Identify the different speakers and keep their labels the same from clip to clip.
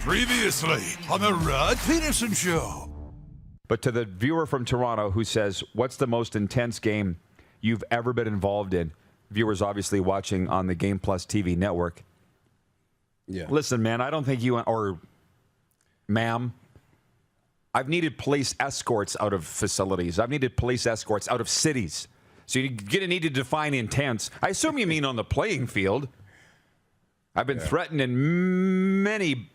Speaker 1: Previously on the Rod Pedersen Show.
Speaker 2: But to the viewer from Toronto who says, what's the most intense game you've ever been involved in? Viewers obviously watching on the Game Plus TV network.
Speaker 3: Yeah.
Speaker 2: Listen, man, I don't think you, or ma'am, I've needed police escorts out of facilities. I've needed police escorts out of cities. So you're going to need to define intense. I assume you mean on the playing field. I've been threatened in many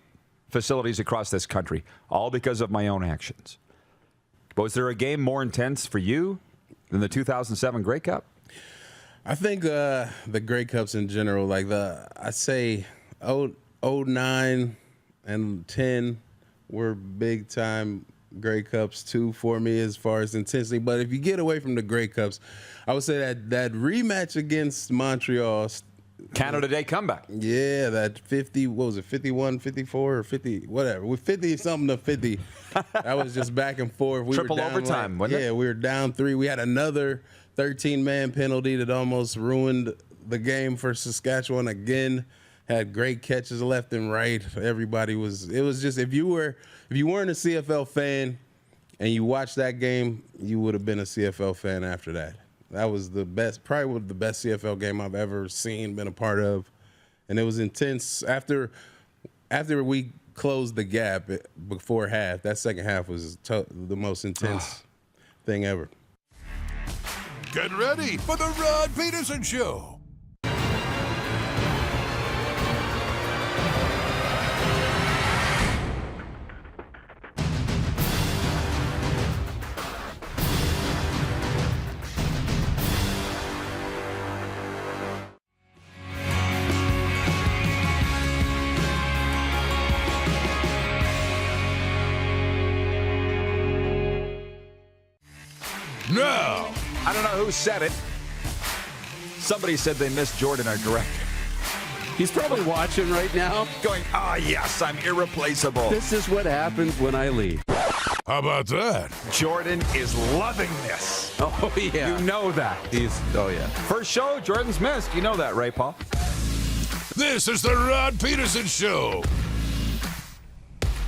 Speaker 2: facilities across this country, all because of my own actions. But was there a game more intense for you than the 2007 Grey Cup?
Speaker 3: I think the Grey Cups in general, like I say 09 and 10 were big time Grey Cups too for me as far as intensity. But if you get away from the Grey Cups, I would say that rematch against Montreal,
Speaker 2: Canada Day comeback.
Speaker 3: Yeah, that 50, what was it, 51, 54, or 50, whatever. With 50-something to 50, that was just back and forth. We
Speaker 2: Triple
Speaker 3: were down
Speaker 2: overtime, wasn't it?
Speaker 3: Yeah, we were down 3. We had another 13-man penalty that almost ruined the game for Saskatchewan again. Had great catches left and right. Everybody was, it was just, if you weren't a CFL fan and you watched that game, you would have been a CFL fan after that. That was the best, probably the best CFL game I've ever seen, been a part of. And it was intense. After we closed the gap before half, that second half was the most intense thing ever.
Speaker 1: Get ready for the Rod Pedersen Show. Now,
Speaker 2: I don't know who said it. Somebody said they missed Jordan, our director.
Speaker 4: He's probably watching right now.
Speaker 2: Going, yes, I'm irreplaceable.
Speaker 4: This is what happens when I leave.
Speaker 1: how about that?
Speaker 2: Jordan is loving this.
Speaker 4: Oh, yeah.
Speaker 2: You know that.
Speaker 4: Oh, yeah.
Speaker 2: First show, Jordan's missed. You know that, right, Paul?
Speaker 1: This is the Rod Pedersen Show.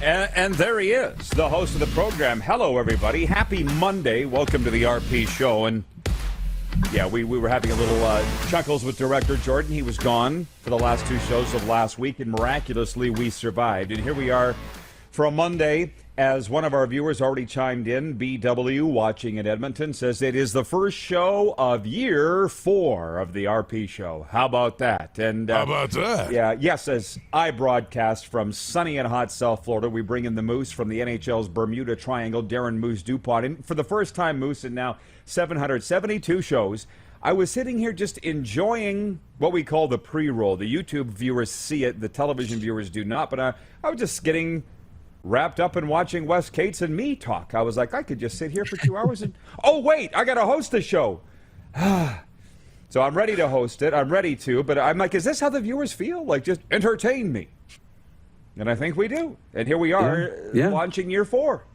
Speaker 5: And there he is, the host of the program. Hello, everybody. Happy Monday. Welcome to the RP Show. And, yeah, we were having a little chuckles with director Jordan. He was gone for the last 2 shows of last week, and miraculously we survived. And here we are for a Monday. As one of our viewers already chimed in, BW, watching in Edmonton, says it is the first show of year 4 of the RP Show. How about that? And
Speaker 1: How about that?
Speaker 5: Yeah, yes, as I broadcast from sunny and hot South Florida, we bring in the Moose from the NHL's Bermuda Triangle, Darren Moose DuPont. And for the first time, Moose, in now 772 shows, I was sitting here just enjoying what we call the pre-roll. The YouTube viewers see it, the television viewers do not, but I was just getting wrapped up in watching Wes Cates and me talk. I was like, I could just sit here for 2 hours and, oh, wait, I got to host the show. So I'm ready to host it. I'm ready to, but I'm like, is this how the viewers feel? Like, just entertain me. And I think we do. And here we are launching year 4.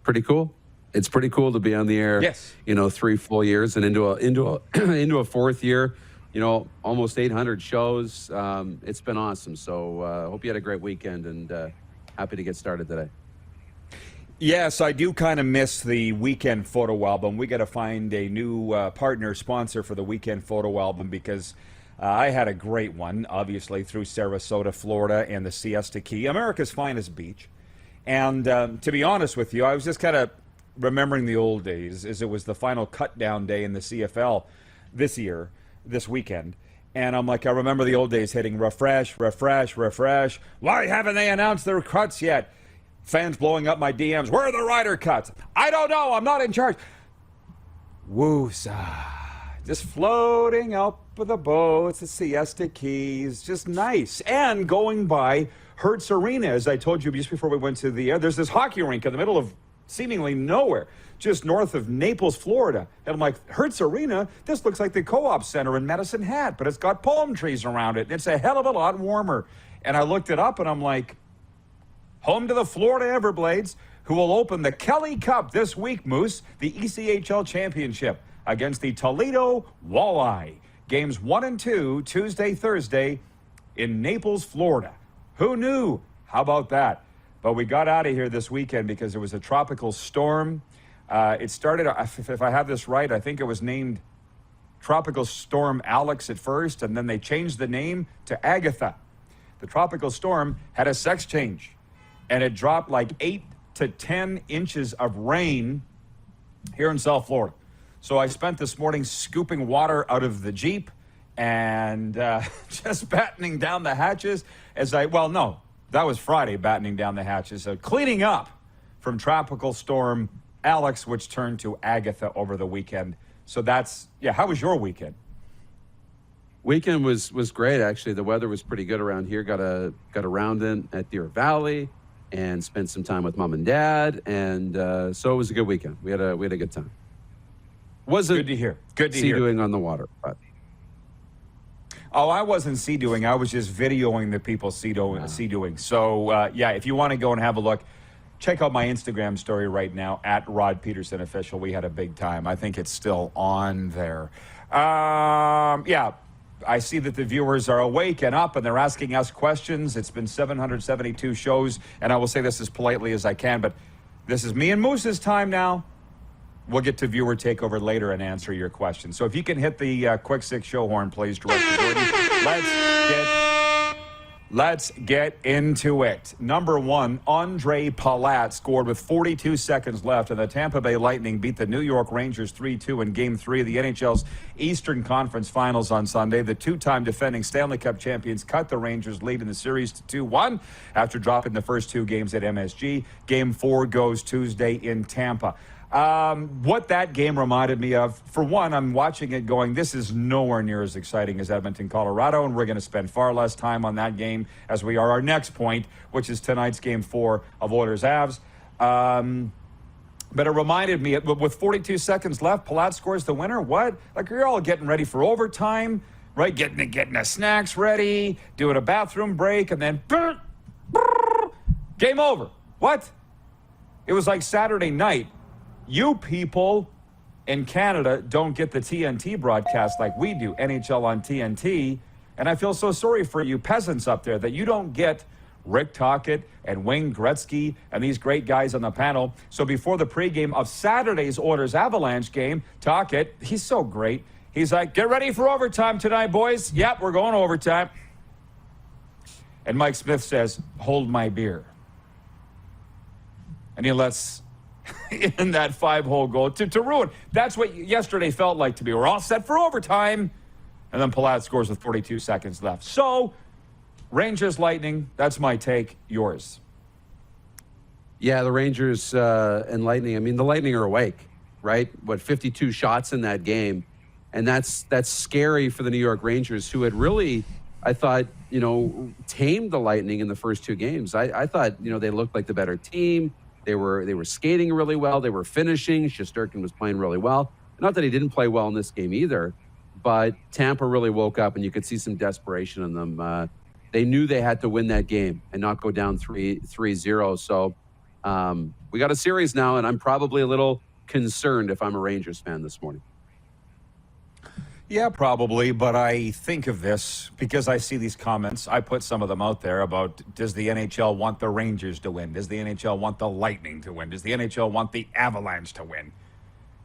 Speaker 4: Pretty cool. It's pretty cool to be on the air.
Speaker 5: Yes.
Speaker 4: 3 full years and into a 4th year. Almost 800 shows. It's been awesome. So hope you had a great weekend, and happy to get started today.
Speaker 5: Yes, I do kind of miss the weekend photo album. We got to find a new partner sponsor for the weekend photo album, because I had a great one, obviously, through Sarasota, Florida, and the Siesta Key, America's finest beach. And to be honest with you, I was just kind of remembering the old days, as it was the final cut down day in the CFL this weekend. And I'm like, I remember the old days, hitting refresh. Why haven't they announced their cuts yet? Fans blowing up my DMs. Where are the rider cuts? I don't know. I'm not in charge. Woosah. Just floating up with the boats, the Siesta Keys. Just nice. And going by Hertz Arena, as I told you just before we went to the air, there's this hockey rink in the middle of seemingly nowhere, just north of Naples, Florida. And I'm like, Hertz Arena? This looks like the Co-op Center in Medicine Hat, but it's got palm trees around it, and it's a hell of a lot warmer. And I looked it up, and I'm like, home to the Florida Everblades, who will open the Kelly Cup this week, Moose, the ECHL Championship, against the Toledo Walleye. Games 1 and 2, Tuesday, Thursday, in Naples, Florida. Who knew? How about that? But we got out of here this weekend because there was a tropical storm. It started, if I have this right, I think it was named Tropical Storm Alex at first, and then they changed the name to Agatha. The tropical storm had a sex change, and it dropped like 8 to 10 inches of rain here in South Florida. So I spent this morning scooping water out of the Jeep and just battening down the hatches that was Friday, battening down the hatches. So cleaning up from Tropical Storm Alex, which turned to Agatha over the weekend. So how was your weekend?
Speaker 4: Weekend was great, actually. The weather was pretty good around here. Got a round in at Deer Valley and spent some time with mom and dad. And so it was a good weekend. We had a good time. Wasn't
Speaker 5: good to hear. Good to hear.
Speaker 4: Sea-doing on the water, but.
Speaker 5: Oh, I wasn't sea-doing. I was just videoing the people sea-doing. So, if you want to go and have a look, check out my Instagram story right now, at Rod Pedersen Official. We had a big time. I think it's still on there. I see that the viewers are awake and up, and they're asking us questions. It's been 772 shows, and I will say this as politely as I can, but this is me and Moose's time now. We'll get to viewer takeover later and answer your questions. So if you can hit the quick six show horn, please, Director Jordan. Let's get into it. Number one, Andre Palat scored with 42 seconds left, and the Tampa Bay Lightning beat the New York Rangers 3-2 in Game 3 of the NHL's Eastern Conference Finals on Sunday. The two-time defending Stanley Cup champions cut the Rangers' lead in the series to 2-1 after dropping the first two games at MSG. Game 4 goes Tuesday in Tampa. What that game reminded me of, for one, I'm watching it going, this is nowhere near as exciting as Edmonton, Colorado, and we're going to spend far less time on that game as we are our next point, which is tonight's Game 4 of Oilers-Avs. But it reminded me, with 42 seconds left, Palat scores the winner. What? Like, you're all getting ready for overtime, right? Getting the snacks ready, doing a bathroom break, and then game over. What? It was like Saturday night. You people in Canada don't get the TNT broadcast like we do, NHL on TNT. And I feel so sorry for you peasants up there that you don't get Rick Tocchet and Wayne Gretzky and these great guys on the panel. So before the pregame of Saturday's Oilers-Avalanche game, Tocchet, he's so great. He's like, get ready for overtime tonight, boys. Yep, we're going overtime. And Mike Smith says, hold my beer. And he lets in that 5-hole goal to ruin. That's what yesterday felt like to me. We're all set for overtime. And then Palat scores with 42 seconds left. So, Rangers Lightning, that's my take. Yours.
Speaker 4: Yeah, the Rangers and Lightning. I mean, the Lightning are awake, right? 52 shots in that game. And that's scary for the New York Rangers, who had really, I thought, tamed the Lightning in the first two games. I thought, they looked like the better team. They were skating really well. They were finishing. Shesterkin was playing really well. Not that he didn't play well in this game either, but Tampa really woke up, and you could see some desperation in them. They knew they had to win that game and not go down 3-0. So we got a series now, and I'm probably a little concerned if I'm a Rangers fan this morning.
Speaker 5: Yeah, probably, but I think of this because I see these comments. I put some of them out there about, does the NHL want the Rangers to win? Does the NHL want the Lightning to win? Does the NHL want the Avalanche to win?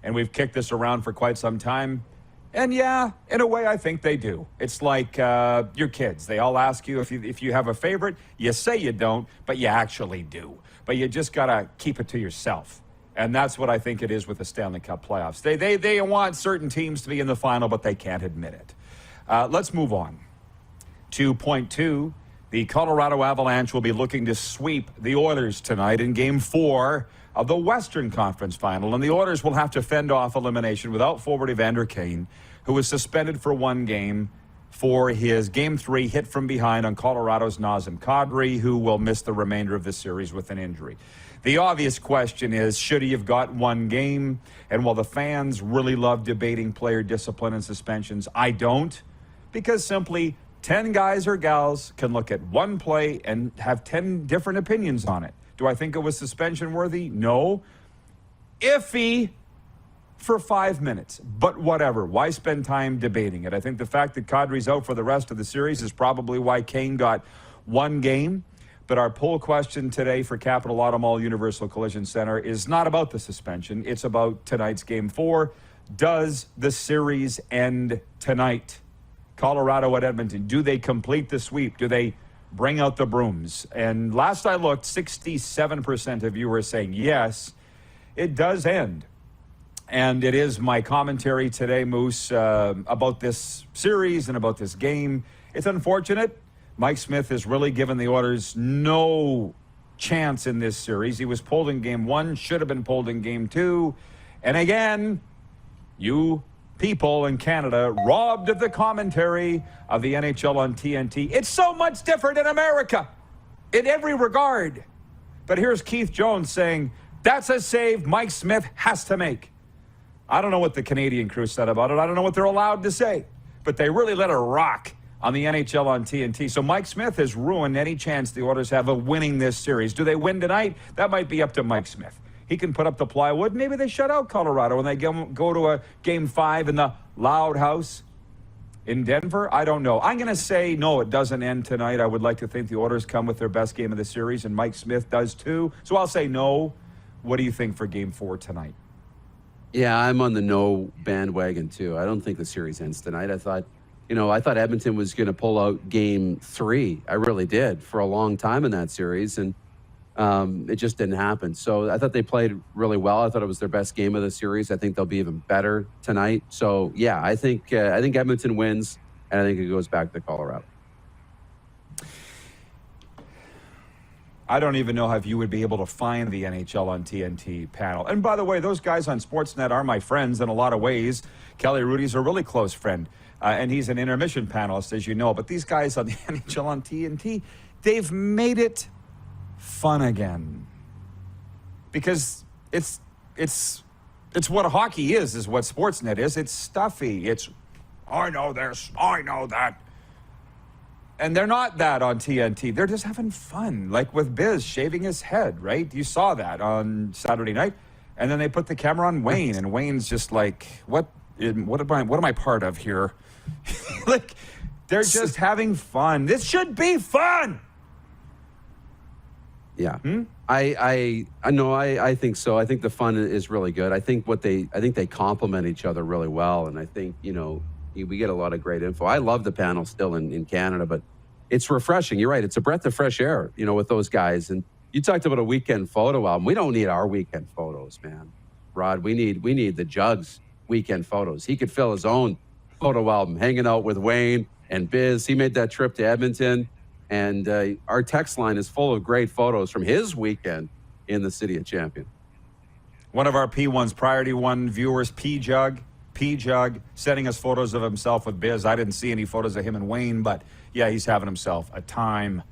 Speaker 5: And we've kicked this around for quite some time. And yeah, in a way, I think they do. It's like your kids. They all ask you if you have a favorite. You say you don't, but you actually do. But you just got to keep it to yourself. And that's what I think it is with the Stanley Cup playoffs. They want certain teams to be in the final, but they can't admit it. Let's move on to point 2. The Colorado Avalanche will be looking to sweep the Oilers tonight in Game 4 of the Western Conference Final. And the Oilers will have to fend off elimination without forward Evander Kane, who was suspended for one game for his Game 3 hit from behind on Colorado's Nazem Kadri, who will miss the remainder of the series with an injury. The obvious question is, should he have got one game? And while the fans really love debating player discipline and suspensions, I don't, because simply 10 guys or gals can look at one play and have 10 different opinions on it. Do I think it was suspension worthy? No. Iffy for 5 minutes, but whatever. Why spend time debating it? I think the fact that Kadri's out for the rest of the series is probably why Kane got one game. But our poll question today for Capital Auto Mall Universal Collision Center is not about the suspension. It's about tonight's Game 4. Does the series end tonight? Colorado at Edmonton. Do they complete the sweep? Do they bring out the brooms? And last I looked, 67% of you were saying yes, it does end. And it is my commentary today, Moose, about this series and about this game. It's unfortunate. Mike Smith has really given the Oilers no chance in this series. He was pulled in Game 1, should have been pulled in Game 2. And again, you people in Canada robbed of the commentary of the NHL on TNT. It's so much different in America in every regard. But here's Keith Jones saying, that's a save Mike Smith has to make. I don't know what the Canadian crew said about it. I don't know what they're allowed to say. But they really let her rock on the NHL on TNT. So Mike Smith has ruined any chance the Oilers have of winning this series. Do they win tonight? That might be up to Mike Smith. He can put up the plywood. Maybe they shut out Colorado when they go to a Game 5 in the Loud House in Denver. I don't know. I'm going to say no, it doesn't end tonight. I would like to think the Oilers come with their best game of the series, and Mike Smith does too. So I'll say no. What do you think for Game 4 tonight?
Speaker 4: Yeah, I'm on the no bandwagon too. I don't think the series ends tonight. I thought Edmonton was going to pull out Game 3. I really did for a long time in that series, and it just didn't happen. So I thought they played really well. I thought it was their best game of the series. I think they'll be even better tonight. So yeah, I think Edmonton wins, and I think it goes back to Colorado.
Speaker 5: I don't even know if you would be able to find the NHL on TNT panel. And by the way, those guys on Sportsnet are my friends in a lot of ways. Kelly Rudy's a really close friend, and he's an intermission panelist, as you know. But these guys on the NHL on TNT, they've made it fun again. Because it's what hockey is what Sportsnet is. It's stuffy. It's, I know this, I know that. And they're not that on TNT. They're just having fun, like with Biz shaving his head, right? You saw that on Saturday night. And then they put the camera on Wayne, and Wayne's just like, what am I part of here? Like, they're just having fun. This should be fun.
Speaker 4: Yeah. I know. I think so. I think the fun is really good. I think they complement each other really well. And I think, we get a lot of great info. I love the panel still in Canada, but it's refreshing. You're right. It's a breath of fresh air, with those guys. And you talked about a weekend photo album. We don't need our weekend photos, man. Rod, we need the Jugs weekend photos. He could fill his own photo album hanging out with Wayne and Biz. He made that trip to Edmonton. And our text line is full of great photos from his weekend in the city of Champion.
Speaker 5: One of our P1's Priority One viewers, P-Jug, sending us photos of himself with Biz. I didn't see any photos of him and Wayne, but yeah, he's having himself a time.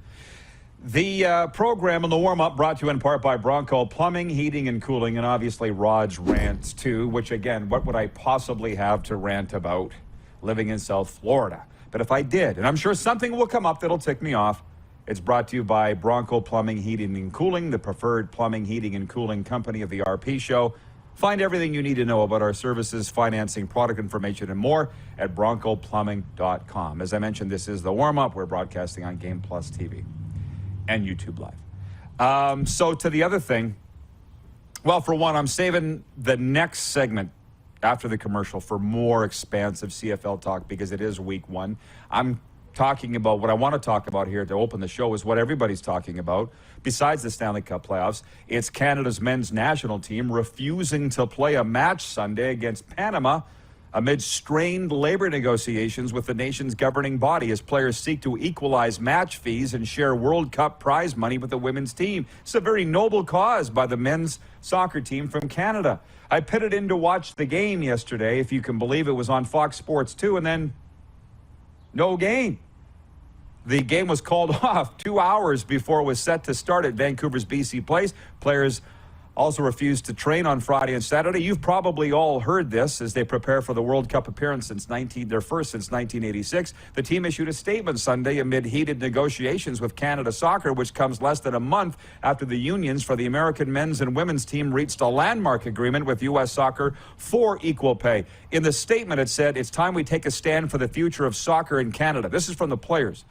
Speaker 5: The program and the warm-up brought to you in part by Bronco Plumbing, Heating, and Cooling, and obviously Rod's rants too, which again, what would I possibly have to rant about living in South Florida? But if I did, and I'm sure something will come up that'll tick me off, it's brought to you by Bronco Plumbing, Heating, and Cooling, the preferred plumbing, heating, and cooling company of the RP Show. Find everything you need to know about our services, financing, product information, and more at broncoplumbing.com. As I mentioned, this is the warm-up. We're broadcasting on Game Plus TV and YouTube Live. So to the other thing, well, for one, I'm saving the next segment after the commercial for more expansive CFL talk because it is week 1. I'm talking about what I want to talk about here to open the show is what everybody's talking about besides the Stanley Cup playoffs. It's Canada's men's national team refusing to play a match Sunday against Panama amid strained labor negotiations with the nation's governing body as players seek to equalize match fees and share World Cup prize money with the women's team. It's a very noble cause by the men's soccer team from Canada. I pitted in to watch the game yesterday, if you can believe it was on Fox Sports 2, and then no game. The game was called off 2 hours before it was set to start at Vancouver's BC Place. Players also refused to train on Friday and Saturday. You've probably all heard this as they prepare for the World Cup appearance their first since 1986. The team issued a statement Sunday amid heated negotiations with Canada Soccer, which comes less than a month after the unions for the American men's and women's team reached a landmark agreement with U.S. Soccer for equal pay. In the statement, it said, "It's time we take a stand for the future of soccer in Canada." This is from the players.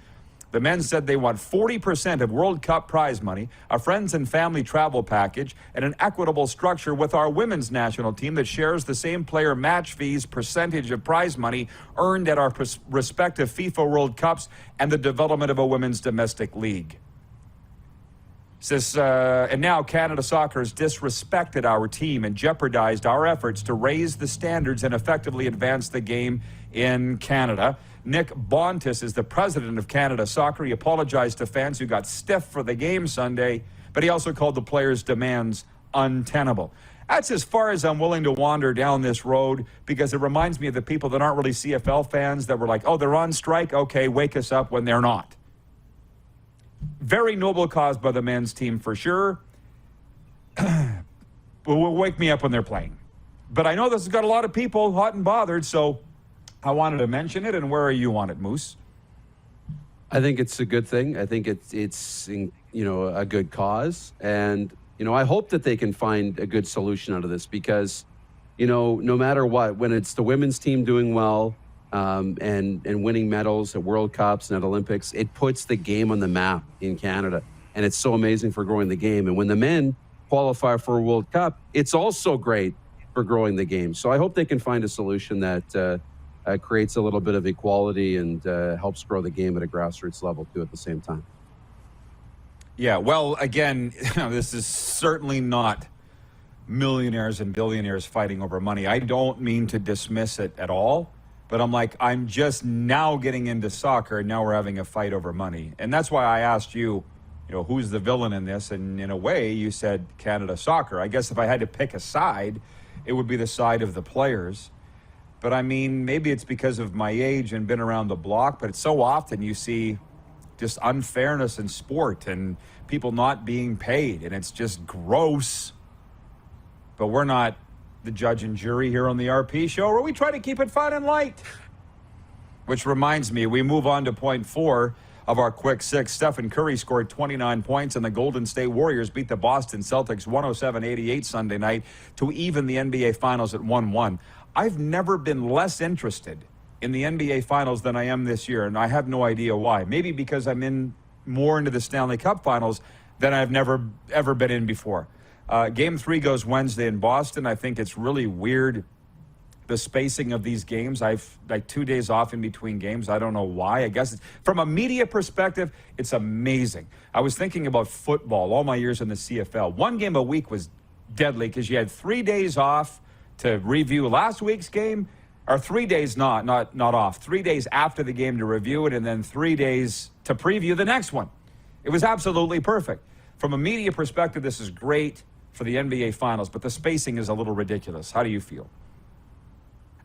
Speaker 2: The men said they want 40% of World Cup prize money, a friends and family travel package, and an equitable structure with our women's national team that shares the same player match fees percentage of prize money earned at our respective FIFA World Cups and the development of a women's domestic league. Says, and now Canada Soccer has disrespected our team and jeopardized our efforts to raise the standards and effectively advance the game in Canada. Nick Bontis is the president of Canada Soccer. He apologized to fans who got stiff for the game Sunday, but he also called the players' demands untenable. That's as far as I'm willing to wander down this road, because it reminds me of the people that aren't really CFL fans that were like, oh, they're on strike? Okay, wake us up when they're not. Very noble cause by the men's team for sure. Will wake me up when they're playing. But I know this has got a lot of people hot and bothered, so I wanted to mention it. And where are you on it, Moose?
Speaker 4: I think it's a good thing. I think it's a good cause. And, I hope that they can find a good solution out of this because, no matter what, when it's the women's team doing well, and winning medals at World Cups and at Olympics, it puts the game on the map in Canada. And it's so amazing for growing the game. And when the men qualify for a World Cup, it's also great for growing the game. So I hope they can find a solution that creates a little bit of equality and helps grow the game at a grassroots level, too, at the same time.
Speaker 2: Yeah, well, again, this is certainly not millionaires and billionaires fighting over money. I don't mean to dismiss it at all. But I'm just now getting into soccer, and now we're having a fight over money. And that's why I asked you, who's the villain in this? And in a way, you said Canada Soccer. I guess if I had to pick a side, it would be the side of the players. But I mean, maybe it's because of my age and been around the block, but it's so often you see just unfairness in sport and people not being paid, and it's just gross. But we're not the judge and jury here on the RP show, where we try to keep it fun and light. Which reminds me, we move on to point 4 of our quick 6. Stephen Curry scored 29 points, and the Golden State Warriors beat the Boston Celtics 107-88 Sunday night to even the NBA Finals at 1-1. I've never been less interested in the NBA Finals than I am this year, and I have no idea why. Maybe because I'm more into the Stanley Cup Finals than I've ever been in before. Game 3 goes Wednesday in Boston. I think it's really weird, the spacing of these games. I've 2 days off in between games. I don't know why. I guess from a media perspective, it's amazing. I was thinking about football all my years in the CFL. 1 game a week was deadly because you had 3 days off to review last week's game, or 3 days not off. 3 days after the game to review it, and then 3 days to preview the next one. It was absolutely perfect. From a media perspective, this is great for the NBA Finals, but the spacing is a little ridiculous. How do you feel?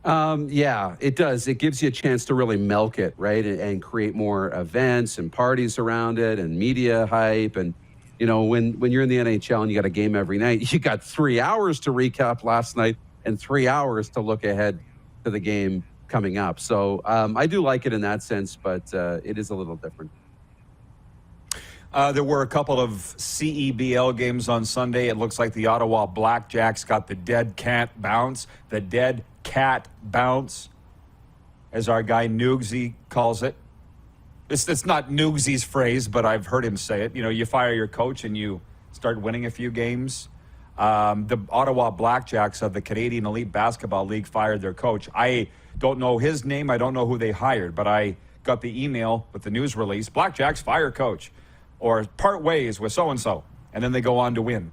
Speaker 4: Yeah, it does. It gives you a chance to really milk it, right? And create more events and parties around it and media hype. And, when you're in the NHL and you got a game every night, you got 3 hours to recap last night and 3 hours to look ahead to the game coming up. So I do like it in that sense, but it is a little different.
Speaker 2: There were a couple of CEBL games on Sunday. It looks like the Ottawa Blackjacks got the dead cat bounce. The dead cat bounce, as our guy Noogsy calls it. It's not Noogsy's phrase, but I've heard him say it. You fire your coach and you start winning a few games. The Ottawa Blackjacks of the Canadian Elite Basketball League fired their coach. I don't know his name. I don't know who they hired, but I got the email with the news release. Blackjacks fire coach, or part ways with so-and-so, and then they go on to win.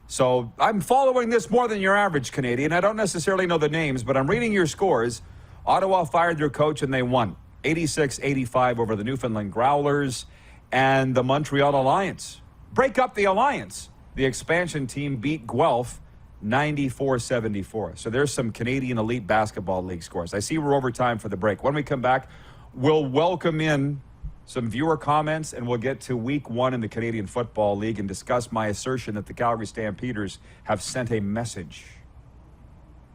Speaker 2: So I'm following this more than your average Canadian. I don't necessarily know the names, but I'm reading your scores. Ottawa fired their coach and they won 86-85 over the Newfoundland Growlers and the Montreal Alliance. Break up the Alliance. The expansion team beat Guelph 94-74. So there's some Canadian Elite Basketball League scores. I see we're over time for the break. When we come back, we'll welcome in some viewer comments, and we'll get to week 1 in the Canadian Football League and discuss my assertion that the Calgary Stampeders have sent a message.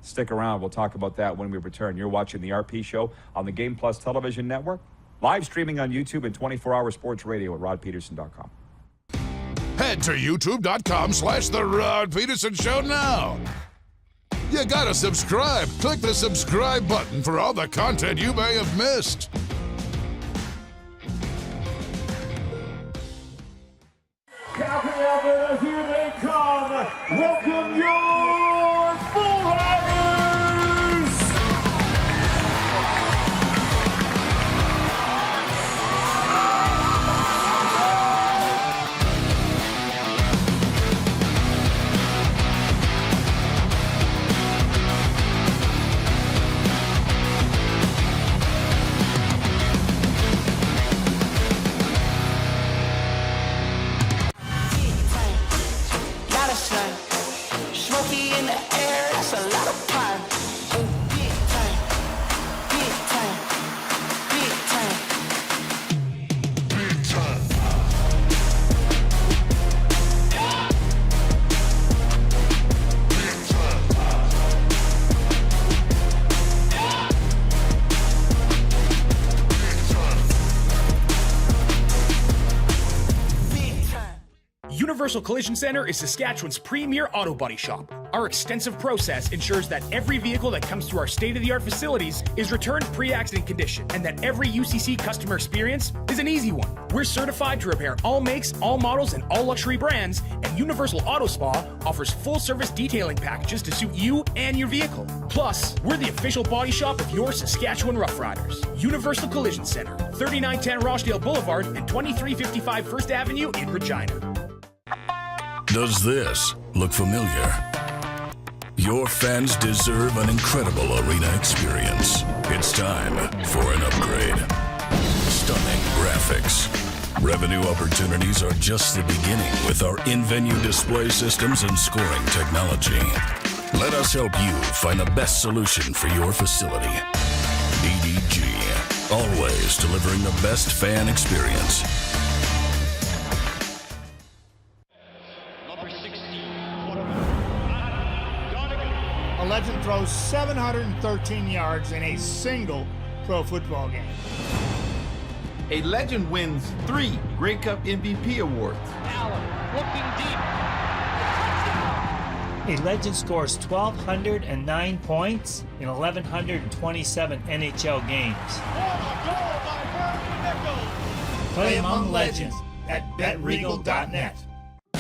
Speaker 2: Stick around. We'll talk about that when we return. You're watching the RP Show on the Game Plus Television Network, live streaming on YouTube and 24-hour sports radio at rodpeterson.com.
Speaker 1: Head to youtube.com/The Rod Peterson Show now. You gotta subscribe. Click the subscribe button for all the content you may have missed.
Speaker 6: Calgary, Alberta, here they come. Welcome your Bull Riders!
Speaker 7: Smoky in the air, that's a lot of pine. Big time, big time, big time, big time.
Speaker 8: Universal Collision Center is Saskatchewan's premier auto body shop. Our extensive process ensures that every vehicle that comes through our state-of-the-art facilities is returned pre-accident condition, and that every UCC customer experience is an easy one. We're certified to repair all makes, all models, and all luxury brands, and Universal Auto Spa offers full-service detailing packages to suit you and your vehicle. Plus, we're the official body shop of your Saskatchewan Rough Riders. Universal Collision Center, 3910 Rochdale Boulevard and 2355 First Avenue in Regina.
Speaker 1: Does this look familiar? Your fans deserve an incredible arena experience. It's time for an upgrade. Stunning graphics. Revenue opportunities are just the beginning with our in-venue display systems and scoring technology. Let us help you find the best solution for your facility. DDG, always delivering the best fan experience.
Speaker 6: A legend throws 713 yards in a single pro football game.
Speaker 9: A legend wins 3 Grey Cup MVP awards.
Speaker 10: Allen looking deep.
Speaker 11: A legend scores 1,209 points in 1,127 NHL games. Play among legends at BetRegal.net.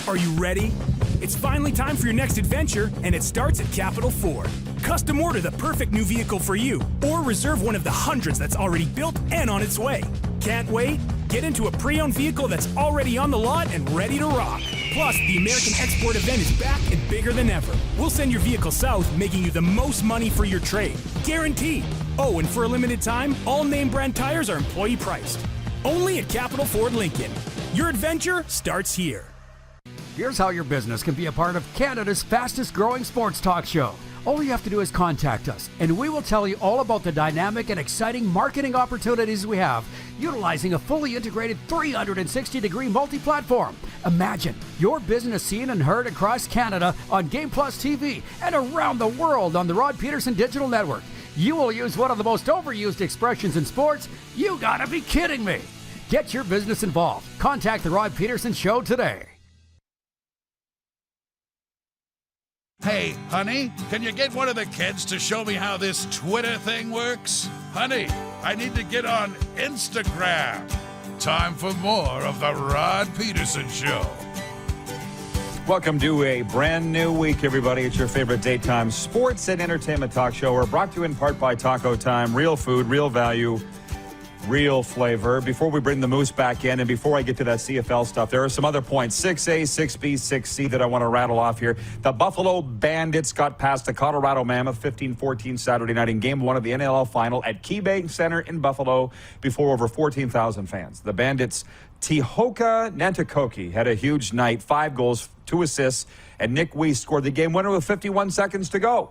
Speaker 8: Are you ready? It's finally time for your next adventure, and it starts at Capital Ford. Custom order the perfect new vehicle for you, or reserve one of the hundreds that's already built and on its way. Can't wait? Get into a pre-owned vehicle that's already on the lot and ready to rock. Plus, the American Export event is back and bigger than ever. We'll send your vehicle south, making you the most money for your trade. Guaranteed. Oh, and for a limited time, all name brand tires are employee priced. Only at Capital Ford Lincoln. Your adventure starts here.
Speaker 12: Here's how your business can be a part of Canada's fastest growing sports talk show. All you have to do is contact us, and we will tell you all about the dynamic and exciting marketing opportunities we have, utilizing a fully integrated 360-degree multi-platform. Imagine your business seen and heard across Canada on Game Plus TV and around the world on the Rod Pedersen Digital Network. You will use one of the most overused expressions in sports. You gotta be kidding me. Get your business involved. Contact the Rod Pedersen Show today.
Speaker 1: Hey, honey, can you get one of the kids to show me how this Twitter thing works? Honey, I need to get on Instagram. Time for more of the Rod Pedersen Show.
Speaker 5: Welcome to a brand new week, everybody. It's your favorite daytime sports and entertainment talk show. We're brought to you in part by Taco Time. Real food, real value, real flavor. Before we bring the Moose back in, and before I get to that CFL stuff, there are some other points, 6A, 6B, 6C, that I want to rattle off here. The Buffalo Bandits got past the Colorado Mammoth 15-14 Saturday night in Game 1 of the NLL Final at KeyBank Center in Buffalo before over 14,000 fans. The Bandits' Tehoka Nantakoki had a huge night, 5 goals, 2 assists, and Nick Weiss scored the game winner with 51 seconds to go.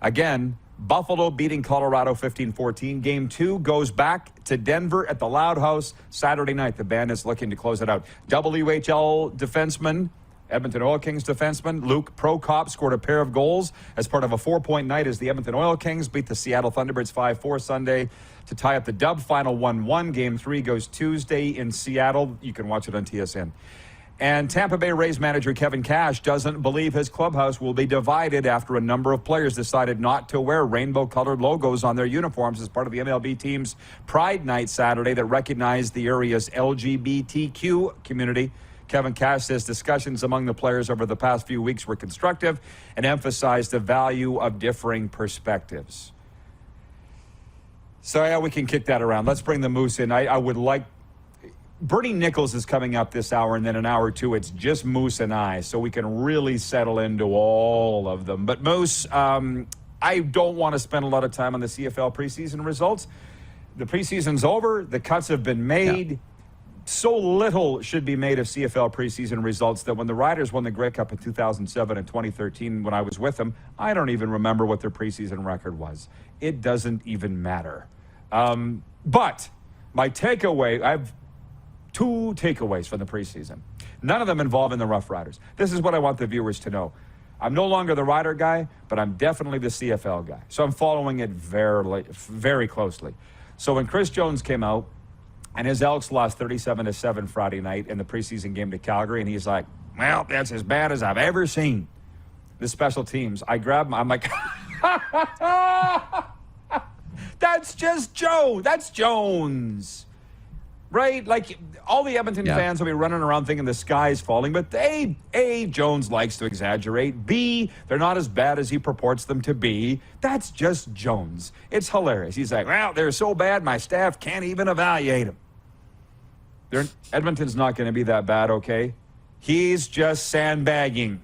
Speaker 5: Again, Buffalo beating Colorado 15-14. Game 2 goes back to Denver at the Loud House Saturday night. The Bandits looking to close it out. WHL defenseman, Edmonton Oil Kings defenseman Luke Prokop scored a pair of goals as part of a 4-point night as the Edmonton Oil Kings beat the Seattle Thunderbirds 5-4 Sunday to tie up the Dub final 1-1. Game 3 goes Tuesday in Seattle. You can watch it on TSN. And Tampa Bay Rays manager Kevin Cash doesn't believe his clubhouse will be divided after a number of players decided not to wear rainbow-colored logos on their uniforms as part of the MLB team's Pride Night Saturday that recognized the area's LGBTQ community.
Speaker 2: Kevin Cash says discussions among the players over the past few weeks were constructive and emphasized the value of differing perspectives. So, yeah, we can kick that around. Let's bring the Moose in. I would like... Bernie Nicholls is coming up this hour, and then an hour or two, it's just Moose and I, so we can really settle into all of them. But Moose, I don't want to spend a lot of time on the CFL preseason results. The preseason's over. The cuts have been made. Yeah. So little should be made of CFL preseason results that when the Riders won the Grey Cup in 2007 and 2013, when I was with them, I don't even remember what their preseason record was. It doesn't even matter. But my takeaway, I have 2 takeaways from the preseason. None of them involving the Rough Riders. This is what I want the viewers to know. I'm no longer the Rider guy, but I'm definitely the CFL guy. So I'm following it very, very closely. So when Chris Jones came out, and his Elks lost 37-7 Friday night in the preseason game to Calgary, and he's like, well, that's as bad as I've ever seen the special teams. I grab him. I'm like, that's just Joe. That's Jones. Right? Like, all the Edmonton fans will be running around thinking the sky's falling, but A, Jones likes to exaggerate. B, they're not as bad as he purports them to be. That's just Jones. It's hilarious. He's like, well, they're so bad, my staff can't even evaluate them. Edmonton's not going to be that bad, okay? He's just sandbagging.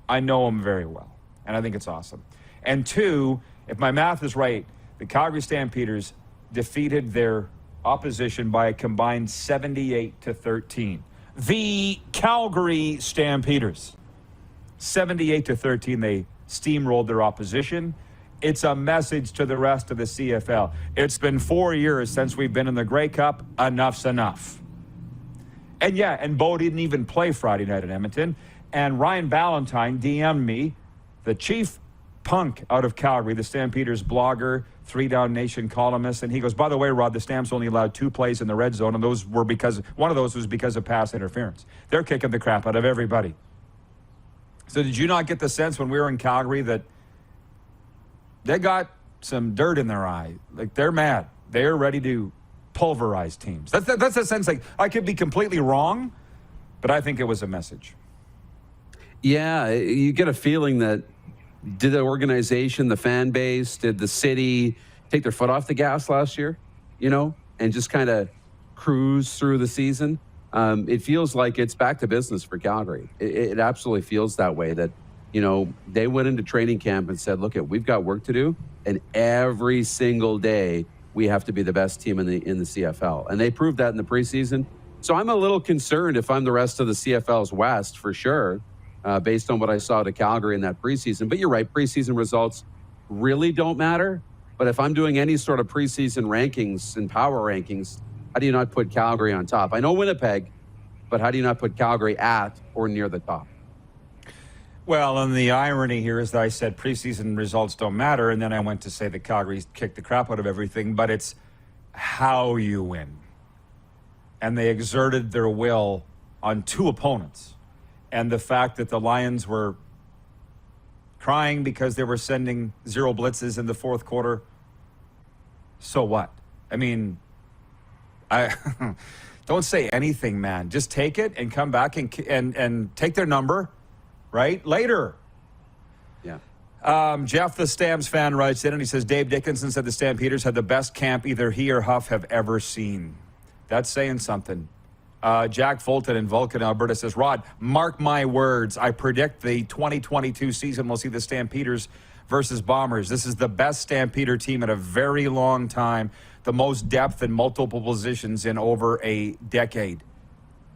Speaker 2: I know him very well, and I think it's awesome. And 2, if my math is right, the Calgary Stampeders defeated their opposition by a combined 78-13. The Calgary Stampeders, 78-13, they steamrolled their opposition. It's a message to the rest of the CFL. It's been 4 years since we've been in the Grey Cup. Enough's enough. And yeah, and Bo didn't even play Friday night in Edmonton. And Ryan Ballantyne DM'd me, the chief punk out of Calgary, the Stampeders blogger, 3 Down Nation columnist, and he goes, by the way, Rod, the Stamps only allowed 2 plays in the red zone, and those were one of those was because of pass interference. They're kicking the crap out of everybody. So did you not get the sense when we were in Calgary that they got some dirt in their eye? Like, they're mad. They're ready to pulverize teams. That's the sense. Like, I could be completely wrong, but I think it was a message.
Speaker 4: Yeah, you get a feeling that did the organization, the fan base, did the city take their foot off the gas last year, and just kind of cruise through the season? It feels like it's back to business for Calgary. It absolutely feels that way, that, they went into training camp and said, look, we've got work to do, and every single day we have to be the best team in the CFL. And they proved that in the preseason. So I'm a little concerned if I'm the rest of the CFL's West, for sure, based on what I saw to Calgary in that preseason. But you're right, preseason results really don't matter. But if I'm doing any sort of preseason rankings and power rankings, how do you not put Calgary on top? I know Winnipeg, but how do you not put Calgary at or near the top?
Speaker 2: Well, and the irony here is that I said preseason results don't matter, and then I went to say that Calgary kicked the crap out of everything, but it's how you win. And they exerted their will on 2 opponents. And the fact that the Lions were crying because they were sending 0 blitzes in the 4th quarter, so what? I mean, I don't say anything, man. Just take it and come back and take their number, right? Later. Yeah. Jeff, the Stamps fan, writes in and he says, Dave Dickinson said the Stampeders had the best camp either he or Huff have ever seen. That's saying something. Jack Fulton in Vulcan, Alberta says, Rod, mark my words. I predict the 2022 season will see the Stampeders versus Bombers. This is the best Stampeder team in a very long time. The most depth in multiple positions in over a decade.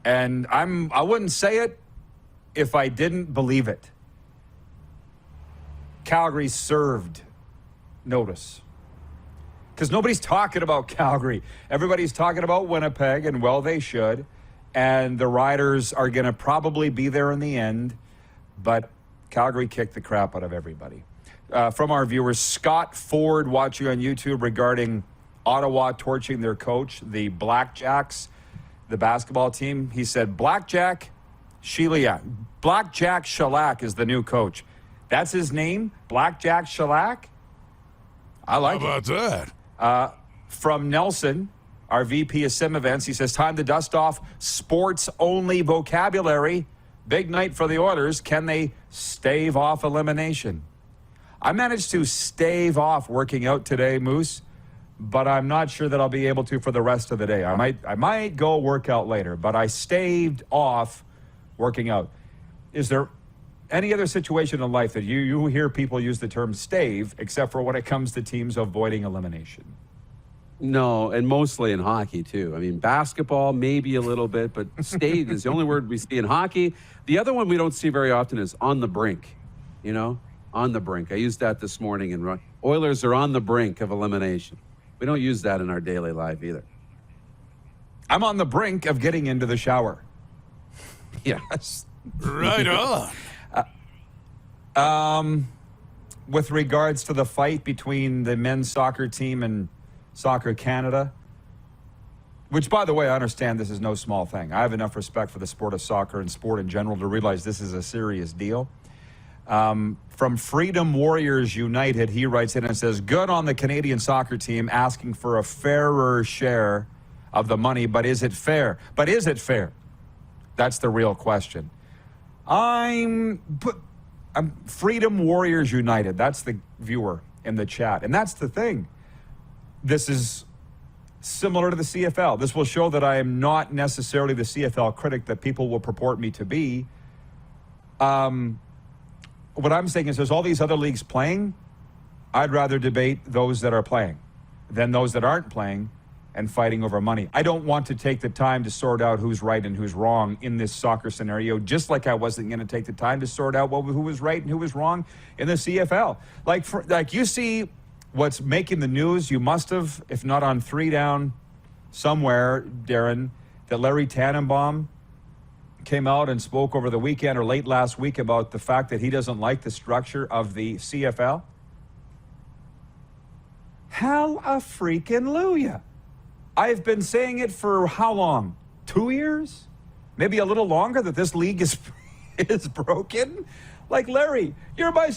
Speaker 2: And I wouldn't say it if I didn't believe it. Calgary served notice. Because nobody's talking about Calgary. Everybody's talking about Winnipeg, and well, they should. And the Riders are going to probably be there in the end. But Calgary kicked the crap out of everybody. From our viewers, Scott Ford watching on YouTube regarding Ottawa torching their coach, the Blackjacks, the basketball team. He said, Blackjack Shellac is the new coach. That's his name? Blackjack Shellac? I like it.
Speaker 1: How about that?
Speaker 2: From Nelson, our VP of Sim Events. He says, time to dust off sports-only vocabulary. Big night for the Oilers. Can they stave off elimination? I managed to stave off working out today, Moose, but I'm not sure that I'll be able to for the rest of the day. I might go work out later, but I staved off working out. Is there any other situation in life that you hear people use the term stave, except for when it comes to teams avoiding elimination?
Speaker 4: No, and mostly in hockey, too. I mean, basketball, maybe a little bit, but stave is the only word we see in hockey. The other one we don't see very often is on the brink, on the brink. I used that this morning, and Oilers are on the brink of elimination. We don't use that in our daily life either.
Speaker 2: I'm on the brink of getting into the shower.
Speaker 4: Yes.
Speaker 1: Right on.
Speaker 2: With regards to the fight between the men's soccer team and Soccer Canada, which, by the way, I understand this is no small thing. I have enough respect for the sport of soccer and sport in general to realize this is a serious deal. From Freedom Warriors United, he writes in and says, good on the Canadian soccer team asking for a fairer share of the money, but is it fair? But is it fair? That's the real question. I'm Freedom Warriors United. That's the viewer in the chat. And that's the thing. This is similar to the CFL. This will show that I am not necessarily the CFL critic that people will purport me to be. What I'm saying is there's all these other leagues playing. I'd rather debate those that are playing than those that aren't playing and fighting over money. I don't want to take the time to sort out who's right and who's wrong in this soccer scenario, just like I wasn't going to take the time to sort out who was right and who was wrong in the CFL. Like you see what's making the news. You must have, if not on 3 Down somewhere, Darren, that Larry Tannenbaum came out and spoke over the weekend or late last week about the fact that he doesn't like the structure of the CFL. Hallelujah. I've been saying it for how long? 2 years? Maybe a little longer, that this league is broken? Like, Larry, you're my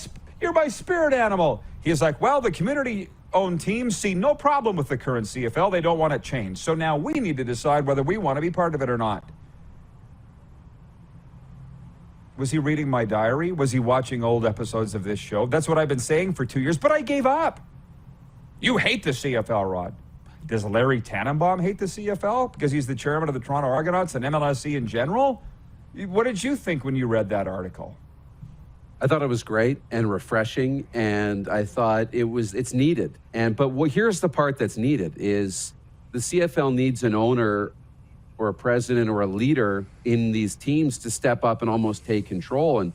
Speaker 2: spirit animal. He's like, well, the community-owned teams see no problem with the current CFL. They don't want it changed. So now we need to decide whether we want to be part of it or not. Was he reading my diary? Was he watching old episodes of this show? That's what I've been saying for 2 years, but I gave up. You hate the CFL, Rod. Does Larry Tannenbaum hate the CFL because he's the chairman of the Toronto Argonauts and MLSE in general? What did you think when you read that article?
Speaker 4: I thought it was great and refreshing, and I thought it's needed. But here's the part that's needed is the CFL needs an owner or a president or a leader in these teams to step up and almost take control. And,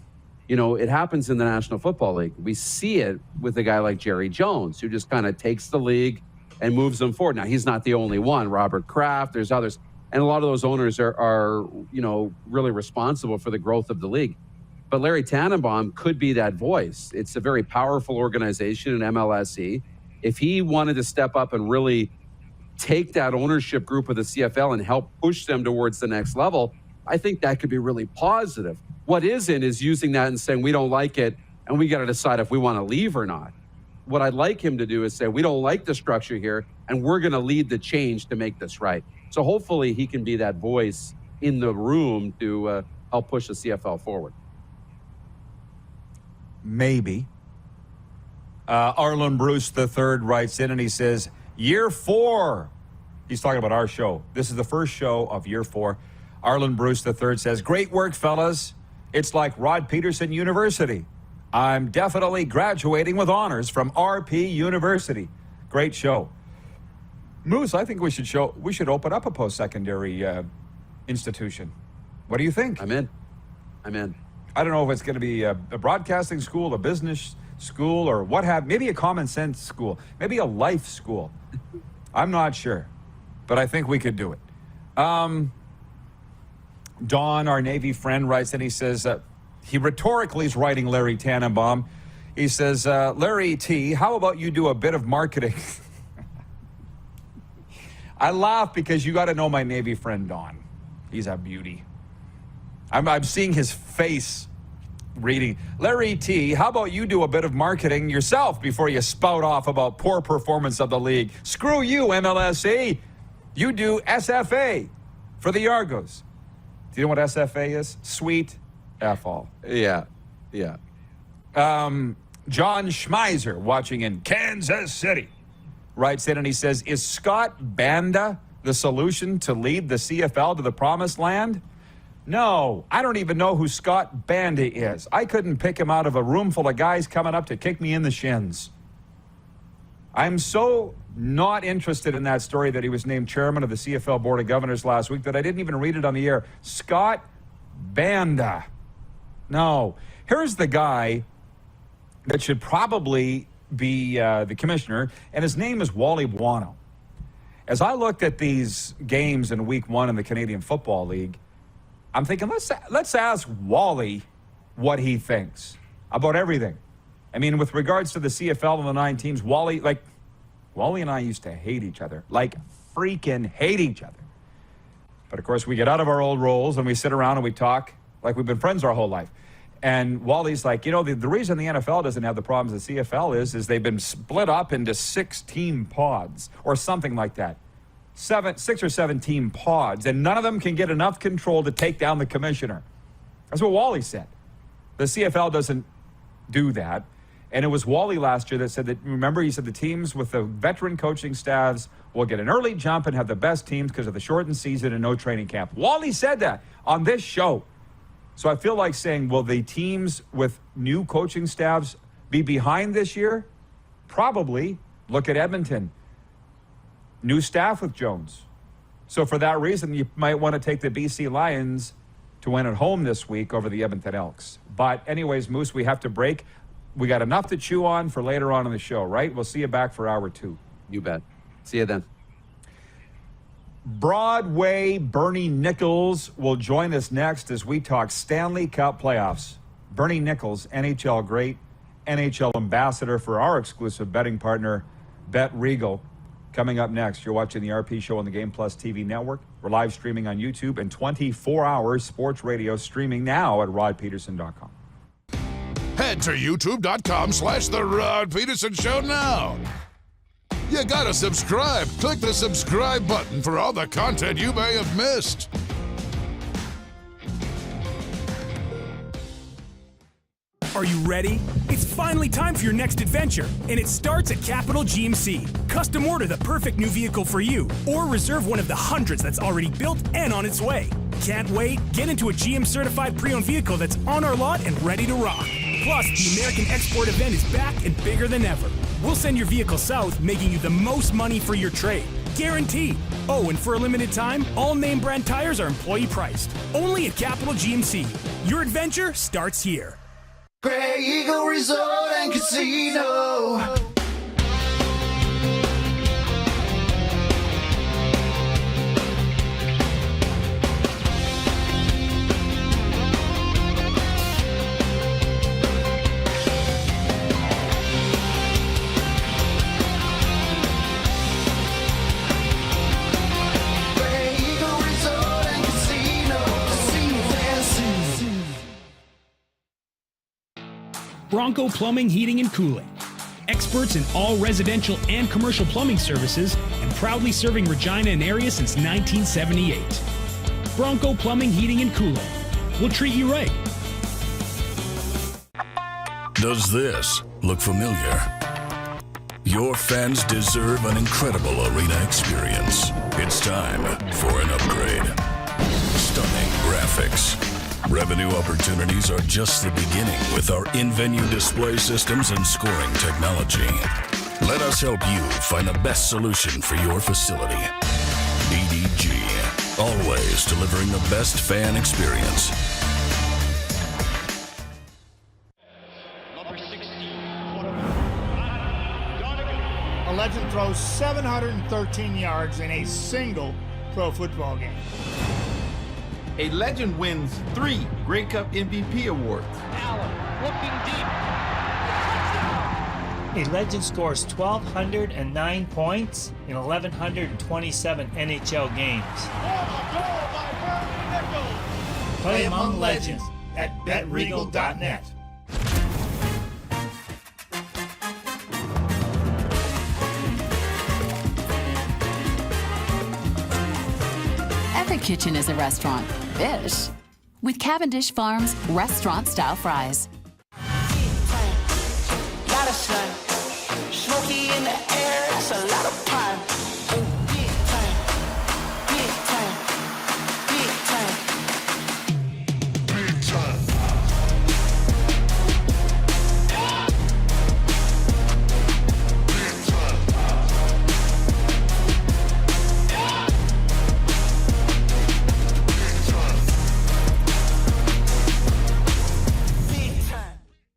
Speaker 4: it happens in the National Football League. We see it with a guy like Jerry Jones, who just kind of takes the league and moves them forward. Now, he's not the only one. Robert Kraft, there's others. And a lot of those owners are really responsible for the growth of the league. But Larry Tannenbaum could be that voice. It's a very powerful organization in MLSE. If he wanted to step up and really take that ownership group of the CFL and help push them towards the next level, I think that could be really positive. What isn't is using that and saying, we don't like it, and we got to decide if we want to leave or not. What I'd like him to do is say, we don't like the structure here, and we're going to lead the change to make this right. So hopefully he can be that voice in the room to help push the CFL forward.
Speaker 2: Maybe. Arlen Bruce III writes in and he says, year 4. He's talking about our show. This is the first show of year 4. Arlen Bruce III says, great work, fellas. It's like Rod Pedersen University. I'm definitely graduating with honors from RP University. Great show. Moose, I think we should open up a post-secondary institution. What do you think?
Speaker 4: I'm in.
Speaker 2: I don't know if it's going to be a broadcasting school, a business school, or what have, maybe a common sense school, maybe a life school. I'm not sure, but I think we could do it. Don, our Navy friend, writes and he says, he rhetorically is writing Larry Tannenbaum. He says, Larry T., how about you do a bit of marketing? I laugh because you got to know my Navy friend, Don. He's a beauty. I'm seeing his face reading. Larry T., how about you do a bit of marketing yourself before you spout off about poor performance of the league? Screw you, MLSE. You do SFA for the Argos. Do you know what SFA is? Sweet F all.
Speaker 4: Yeah.
Speaker 2: John Schmeiser, watching in Kansas City, writes in and he says, is Scott Banda the solution to lead the CFL to the promised land? No, I don't even know who Scott Banda is. I couldn't pick him out of a room full of guys coming up to kick me in the shins. I'm so not interested in that story that he was named chairman of the CFL Board of Governors last week that I didn't even read it on the air. Scott Banda. No. Here's the guy that should probably be the commissioner, and his name is Wally Buono. As I looked at these games in week 1 in the Canadian Football League, I'm thinking, let's ask Wally what he thinks about everything. I mean, with regards to the CFL and the 9 teams, Wally and I used to hate each other, like freaking hate each other. But of course, we get out of our old roles and we sit around and we talk like we've been friends our whole life. And Wally's like, the reason the NFL doesn't have the problems the CFL is they've been split up into 6-team pods or something like that. 6 or 7 team pods, and none of them can get enough control to take down the commissioner. That's what Wally said. The CFL doesn't do that. And it was Wally last year that said that, remember, he said the teams with the veteran coaching staffs will get an early jump and have the best teams because of the shortened season and no training camp. Wally said that on this show. So I feel like saying, will the teams with new coaching staffs be behind this year? Probably. Look at Edmonton. New staff with Jones. So for that reason, you might want to take the BC Lions to win at home this week over the Edmonton Elks. But anyways, Moose, we have to break. We got enough to chew on for later on in the show, right? We'll see you back for hour 2.
Speaker 4: You bet. See you then.
Speaker 2: Broadway Bernie Nicholls will join us next as we talk Stanley Cup Playoffs. Bernie Nicholls, NHL great, NHL ambassador for our exclusive betting partner, BetRegal. Coming up next, you're watching the RP Show on the Game Plus TV network. We're live streaming on YouTube and 24 hours sports radio streaming now at rodpeterson.com.
Speaker 1: Head to youtube.com/The Rod Peterson Show now. You gotta subscribe. Click the subscribe button for all the content you may have missed.
Speaker 8: Are you ready? It's finally time for your next adventure, and it starts at Capital GMC. Custom order the perfect new vehicle for you, or reserve one of the hundreds that's already built and on its way. Can't wait? Get into a GM certified pre-owned vehicle that's on our lot and ready to rock. Plus, the American Export event is back and bigger than ever. We'll send your vehicle south, making you the most money for your trade. Guaranteed. Oh, and for a limited time, all name brand tires are employee priced. Only at Capital GMC. Your adventure starts here.
Speaker 7: Grey Eagle Resort and Casino.
Speaker 8: Bronco Plumbing, Heating, and Cooling. Experts in all residential and commercial plumbing services and proudly serving Regina and area since 1978. Bronco Plumbing, Heating, and Cooling. We'll treat you right.
Speaker 1: Does this look familiar? Your fans deserve an incredible arena experience. It's time for an upgrade. Stunning graphics. Revenue opportunities are just the beginning with our in-venue display systems and scoring technology. Let us help you find the best solution for your facility. EDG, always delivering the best fan experience.
Speaker 6: A legend throws 713 yards in a single pro football game.
Speaker 9: A legend wins 3 Grey Cup MVP awards.
Speaker 11: Allen looking deep. A legend scores 1,209 points in 1,127 NHL games. Play among legends at BetRegal.net.
Speaker 10: kitchen is a restaurant. Ish. With Cavendish Farms restaurant-style fries.
Speaker 7: Lot of sun, smoky in the air, that's a lot of pine. Big time, big time, big time, big time.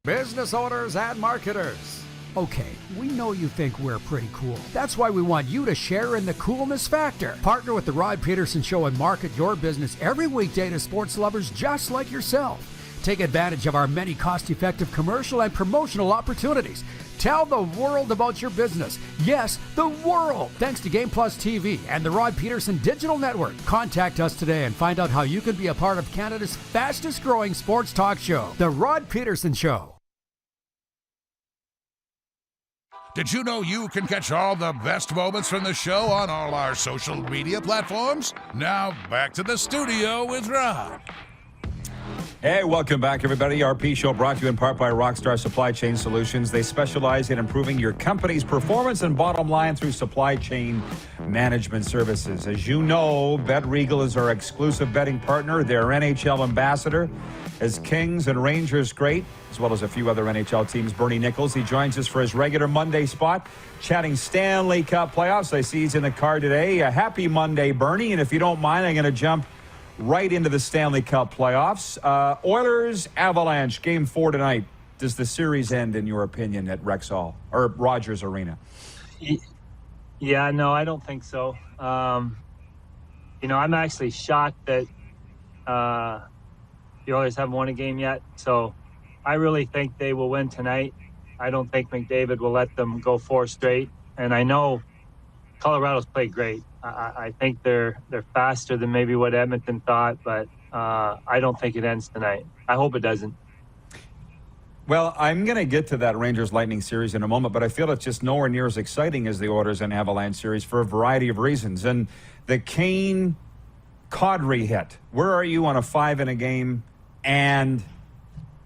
Speaker 12: Business owners and marketers. Okay, we know you think we're pretty cool. That's why we want you to share in the coolness factor. Partner with the Rod Pedersen Show and market your business every weekday to sports lovers just like yourself. Take advantage of our many cost-effective commercial and promotional opportunities. Tell the world about your business. Yes, the world. Thanks to Game Plus TV and the Rod Pedersen Digital Network. Contact us today and find out how you can be a part of Canada's fastest-growing sports talk show, The Rod Pedersen Show.
Speaker 13: Did you know you can catch all the best moments from the show on all our social media platforms? Now, back to the studio with Rod.
Speaker 5: Hey, welcome back, everybody. RP Show brought to you in part by Rockstar Supply Chain Solutions. They specialize in improving your company's performance and bottom line through supply chain management services. As you know, BetRegal is our exclusive betting partner, their NHL ambassador. As Kings and Rangers great, as well as a few other NHL teams, Bernie Nicholls, he joins us for his regular Monday spot, chatting Stanley Cup Playoffs. I see he's in the car today. A happy Monday, Bernie, and if you don't mind, I'm going to jump right into the Stanley Cup Playoffs. Oilers-Avalanche, Game 4 tonight. Does the series end, in your opinion, at Rexall or Rogers Arena?
Speaker 11: Yeah, no, I don't think so. I'm actually shocked that the Oilers haven't won a game yet. So I really think they will win tonight. I don't think McDavid will let them go 4 straight. And I know Colorado's played great. I think they're faster than maybe what Edmonton thought, but I don't think it ends tonight. I hope it doesn't.
Speaker 5: Well, I'm going to get to that Rangers-Lightning series in a moment, but I feel it's just nowhere near as exciting as the Oilers and Avalanche series for a variety of reasons. And the Kane Kadri hit, where are you on a 5 in a game and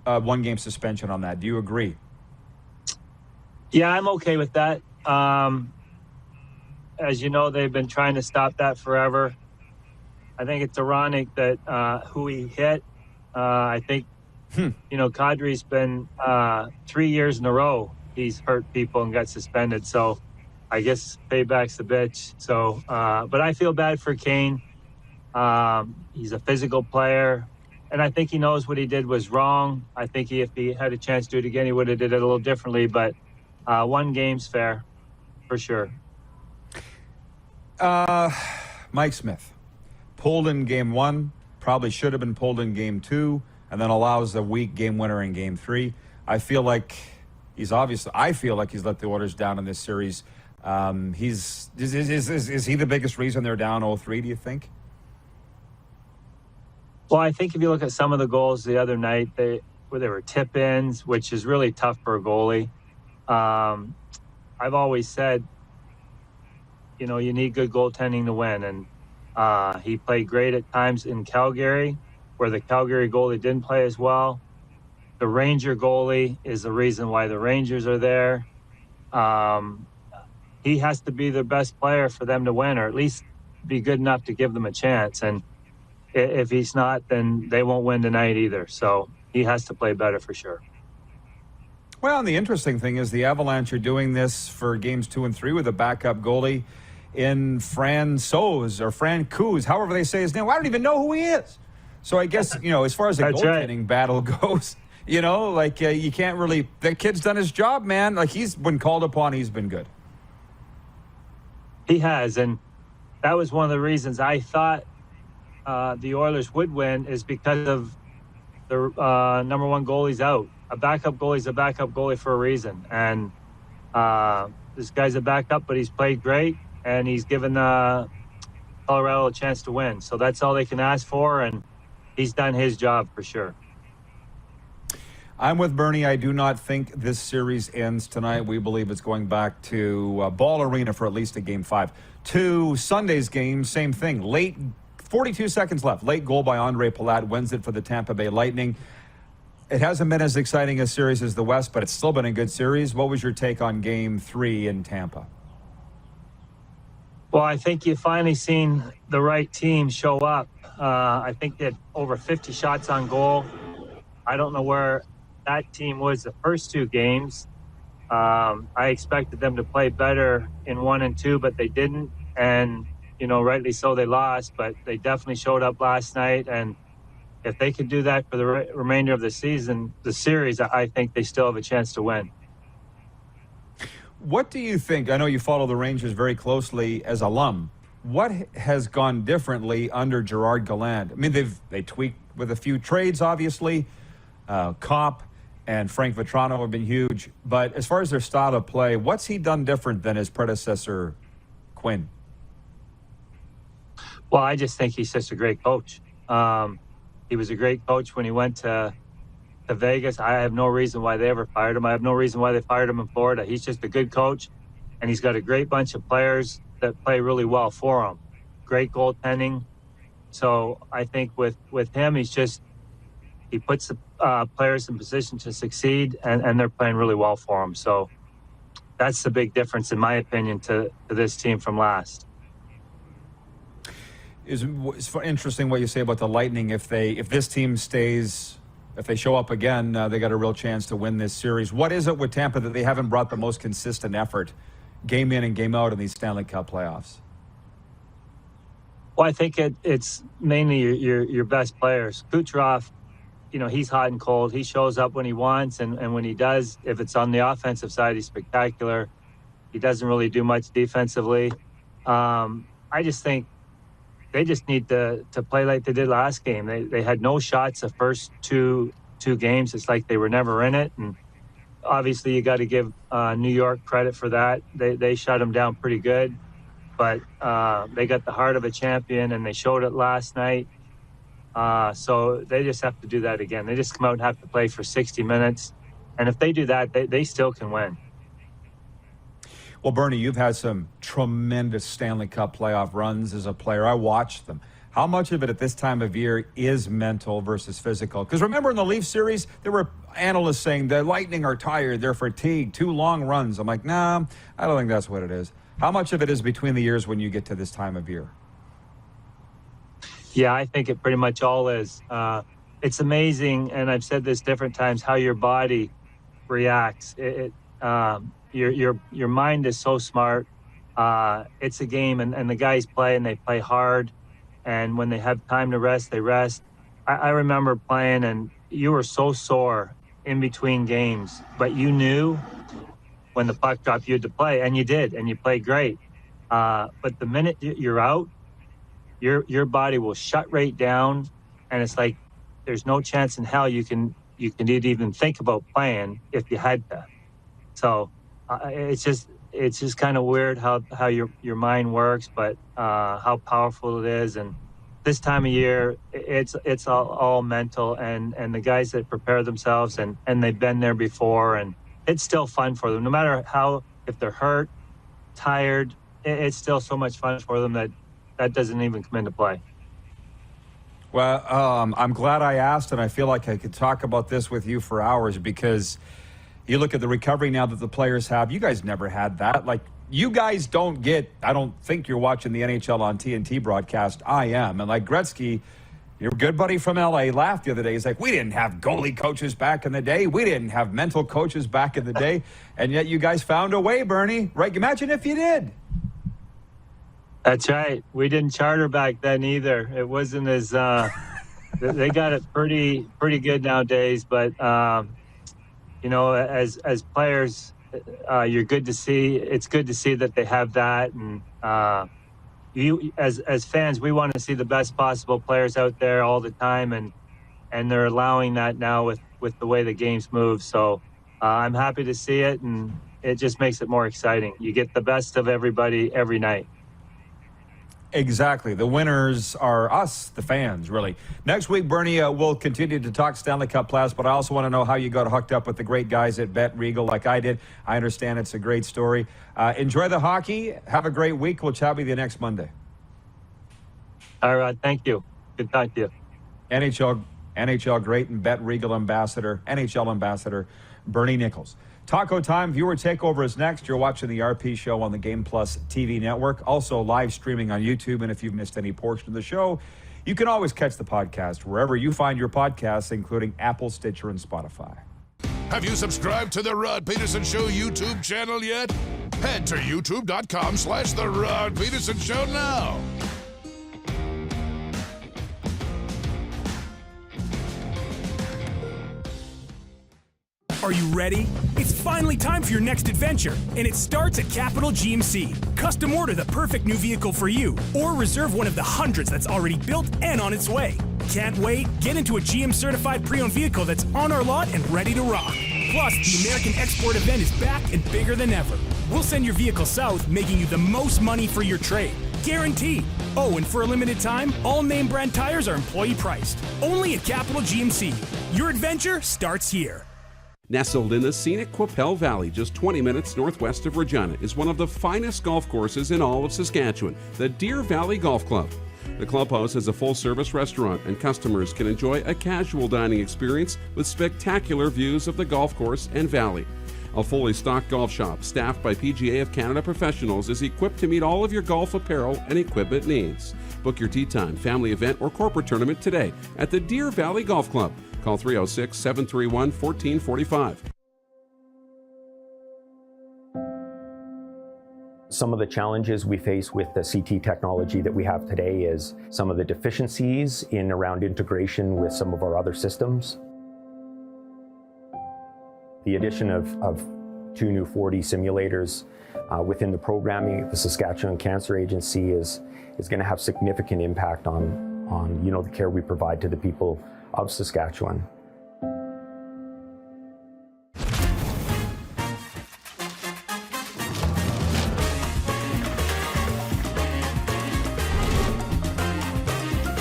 Speaker 5: a 1-game suspension on that? Do you agree?
Speaker 11: Yeah, I'm okay with that. As you know, they've been trying to stop that forever. I think it's ironic that who he hit. I think, Kadri's been 3 years in a row he's hurt people and got suspended. So I guess payback's the bitch. So, but I feel bad for Kane. He's a physical player, and I think he knows what he did was wrong. I think if he had a chance to do it again, he would have did it a little differently. But 1 game's fair, for sure.
Speaker 5: Mike Smith, pulled in Game 1, probably should have been pulled in Game 2, and then allows a weak game winner in Game 3. I feel like he's let the Oilers down in this series. Is he the biggest reason they're down 0-3, do you think?
Speaker 11: Well, I think if you look at some of the goals the other night, where they were tip-ins, which is really tough for a goalie. I've always said, you need good goaltending to win. And he played great at times in Calgary, where the Calgary goalie didn't play as well. The Ranger goalie is the reason why the Rangers are there. He has to be the best player for them to win, or at least be good enough to give them a chance. And if he's not, then they won't win tonight either. So he has to play better for sure.
Speaker 5: Well, and the interesting thing is the Avalanche are doing this for Games 2 and 3 with a backup goalie in Fran Coos, however they say his name. I don't even know who he is. So I guess, as far as the goaltending battle goes, you can't really, the kid's done his job, man. Like, he's been called upon, he's been good.
Speaker 11: He has, and that was one of the reasons I thought the Oilers would win, is because of the number 1 goalie's out. A backup goalie's a backup goalie for a reason. And this guy's a backup, but he's played great, and he's given Colorado a chance to win. So that's all they can ask for, and he's done his job for sure.
Speaker 5: I'm with Bernie. I do not think this series ends tonight. We believe it's going back to Ball Arena for at least a Game 5. To Sunday's game, same thing. Late
Speaker 2: 42 seconds left. Late goal by Andre Palat wins it for the Tampa Bay Lightning. It hasn't been as exciting a series as the West, but it's still been a good series. What was your take on Game 3 in Tampa?
Speaker 11: Well, I think you've finally seen the right team show up. I think they had over 50 shots on goal. I don't know where that team was the first two games. I expected them to play better in 1 and 2, but they didn't. And, rightly so, they lost, but they definitely showed up last night. And if they could do that for the remainder of the season, the series, I think they still have a chance to win.
Speaker 2: What do you think? I know you follow the Rangers very closely as alum. What has gone differently under Gerard Gallant? I mean, they tweaked with a few trades, obviously. Kopp and Frank Vetrano have been huge. But as far as their style of play, what's he done different than his predecessor, Quinn?
Speaker 11: Well, I just think he's just a great coach. He was a great coach when he went to Vegas. I have no reason why they ever fired him. I have no reason why they fired him in Florida. He's just a good coach, and he's got a great bunch of players that play really well for him. Great goaltending. So I think with him, he puts the players in position to succeed, and they're playing really well for him. So that's the big difference, in my opinion, to this team from last.
Speaker 2: It's interesting what you say about the Lightning. If this team stays, if they show up again, they got a real chance to win this series. What is it with Tampa that they haven't brought the most consistent effort, game in and game out, in these Stanley Cup playoffs?
Speaker 11: Well, I think it's mainly your best players. Kucherov, he's hot and cold. He shows up when he wants, and when he does, if it's on the offensive side, he's spectacular. He doesn't really do much defensively. I just think they just need to play like they did last game. They had no shots the first two games. It's like they were never in it. And obviously you got to give New York credit for that. They shut them down pretty good. But they got the heart of a champion, and they showed it last night. So they just have to do that again. They just come out and have to play for 60 minutes. And if they do that, they still can win.
Speaker 2: Well, Bernie, you've had some tremendous Stanley Cup playoff runs as a player. I watched them. How much of it at this time of year is mental versus physical? Because remember in the Leafs series, there were analysts saying the Lightning are tired, they're fatigued, 2 long runs. I'm like, nah, I don't think that's what it is. How much of it is between the years when you get to this time of year?
Speaker 11: Yeah, I think it pretty much all is. It's amazing, and I've said this different times, how your body reacts. Your mind is so smart. It's a game, and the guys play, and they play hard. And when they have time to rest, they rest. I remember playing, and you were so sore in between games, but you knew when the puck dropped you had to play, and you did, and you played great. But the minute you're out, your body will shut right down, and it's like there's no chance in hell you can even think about playing if you had to. So it's just kind of weird how your mind works, but how powerful it is. And this time of year, it's all mental, and the guys that prepare themselves and they've been there before, and it's still fun for them. No matter if they're hurt, tired, it's still so much fun for them that doesn't even come into play.
Speaker 2: Well, I'm glad I asked, and I feel like I could talk about this with you for hours, because you look at the recovery now that the players have. You guys never had that. Like, you guys don't get, I don't think you're watching the NHL on TNT broadcast. I am. And like Gretzky, your good buddy from LA, laughed the other day. He's like, we didn't have goalie coaches back in the day. We didn't have mental coaches back in the day. And yet you guys found a way, Bernie. Right? Imagine if you did.
Speaker 11: That's right. We didn't charter back then either. It wasn't as they got it pretty good nowadays. But as players, you're good to see. It's good to see that they have that, and you as fans, we want to see the best possible players out there all the time, and they're allowing that now with the way the games move. So I'm happy to see it, and it just makes it more exciting. You get the best of everybody every night.
Speaker 2: Exactly. The winners are us, the fans, really. Next week, Bernie, we'll continue to talk Stanley Cup playoffs, but I also want to know how you got hooked up with the great guys at BetRegal like I did. I understand it's a great story. Enjoy the hockey. Have a great week. We'll chat with you next Monday.
Speaker 11: All right, thank you. Good talk to you.
Speaker 5: NHL great and BetRegal NHL ambassador, Bernie Nicholls. Taco Time viewer takeover is next. You're watching the RP Show on the Game Plus TV network, also live streaming on YouTube. And if you've missed any portion of the show, you can always catch the podcast wherever you find your podcasts, including Apple, Stitcher, and Spotify.
Speaker 13: Have you subscribed to the Rod Pedersen Show YouTube channel yet? Head to youtube.com/The Rod Pedersen Show now.
Speaker 8: Are you ready? It's finally time for your next adventure, and it starts at Capital GMC. Custom order the perfect new vehicle for you, or reserve one of the hundreds that's already built and on its way. Can't wait? Get into a GM certified pre-owned vehicle that's on our lot and ready to rock. Plus, the American Export event is back and bigger than ever. We'll send your vehicle south, making you the most money for your trade. Guaranteed. Oh, and for a limited time, all name brand tires are employee priced. Only at Capital GMC. Your adventure starts here.
Speaker 14: Nestled in the scenic Qu'Appelle Valley, just 20 minutes northwest of Regina, is one of the finest golf courses in all of Saskatchewan, the Deer Valley Golf Club. The clubhouse has a full-service restaurant, and customers can enjoy a casual dining experience with spectacular views of the golf course and valley. A fully stocked golf shop, staffed by PGA of Canada professionals, is equipped to meet all of your golf apparel and equipment needs. Book your tee time, family event, or corporate tournament today at the Deer Valley Golf Club. Call 306-731-1445.
Speaker 15: Some of the challenges we face with the CT technology that we have today is some of the deficiencies in around integration with some of our other systems. The addition of 2 new 4D simulators within the programming of the Saskatchewan Cancer Agency is going to have significant impact on the care we provide to the people of Saskatchewan.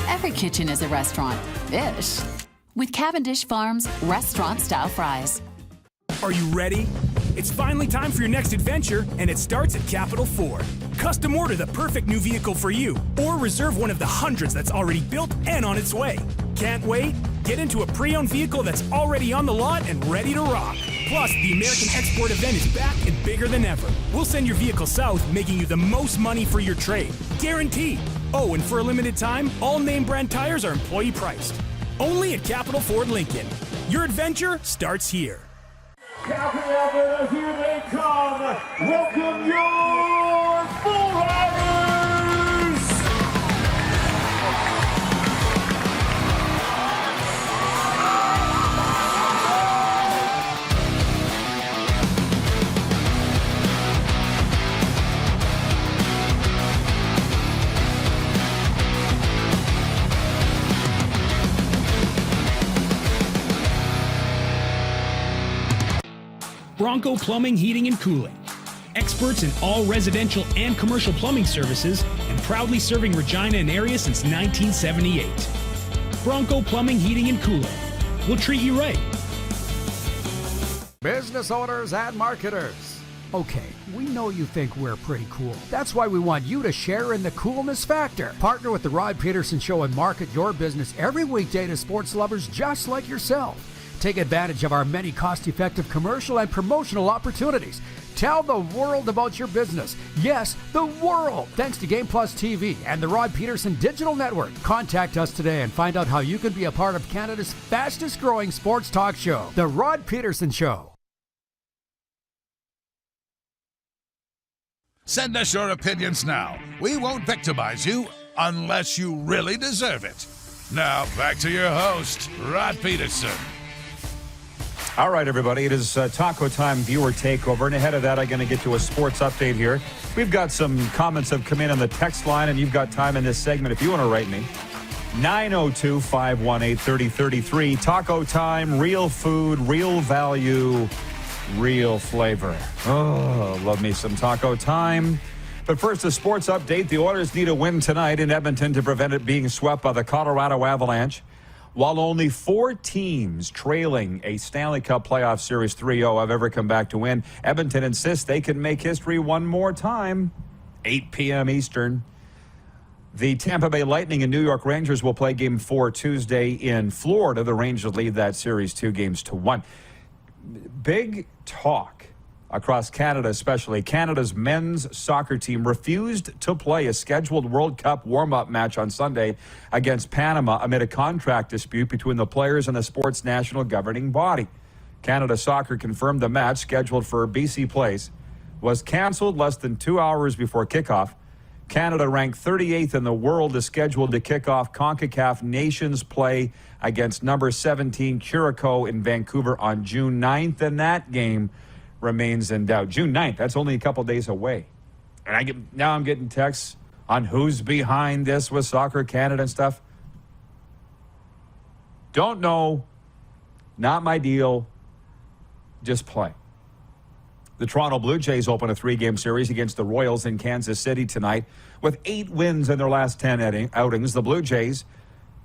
Speaker 10: Every kitchen is a restaurant. Ish. With Cavendish Farms restaurant-style fries.
Speaker 8: Are you ready? It's finally time for your next adventure, and it starts at Capital Ford. Custom order the perfect new vehicle for you, or reserve one of the hundreds that's already built and on its way. Can't wait? Get into a pre-owned vehicle that's already on the lot and ready to rock. Plus, the American Export event is back and bigger than ever. We'll send your vehicle south, making you the most money for your trade. Guaranteed. Oh, and for a limited time, all name brand tires are employee priced. Only at Capital Ford Lincoln. Your adventure starts here.
Speaker 16: Calgary, Alberta, here they come. Welcome your Bull Riders!
Speaker 8: Bronco Plumbing, Heating, and Cooling. Experts in all residential and commercial plumbing services and proudly serving Regina and area since 1978. Bronco Plumbing, Heating, and Cooling. We'll treat you right.
Speaker 12: Business owners and marketers. Okay, we know you think we're pretty cool. That's why we want you to share in the coolness factor. Partner with the Rod Pedersen Show and market your business every weekday to sports lovers just like yourself. Take advantage of our many cost-effective commercial and promotional opportunities. Tell the world about your business. Yes, the world. Thanks to Game Plus TV and the Rod Pedersen Digital Network. Contact us today and find out how you can be a part of Canada's fastest-growing sports talk show, The Rod Pedersen Show.
Speaker 13: Send us your opinions now. We won't victimize you unless you really deserve it. Now, back to your host, Rod Pedersen.
Speaker 5: All right, everybody, it is Taco Time viewer takeover, and ahead of that, I'm going to get to a sports update here. We've got some comments that have come in on the text line, and you've got time in this segment if you want to write me. 902-518-3033. Taco Time, real food, real value, real flavor. Oh, love me some Taco Time. But first, a sports update. The Oilers need a win tonight in Edmonton to prevent it being swept by the Colorado Avalanche. While only 4 teams trailing a Stanley Cup Playoff Series 3-0 have ever come back to win, Edmonton insists they can make history one more time. 8 p.m. Eastern.
Speaker 2: The Tampa Bay Lightning and New York Rangers will play Game 4 Tuesday in Florida. The Rangers lead that series 2-1. Big talk across Canada, especially. Canada's men's soccer team refused to play a scheduled World Cup warm-up match on Sunday against Panama amid a contract dispute between the players and the sport's national governing body. Canada Soccer confirmed the match, scheduled for BC Place, was canceled less than 2 hours before kickoff. Canada, ranked 38th in the world, is scheduled to kick off CONCACAF Nations play against number 17 Curacao in Vancouver on June 9th, and that game remains in doubt. June 9th, that's only a couple days away. And now I'm getting texts on who's behind this with Soccer Canada and stuff. Don't know. Not my deal. Just play. The Toronto Blue Jays open a 3-game series against the Royals in Kansas City tonight. With 8 wins in their last 10 outings, the Blue Jays,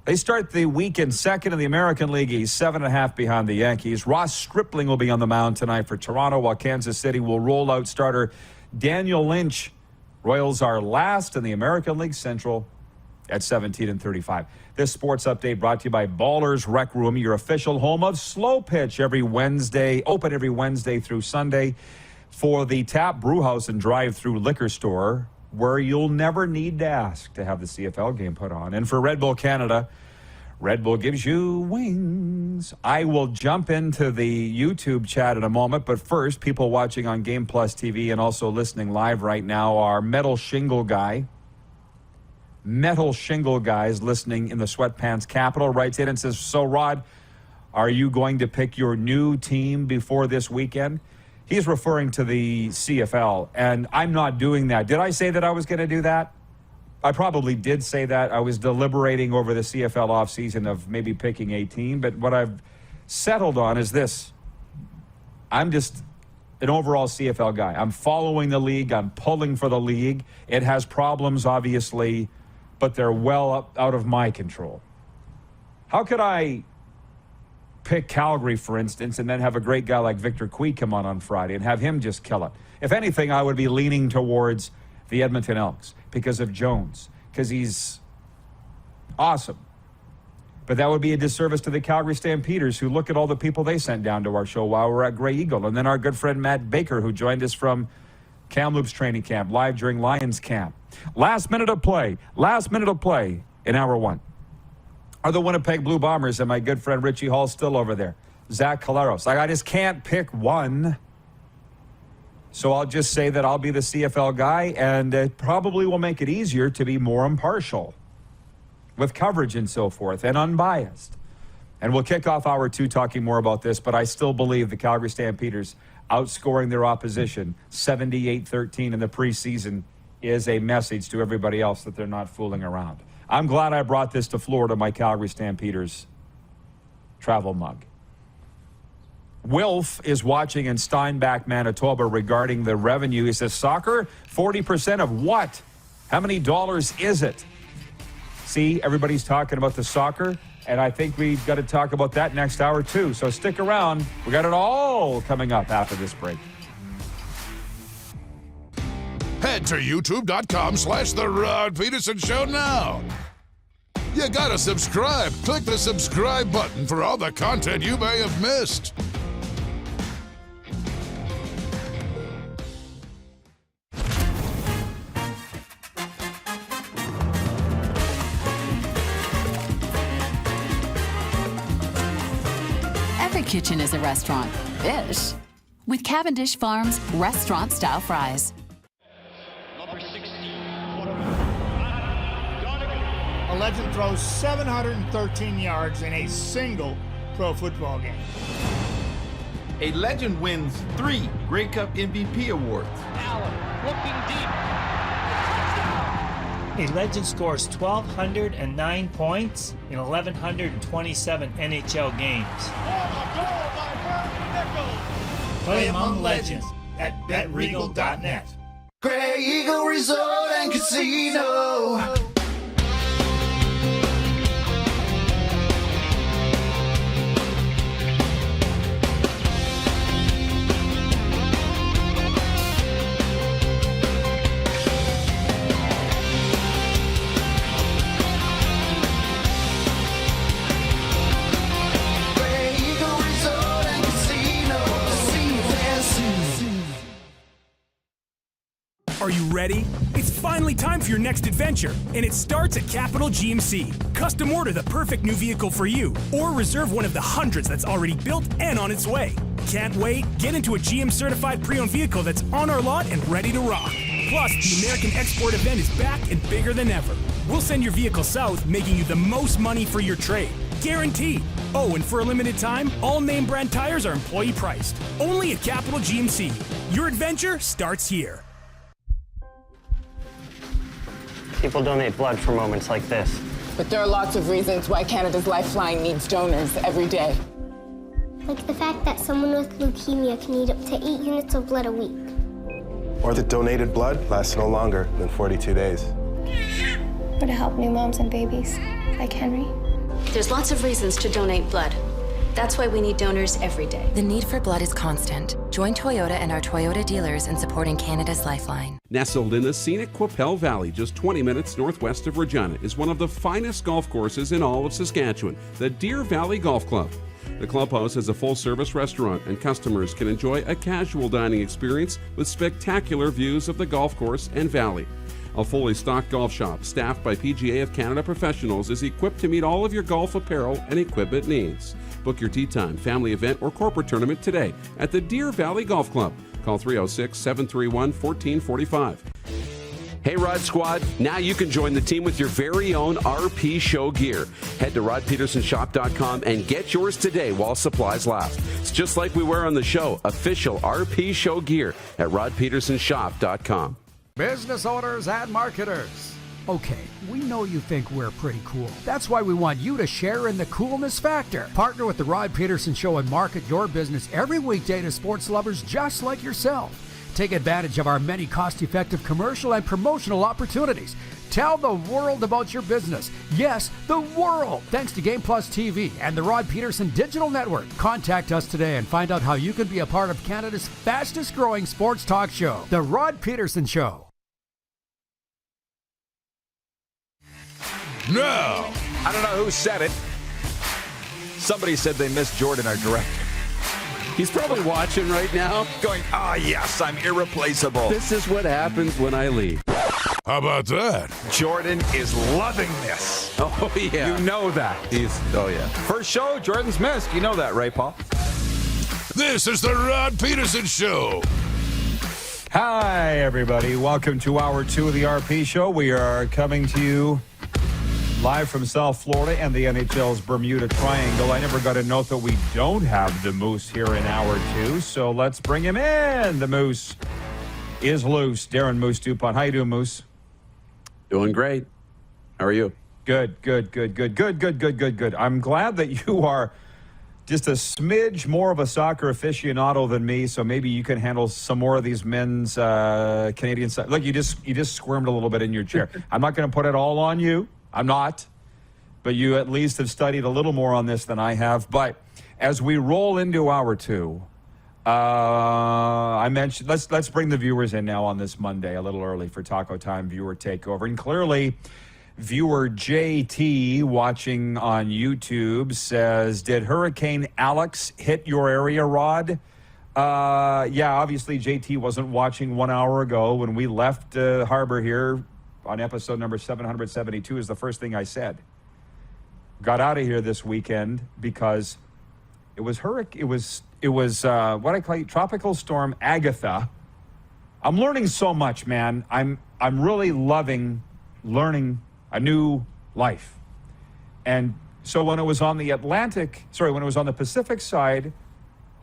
Speaker 2: they start the week in second in the American League East, 7.5 behind the Yankees. Ross Stripling will be on the mound tonight for Toronto, while Kansas City will roll out starter Daniel Lynch. Royals are last in the American League Central at 17-35. This sports update brought to you by Ballers Rec Room, your official home of Slow Pitch, open every Wednesday through Sunday, for the Tap Brewhouse and drive-through liquor store, where you'll never need to ask to have the CFL game put on. And for Red Bull Canada, Red Bull gives you wings. I will jump into the YouTube chat in a moment, but first, people watching on Game Plus TV and also listening live right now are Metal Shingle Guys listening in the Sweatpants Capital writes in and says, so Rod, are you going to pick your new team before this weekend? He's referring to the CFL, and I'm not doing that. Did I say that I was going to do that? I probably did say that. I was deliberating over the CFL offseason of maybe picking a team, but what I've settled on is this. I'm just an overall CFL guy. I'm following the league. I'm pulling for the league. It has problems, obviously, but they're well out of my control. How could I pick Calgary, for instance, and then have a great guy like Victor Cui come on Friday and have him just kill it? If anything, I would be leaning towards the Edmonton Elks because of Jones, because he's awesome. But that would be a disservice to the Calgary Stampeders, who look at all the people they sent down to our show while we're at Grey Eagle. And then our good friend Matt Baker, who joined us from Kamloops training camp, live during Lions camp. Last minute of play in hour one are the Winnipeg Blue Bombers and my good friend Richie Hall still over there. Zach Caleros. I just can't pick one. So I'll just say that I'll be the CFL guy, and it probably will make it easier to be more impartial with coverage and so forth, and unbiased. And we'll kick off hour two talking more about this, but I still believe the Calgary Stampeders outscoring their opposition 78-13 in the preseason is a message to everybody else that they're not fooling around. I'm glad I brought this to Florida, my Calgary Stampeders travel mug. Wilf is watching in Steinbach, Manitoba, regarding the revenue. He says, soccer, 40% of what? How many dollars is it? See, everybody's talking about the soccer, and I think we've got to talk about that next hour, too. So stick around. We got it all coming up after this break.
Speaker 13: Head to youtube.com/The Rod Pedersen Show now. You gotta subscribe. Click the subscribe button for all the content you may have missed.
Speaker 10: Every kitchen is a restaurant. Ish. With Cavendish Farms restaurant-style fries.
Speaker 6: A legend throws 713 yards in a single pro football game.
Speaker 9: A legend wins 3 Grey Cup MVP awards.
Speaker 17: Allen looking deep. A legend scores 1,209 points in 1,127 NHL games. Play among legends at BetRegal.net.
Speaker 7: Grey Eagle Resort and Casino.
Speaker 8: ready? It's finally time for your next adventure, and it starts at Capital GMC. Custom order the perfect new vehicle for you, or reserve one of the hundreds that's already built and on its way. Can't wait? Get into a GM certified pre-owned vehicle that's on our lot and ready to rock. Plus, the American Export event is back and bigger than ever. We'll send your vehicle south, making you the most money for your trade. Guaranteed. Oh, and for a limited time, all name brand tires are employee priced. Only at Capital GMC. Your adventure starts here.
Speaker 18: People donate blood for moments like this.
Speaker 19: But there are lots of reasons why Canada's Lifeline needs donors every day.
Speaker 20: Like the fact that someone with leukemia can need up to 8 units of blood a week.
Speaker 21: Or that donated blood lasts no longer than 42 days.
Speaker 20: Or to help new moms and babies, like Henry.
Speaker 22: There's lots of reasons to donate blood. That's why we need donors every day.
Speaker 23: The need for blood is constant. Join Toyota and our Toyota dealers in supporting Canada's Lifeline.
Speaker 14: Nestled in the scenic Qu'Appelle Valley, just 20 minutes northwest of Regina, is one of the finest golf courses in all of Saskatchewan, the Deer Valley Golf Club. The clubhouse has a full-service restaurant, and customers can enjoy a casual dining experience with spectacular views of the golf course and valley. A fully stocked golf shop, staffed by PGA of Canada professionals, is equipped to meet all of your golf apparel and equipment needs. Book your tee time, family event, or corporate tournament today at the Deer Valley Golf Club. Call 306-731-1445. Hey Rod Squad, now you can join the team with your very own RP Show gear. Head to rodpetersonshop.com and get yours today while supplies last. It's just like we wear on the show, official RP Show gear at rodpetersonshop.com.
Speaker 12: Business owners and marketers. Okay, we know you think we're pretty cool. That's why we want you to share in the coolness factor. Partner with the Rod Pedersen Show and market your business every weekday to sports lovers just like yourself. Take advantage of our many cost-effective commercial and promotional opportunities. Tell the world about your business. Yes, the world. Thanks to Game Plus TV and the Rod Pedersen Digital Network. Contact us today and find out how you can be a part of Canada's fastest-growing sports talk show, The Rod Pedersen Show.
Speaker 13: Now,
Speaker 2: I don't know who said it. Somebody said they missed Jordan, our director.
Speaker 4: He's probably watching right now.
Speaker 2: Going, yes, I'm irreplaceable.
Speaker 4: This is what happens when I leave.
Speaker 13: How about that?
Speaker 2: Jordan is loving this.
Speaker 4: Oh, yeah.
Speaker 2: You know that.
Speaker 4: Oh, yeah.
Speaker 2: First show, Jordan's missed. You know that, right, Paul?
Speaker 13: This is the Rod Pedersen Show.
Speaker 5: Hi, everybody. Welcome to Hour 2 of the RP Show. We are coming to you live from South Florida and the NHL's Bermuda Triangle. I never got a note that we don't have the Moose here in Hour 2, so let's bring him in. The Moose is loose. Darren Moose DuPont. How you doing, Moose?
Speaker 4: Doing great. How are you?
Speaker 5: Good. I'm glad that you are just a smidge more of a soccer aficionado than me, so maybe you can handle some more of these men's Canadian side. Look, you just squirmed a little bit in your chair. I'm not going to put it all on you. I'm not. But you at least have studied a little more on this than I have. But as we roll into Hour 2, I mentioned, let's bring the viewers in now on this Monday, a little early for Taco Time viewer takeover. And clearly, viewer JT watching on YouTube says, did Hurricane Alex hit your area, Rod? Yeah, obviously JT wasn't watching 1 hour ago when we left harbor here on episode number 772 is the first thing I said. Got out of here this weekend because it was what I call it, Tropical Storm Agatha. I'm learning so much, man. I'm really loving learning a new life. And so when it was on the Pacific side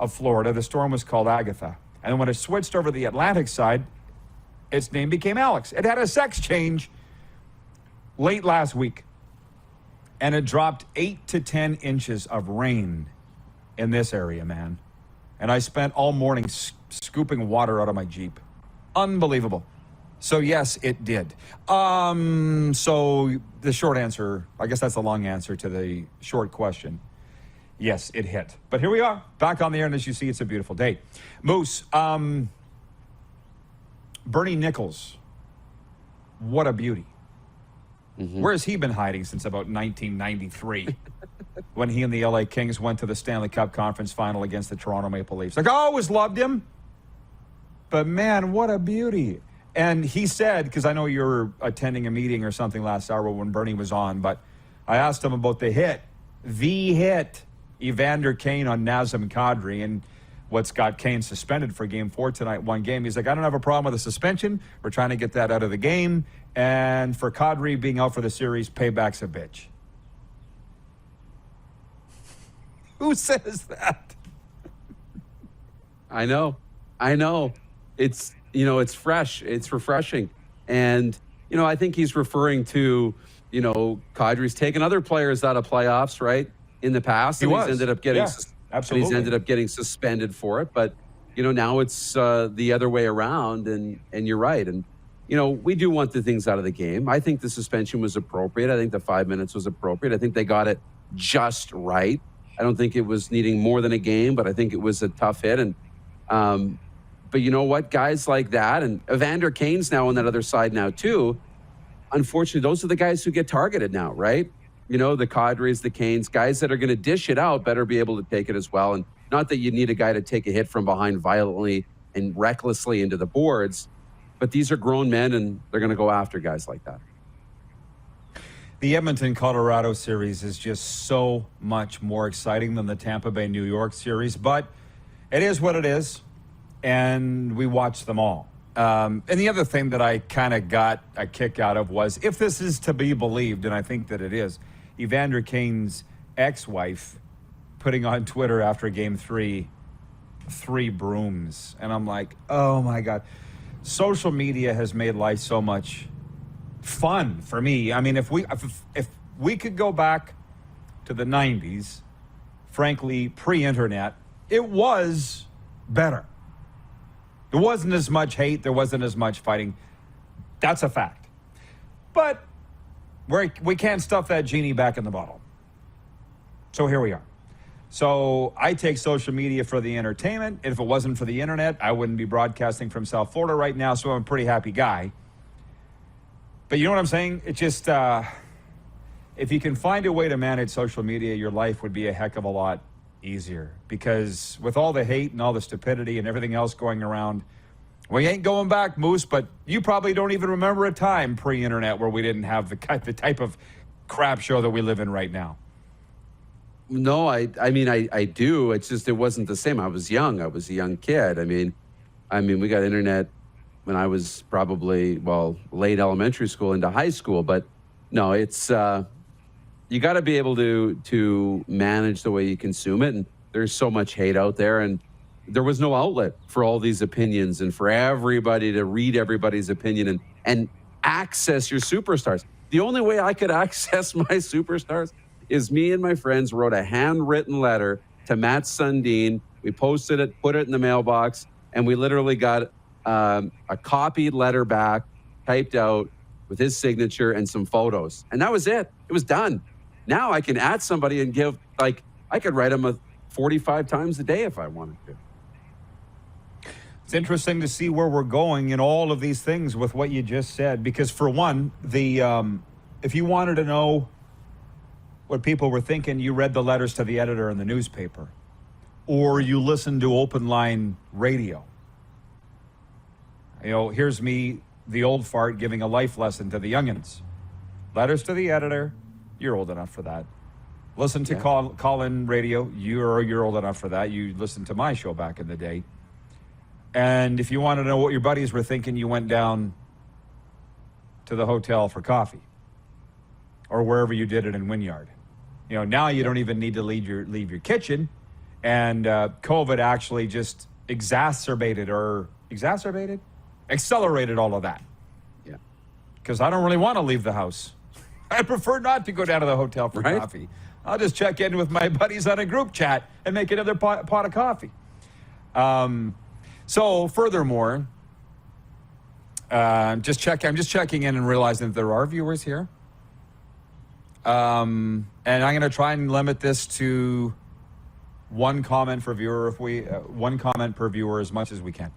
Speaker 5: of Florida, the storm was called Agatha. And when it switched over the Atlantic side, its name became Alex. It had a sex change late last week. And it dropped 8 to 10 inches of rain in this area, man. And I spent all morning scooping water out of my Jeep. Unbelievable. So, yes, it did. So the short answer, I guess that's the long answer to the short question. Yes, it hit. But here we are, back on the air, and as you see, it's a beautiful day. Moose, Bernie Nicholls, what a beauty. Mm-hmm. Where has he been hiding since about 1993 when he and the LA Kings went to the Stanley Cup Conference Final against the Toronto Maple Leafs? Like, I always loved him. But, man, what a beauty. And he said, because I know you're attending a meeting or something last hour when Bernie was on, but I asked him about the hit, Evander Kane on Nazem Kadri, and what's got Kane suspended for Game 4 tonight, one game. He's like, I don't have a problem with the suspension. We're trying to get that out of the game. And for Kadri being out for the series, payback's a bitch. Who says that?
Speaker 4: I know. It's, it's fresh. It's refreshing. And, I think he's referring to, Kadri's taken other players out of playoffs, right? In the past.
Speaker 5: He's
Speaker 4: ended up getting,
Speaker 5: absolutely.
Speaker 4: He's ended up getting suspended for it. But, now it's the other way around. And you're right. And, we do want the things out of the game. I think the suspension was appropriate. I think the 5 minutes was appropriate. I think they got it just right. I don't think it was needing more than a game, but I think it was a tough hit. And, but you know what? Guys like that, and Evander Kane's now on that other side now too. Unfortunately, those are the guys who get targeted now, right? The Kadris, the Kanes, guys that are going to dish it out better be able to take it as well. And not that you need a guy to take a hit from behind violently and recklessly into the boards, but these are grown men and they're going to go after guys like that.
Speaker 5: The Edmonton-Colorado series is just so much more exciting than the Tampa Bay-New York series, but it is what it is, and we watch them all. And the other thing that I kind of got a kick out of was, if this is to be believed, and I think that it is, Evander Kane's ex-wife putting on Twitter after Game 3, 3 brooms. And I'm like, oh my God. Social media has made life so much fun for me. I mean, if we could go back to the 90s, frankly, pre-internet, it was better. There wasn't as much hate. There wasn't as much fighting. That's a fact. But we can't stuff that genie back in the bottle. So here we are. So I take social media for the entertainment. If it wasn't for the internet, I wouldn't be broadcasting from South Florida right now, so I'm a pretty happy guy. But you know what I'm saying? It's just, if you can find a way to manage social media, your life would be a heck of a lot easier. Because with all the hate and all the stupidity and everything else going around, we ain't going back, Moose, but you probably don't even remember a time pre-internet where we didn't have the type of crap show that we live in right now.
Speaker 4: No, I mean, I do. It's just, it wasn't the same. I was young. I was a young kid. I mean, we got internet when I was probably, late elementary school into high school. But no, it's, you got to be able to manage the way you consume it. And there's so much hate out there. And there was no outlet for all these opinions and for everybody to read everybody's opinion and access your superstars. The only way I could access my superstars is me and my friends wrote a handwritten letter to Matt Sundin. We posted it, put it in the mailbox, and we literally got a copied letter back, typed out with his signature and some photos. And that was it. It was done. Now I can add somebody and give, I could write them 45 times a day if I wanted to.
Speaker 5: It's interesting to see where we're going in all of these things with what you just said, because for one, if you wanted to know what people were thinking, you read the letters to the editor in the newspaper, or you listened to open line radio. Here's me, the old fart, giving a life lesson to the youngins. Letters to the editor, you're old enough for that. Listen to call-in radio, you're old enough for that. You listened to my show back in the day. And if you want to know what your buddies were thinking, you went down to the hotel for coffee or wherever you did it in Wynyard. Now you don't even need to leave your kitchen. And COVID actually just accelerated all of that.
Speaker 4: Yeah.
Speaker 5: Because I don't really want to leave the house. I prefer not to go down to the hotel for coffee. I'll just check in with my buddies on a group chat and make another pot of coffee. So furthermore, I'm just checking in and realizing that there are viewers here. And I'm going to try and limit this to one comment per viewer as much as we can.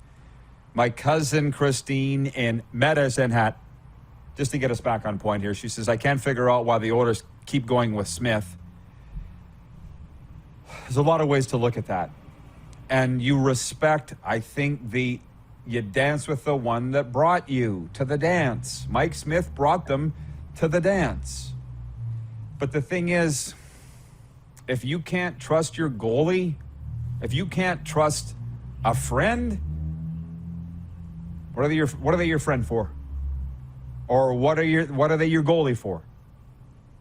Speaker 5: My cousin Christine in Medicine Hat, just to get us back on point here, she says, I can't figure out why the Oilers keep going with Smith. There's a lot of ways to look at that. And you respect, I think, the
Speaker 2: you dance with the one that brought you to the dance. Mike Smith brought them to the dance. But the thing is, if you can't trust your goalie, if you can't trust a friend, what are they your friend for? Or what are they your goalie for?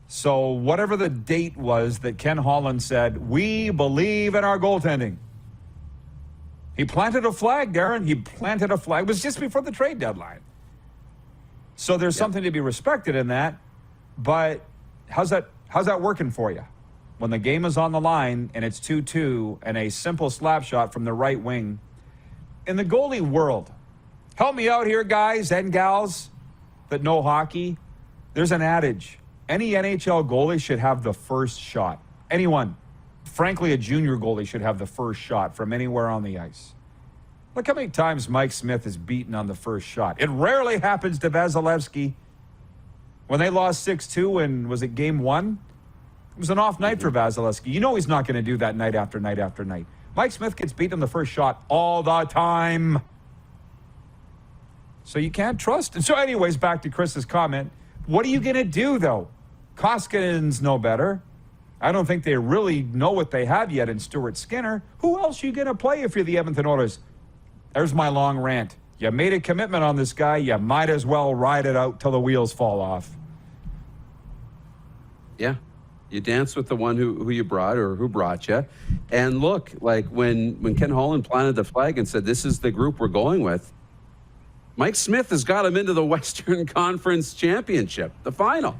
Speaker 2: So whatever the date was that Ken Holland said, we believe in our goaltending. He planted a flag, Darren. He planted a flag. It was just before the trade deadline. So there's something to be respected in that. But how's that working for you? When the game is on the line and it's 2-2 and a simple slap shot from the right wing. In the goalie world, help me out here, guys and gals that know hockey. There's an adage. Any NHL goalie should have the first shot. Anyone. Frankly, a junior goalie should have the first shot from anywhere on the ice. Look how many times Mike Smith is beaten on the first shot. It rarely happens to Vasilevsky. When they lost 6-2 in, was it game 1? It was an off night for Vasilevsky. You know he's not going to do that night after night after night. Mike Smith gets beaten on the first shot all the time. So you can't trust. And so anyways, back to Chris's comment. What are you going to do, though? Koskinen's no better. I don't think they really know what they have yet in Stuart Skinner. Who else are you going to play if you're the Edmonton Oilers? There's my long rant. You made a commitment on this guy. You might as well ride it out till the wheels fall off.
Speaker 4: Yeah. You dance with the one who you brought or who brought you. And look, like when Ken Holland planted the flag and said, this is the group we're going with, Mike Smith has got him into the Western Conference Championship, the final.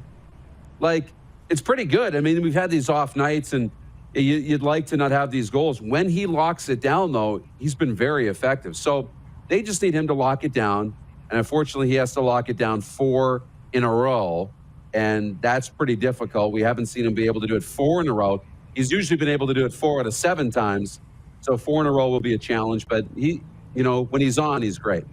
Speaker 4: Like, it's pretty good. I mean, we've had these off nights, and you'd like to not have these goals. When he locks it down, though, he's been very effective. So they just need him to lock it down. And unfortunately, he has to lock it down 4 in a row. And that's pretty difficult. We haven't seen him be able to do it 4 in a row. He's usually been able to do it 4 out of 7 times. So 4 in a row will be a challenge. But he, when he's on, he's great.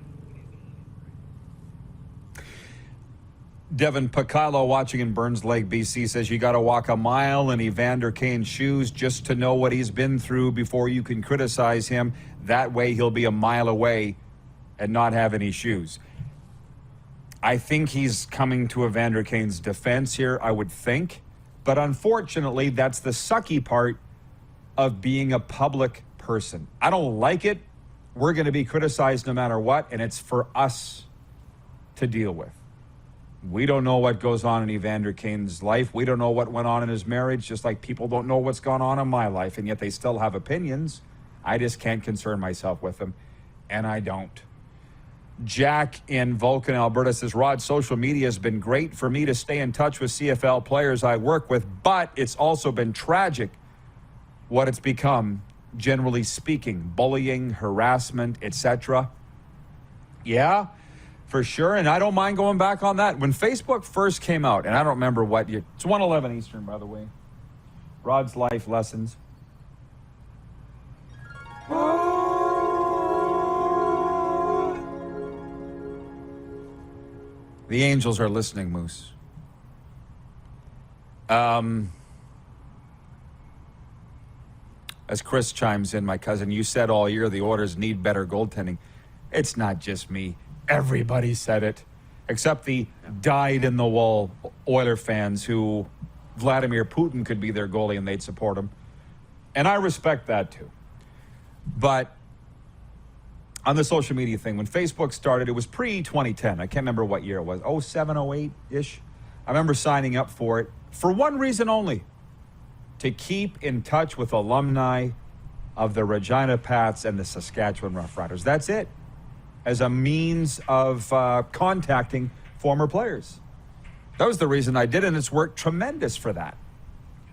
Speaker 2: Devin Picalo, watching in Burns Lake, BC, says you got to walk a mile in Evander Kane's shoes just to know what he's been through before you can criticize him. That way he'll be a mile away and not have any shoes. I think he's coming to Evander Kane's defense here, I would think. But unfortunately, that's the sucky part of being a public person. I don't like it. We're going to be criticized no matter what, and it's for us to deal with. We don't know what goes on in Evander Kane's life. We don't know what went on in his marriage, just like people don't know what's gone on in my life, and yet they still have opinions. I just can't concern myself with them, and I don't. Jack in Vulcan, Alberta says, Rod, social media has been great for me to stay in touch with CFL players I work with, but it's also been tragic what it's become, generally speaking, bullying, harassment, etc. Yeah, for sure, and I don't mind going back on that. When Facebook first came out, and I don't remember what year, it's 1:11 Eastern, by the way. Rod's Life Lessons. The Angels are listening, Moose. As Chris chimes in, my cousin, you said all year the Oilers need better goaltending. It's not just me. Everybody said it, except the dyed-in-the-wool Oiler fans who Vladimir Putin could be their goalie and they'd support him. And I respect that too. But on the social media thing, when Facebook started, it was pre-2010. I can't remember what year it was. 07, 08-ish. I remember signing up for it for one reason only, to keep in touch with alumni of the Regina Pats and the Saskatchewan Roughriders. That's it. As a means of contacting former players. That was the reason I did it, and it's worked tremendous for that.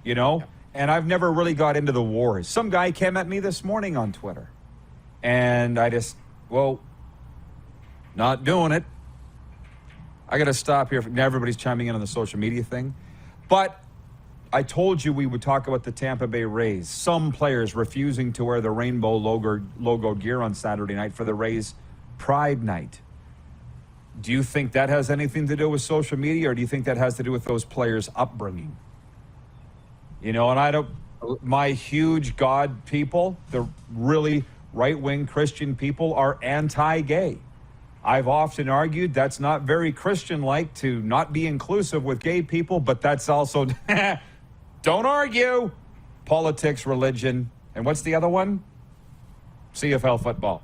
Speaker 2: And I've never really got into the wars. Some guy came at me this morning on Twitter. And I just, not doing it. I got to stop here. Now everybody's chiming in on the social media thing. But I told you we would talk about the Tampa Bay Rays. Some players refusing to wear the rainbow logo gear on Saturday night for the Rays Pride Night. Do you think that has anything to do with social media, or do you think that has to do with those players' upbringing? And I don't, my huge God people, the really
Speaker 5: right-wing Christian people are anti-gay. I've often argued that's not very Christian-like to not be inclusive with gay people, but that's also, don't argue, politics, religion, and what's the other one? CFL football.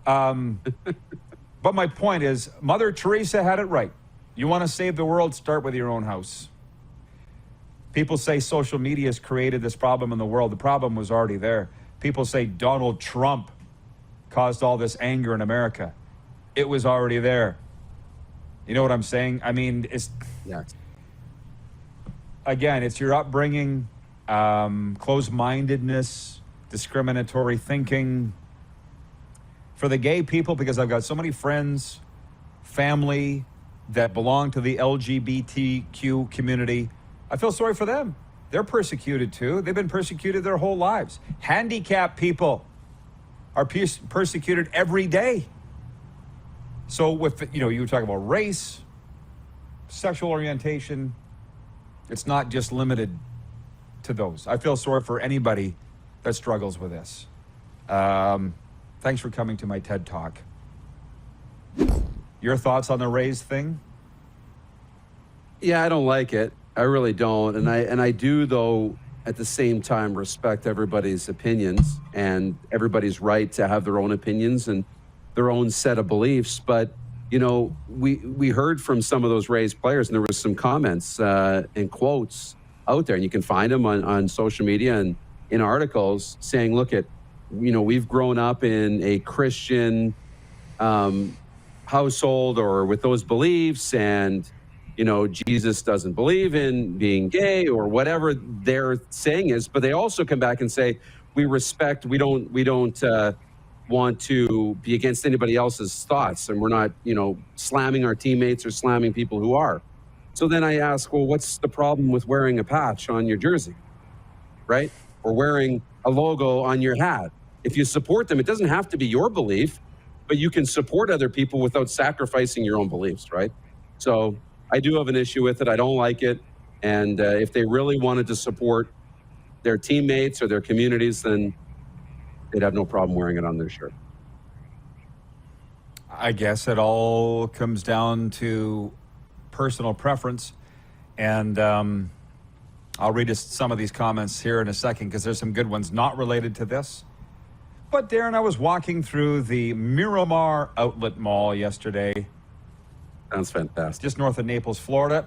Speaker 5: But my point is, Mother Teresa had it right. You want to save the world, start with your own house. People say social media has created this problem in the world. The problem was already there. People say Donald Trump caused all this anger in America. It was already there. You know what I'm saying? I mean, again, it's your upbringing, closed-mindedness, discriminatory thinking. For the gay people, because I've got so many friends, family that belong to the LGBTQ community, I feel sorry for them. They're persecuted too. They've been persecuted their whole lives. Handicapped people are persecuted every day. So with, you were talking about race, sexual orientation, it's not just limited to those. I feel sorry for anybody that struggles with this. Thanks for coming to my TED Talk. Your thoughts on the Rays thing?
Speaker 4: Yeah, I don't like it. I really don't. And I do, though, at the same time, respect everybody's opinions and everybody's right to have their own opinions and their own set of beliefs. But, we heard from some of those Rays players, and there was some comments and quotes out there, and you can find them on social media and in articles saying, look, we've grown up in a Christian household or with those beliefs, and Jesus doesn't believe in being gay or whatever their saying is. But they also come back and say, we respect, we don't want to be against anybody else's thoughts, and we're not, slamming our teammates or slamming people who are. So then I ask, well, what's the problem with wearing a patch on your jersey, right? Or wearing a logo on your hat? If you support them, it doesn't have to be your belief, but you can support other people without sacrificing your own beliefs, right? So I do have an issue with it. I don't like it. And if they really wanted to support their teammates or their communities, then they'd have no problem wearing it on their shirt.
Speaker 5: I guess it all comes down to personal preference. And I'll read some of these comments here in a second because there's some good ones not related to this. But Darren, I was walking through the Miramar Outlet Mall yesterday.
Speaker 4: Sounds fantastic.
Speaker 5: Just north of Naples, Florida.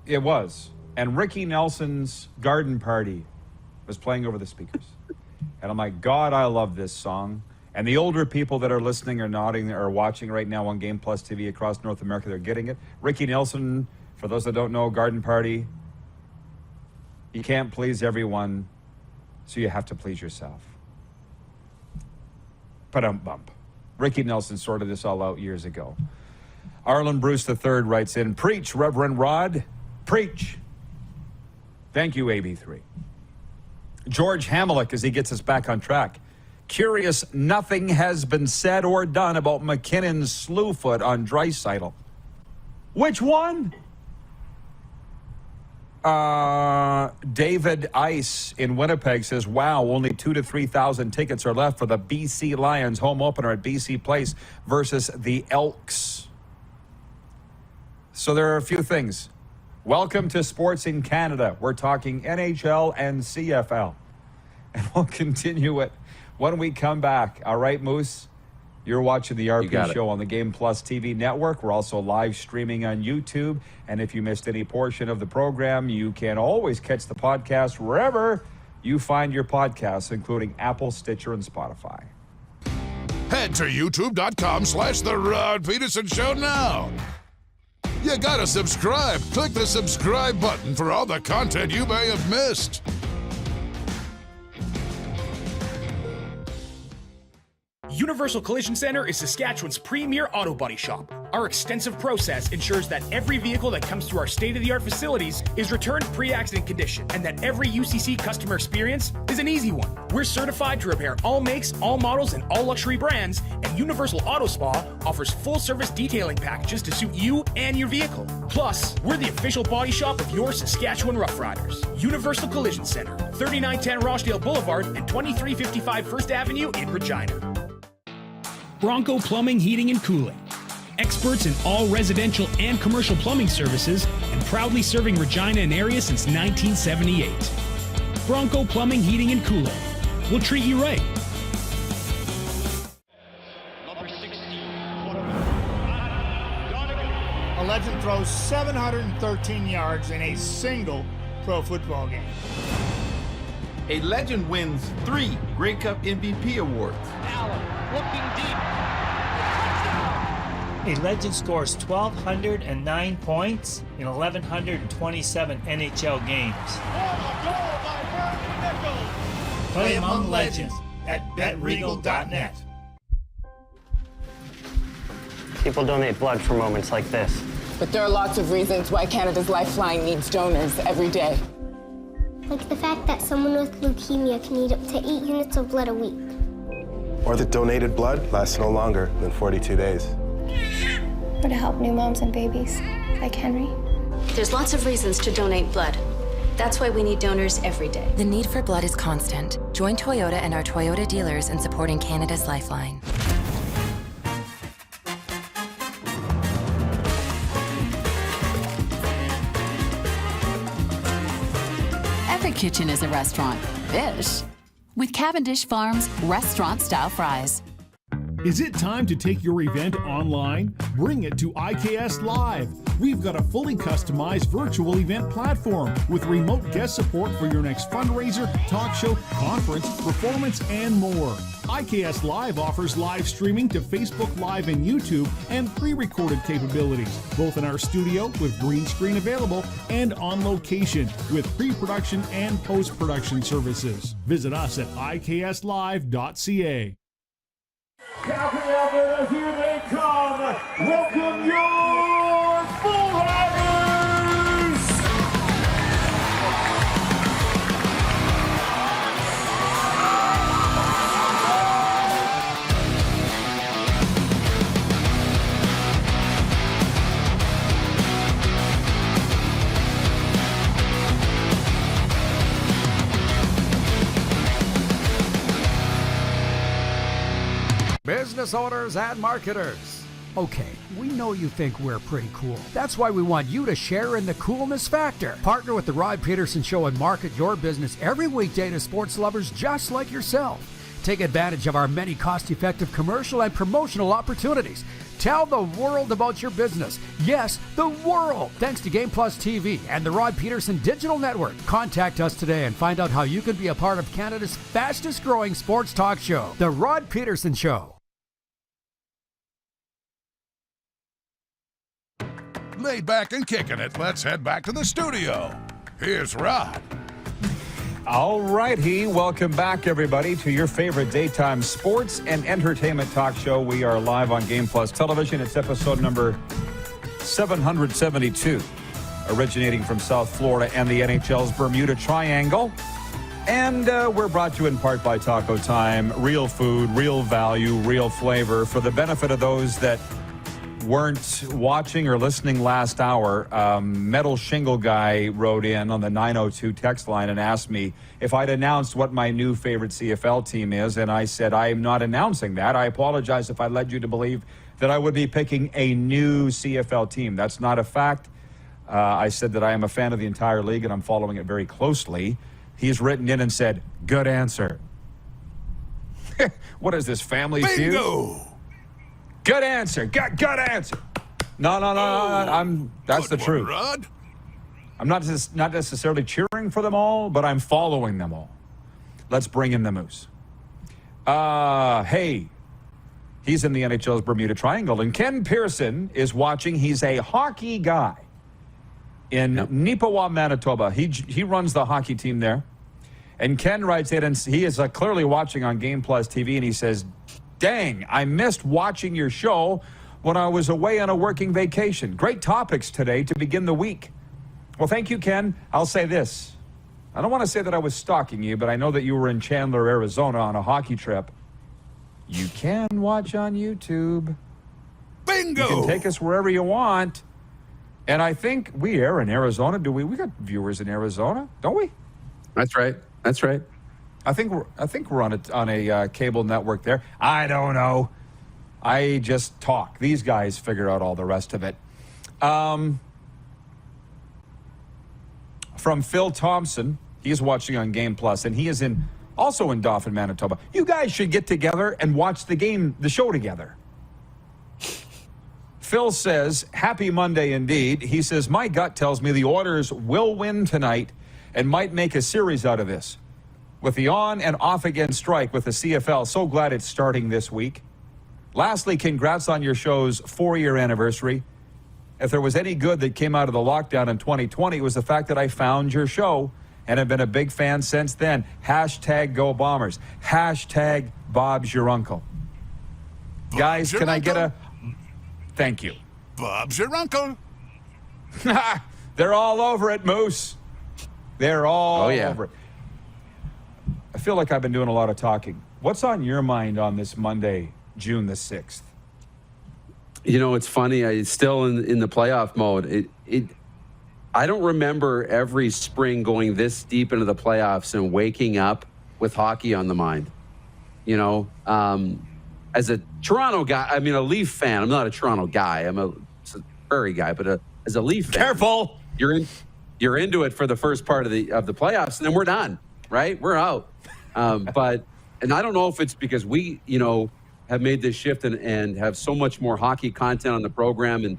Speaker 5: It was. And Ricky Nelson's Garden Party was playing over the speakers. And I'm like, God, I love this song. And the older people that are listening or nodding or watching right now on Game Plus TV across North America, they're getting it. Ricky Nelson, for those that don't know, Garden Party. You can't please everyone, so you have to please yourself. Bump. Ricky Nelson sorted this all out years ago. Arlen Bruce III writes in, preach, Reverend Rod, preach. Thank you, AB3. George Hamelick, as he gets us back on track. Curious, nothing has been said or done about McKinnon's slew foot on Draisaitl. Which one? David Ice in Winnipeg says, wow, only 2,000 to 3,000 tickets are left for the BC Lions home opener at BC Place versus the Elks. So there are a few things. Welcome to Sports in Canada. We're talking NHL and CFL. And we'll continue it when we come back. All right, Moose? You're watching the RP Show on the Game Plus TV network. We're also live streaming on YouTube. And if you missed any portion of the program, you can always catch the podcast wherever you find your podcasts, including Apple, Stitcher, and Spotify.
Speaker 13: Head to youtube.com/The Rod Pedersen Show now. You gotta subscribe. Click the subscribe button for all the content you may have missed.
Speaker 8: Universal Collision Center is Saskatchewan's premier auto body shop. Our extensive process ensures that every vehicle that comes through our state-of-the-art facilities is returned pre-accident condition, and that every UCC customer experience is an easy one. We're certified to repair all makes, all models, and all luxury brands, and Universal Auto Spa offers full-service detailing packages to suit you and your vehicle. Plus, we're the official body shop of your Saskatchewan Rough Riders. Universal Collision Center, 3910 Rochdale Boulevard and 2355 First Avenue in Regina. Bronco Plumbing, Heating, and Cooling. Experts in all residential and commercial plumbing services and proudly serving Regina and area since 1978. Bronco Plumbing, Heating, and Cooling. We'll treat you right.
Speaker 6: A legend throws 713 yards in a single pro football game.
Speaker 9: A legend wins 3 Grey Cup MVP awards.
Speaker 16: Allen looking deep.
Speaker 17: A legend scores 1,209 points in 1,127 NHL games. Play among legends at BetRegal.net.
Speaker 18: People donate blood for moments like this.
Speaker 19: But there are lots of reasons why Canada's Lifeline needs donors every day.
Speaker 20: Like the fact that someone with leukemia can need up to 8 units of blood a week.
Speaker 21: Or that donated blood lasts no longer than 42 days.
Speaker 1: Or to help new moms and babies, like Henry.
Speaker 22: There's lots of reasons to donate blood. That's why we need donors every day.
Speaker 23: The need for blood is constant. Join Toyota and our Toyota dealers in supporting Canada's Lifeline.
Speaker 10: Every kitchen is a restaurant. Fish. With Cavendish Farms restaurant-style fries.
Speaker 3: Is it time to take your event online? Bring it to IKS Live. We've got a fully customized virtual event platform with remote guest support for your next fundraiser, talk show, conference, performance, and more. IKS Live offers live streaming to Facebook Live and YouTube and pre-recorded capabilities, both in our studio with green screen available and on location with pre-production and post-production services. Visit us at ikslive.ca.
Speaker 16: Calgary, Alberta, here they come. Welcome your Bull Riders!
Speaker 12: Business owners and marketers. Okay, we know you think we're pretty cool. That's why we want you to share in the coolness factor. Partner with the Rod Pedersen Show and market your business every weekday to sports lovers just like yourself. Take advantage of our many cost-effective commercial and promotional opportunities. Tell the world about your business. Yes, the world. Thanks to Game Plus TV and the Rod Pedersen Digital Network. Contact us today and find out how you can be a part of Canada's fastest-growing sports talk show, The Rod Pedersen Show.
Speaker 13: Laid back and kicking it, let's head back to the studio. Here's Rod.
Speaker 5: All righty, welcome back, everybody, to your favorite daytime sports and entertainment talk show. We are live on Game Plus Television. It's episode number 772, originating from South Florida and the NHL's Bermuda Triangle. And we're brought to you in part by Taco Time. Real food, real value, real flavor. For the benefit of those that weren't watching or listening last hour, Metal Shingle Guy wrote in on the 902 text line and asked me if I'd announced what my new favorite CFL team is, and I said I am not announcing that. I apologize if I led you to believe that I would be picking a new CFL team. That's not a fact. I said that I am a fan of the entire league and I'm following it very closely. He's written in and said, good answer. What is this, Family Feud?
Speaker 13: Bingo!
Speaker 5: Good answer. Good answer. No. That's the truth.
Speaker 13: Rod.
Speaker 5: I'm not necessarily cheering for them all, but I'm following them all. Let's bring in the Moose. Hey, he's in the NHL's Bermuda Triangle, and Ken Pedersen is watching. He's a hockey guy in Nipawin, Manitoba. He runs the hockey team there. And Ken writes in, and he is clearly watching on Game Plus TV, and he says, dang, I missed watching your show when I was away on a working vacation. Great topics today to begin the week. Well, thank you, Ken. I'll say this. I don't want to say that I was stalking you, but I know that you were in Chandler, Arizona on a hockey trip. You can watch on YouTube.
Speaker 13: Bingo!
Speaker 5: You can take us wherever you want. And I think we air in Arizona. Do we? We got viewers in Arizona, don't we?
Speaker 4: That's right. That's right.
Speaker 5: I think we're on a cable network there. I don't know.
Speaker 2: I just talk. These guys figure out all the rest of it. From Phil Thompson, he's watching on Game Plus, and he is also in Dauphin, Manitoba. You guys should get together and watch the show together. Phil says, happy Monday indeed. He says, my gut tells me the Oilers will win tonight and might make a series out of this. With the on and off again strike with the CFL, so glad it's starting this week. Lastly, congrats on your show's 4-year anniversary. If there was any good that came out of the lockdown in 2020, it was the fact that I found your show and have been a big fan since then. Hashtag Go Bombers. Hashtag Bob's your uncle. Guys, can I get a... Thank you.
Speaker 13: Bob's your uncle.
Speaker 2: They're all over it, Moose. They're all over it. I feel like I've been doing a lot of talking. What's on your mind on this Monday, June the 6th?
Speaker 4: You know, it's funny. It's still in the playoff mode. I don't remember every spring going this deep into the playoffs and waking up with hockey on the mind. You know, as a Toronto guy, I mean, a Leaf fan. I'm not a Toronto guy. I'm a Prairie guy, but as a Leaf fan,
Speaker 2: careful.
Speaker 4: You're into it for the first part of the playoffs, and then we're done. Right, we're out. And I don't know if it's because we, have made this shift and have so much more hockey content on the program, and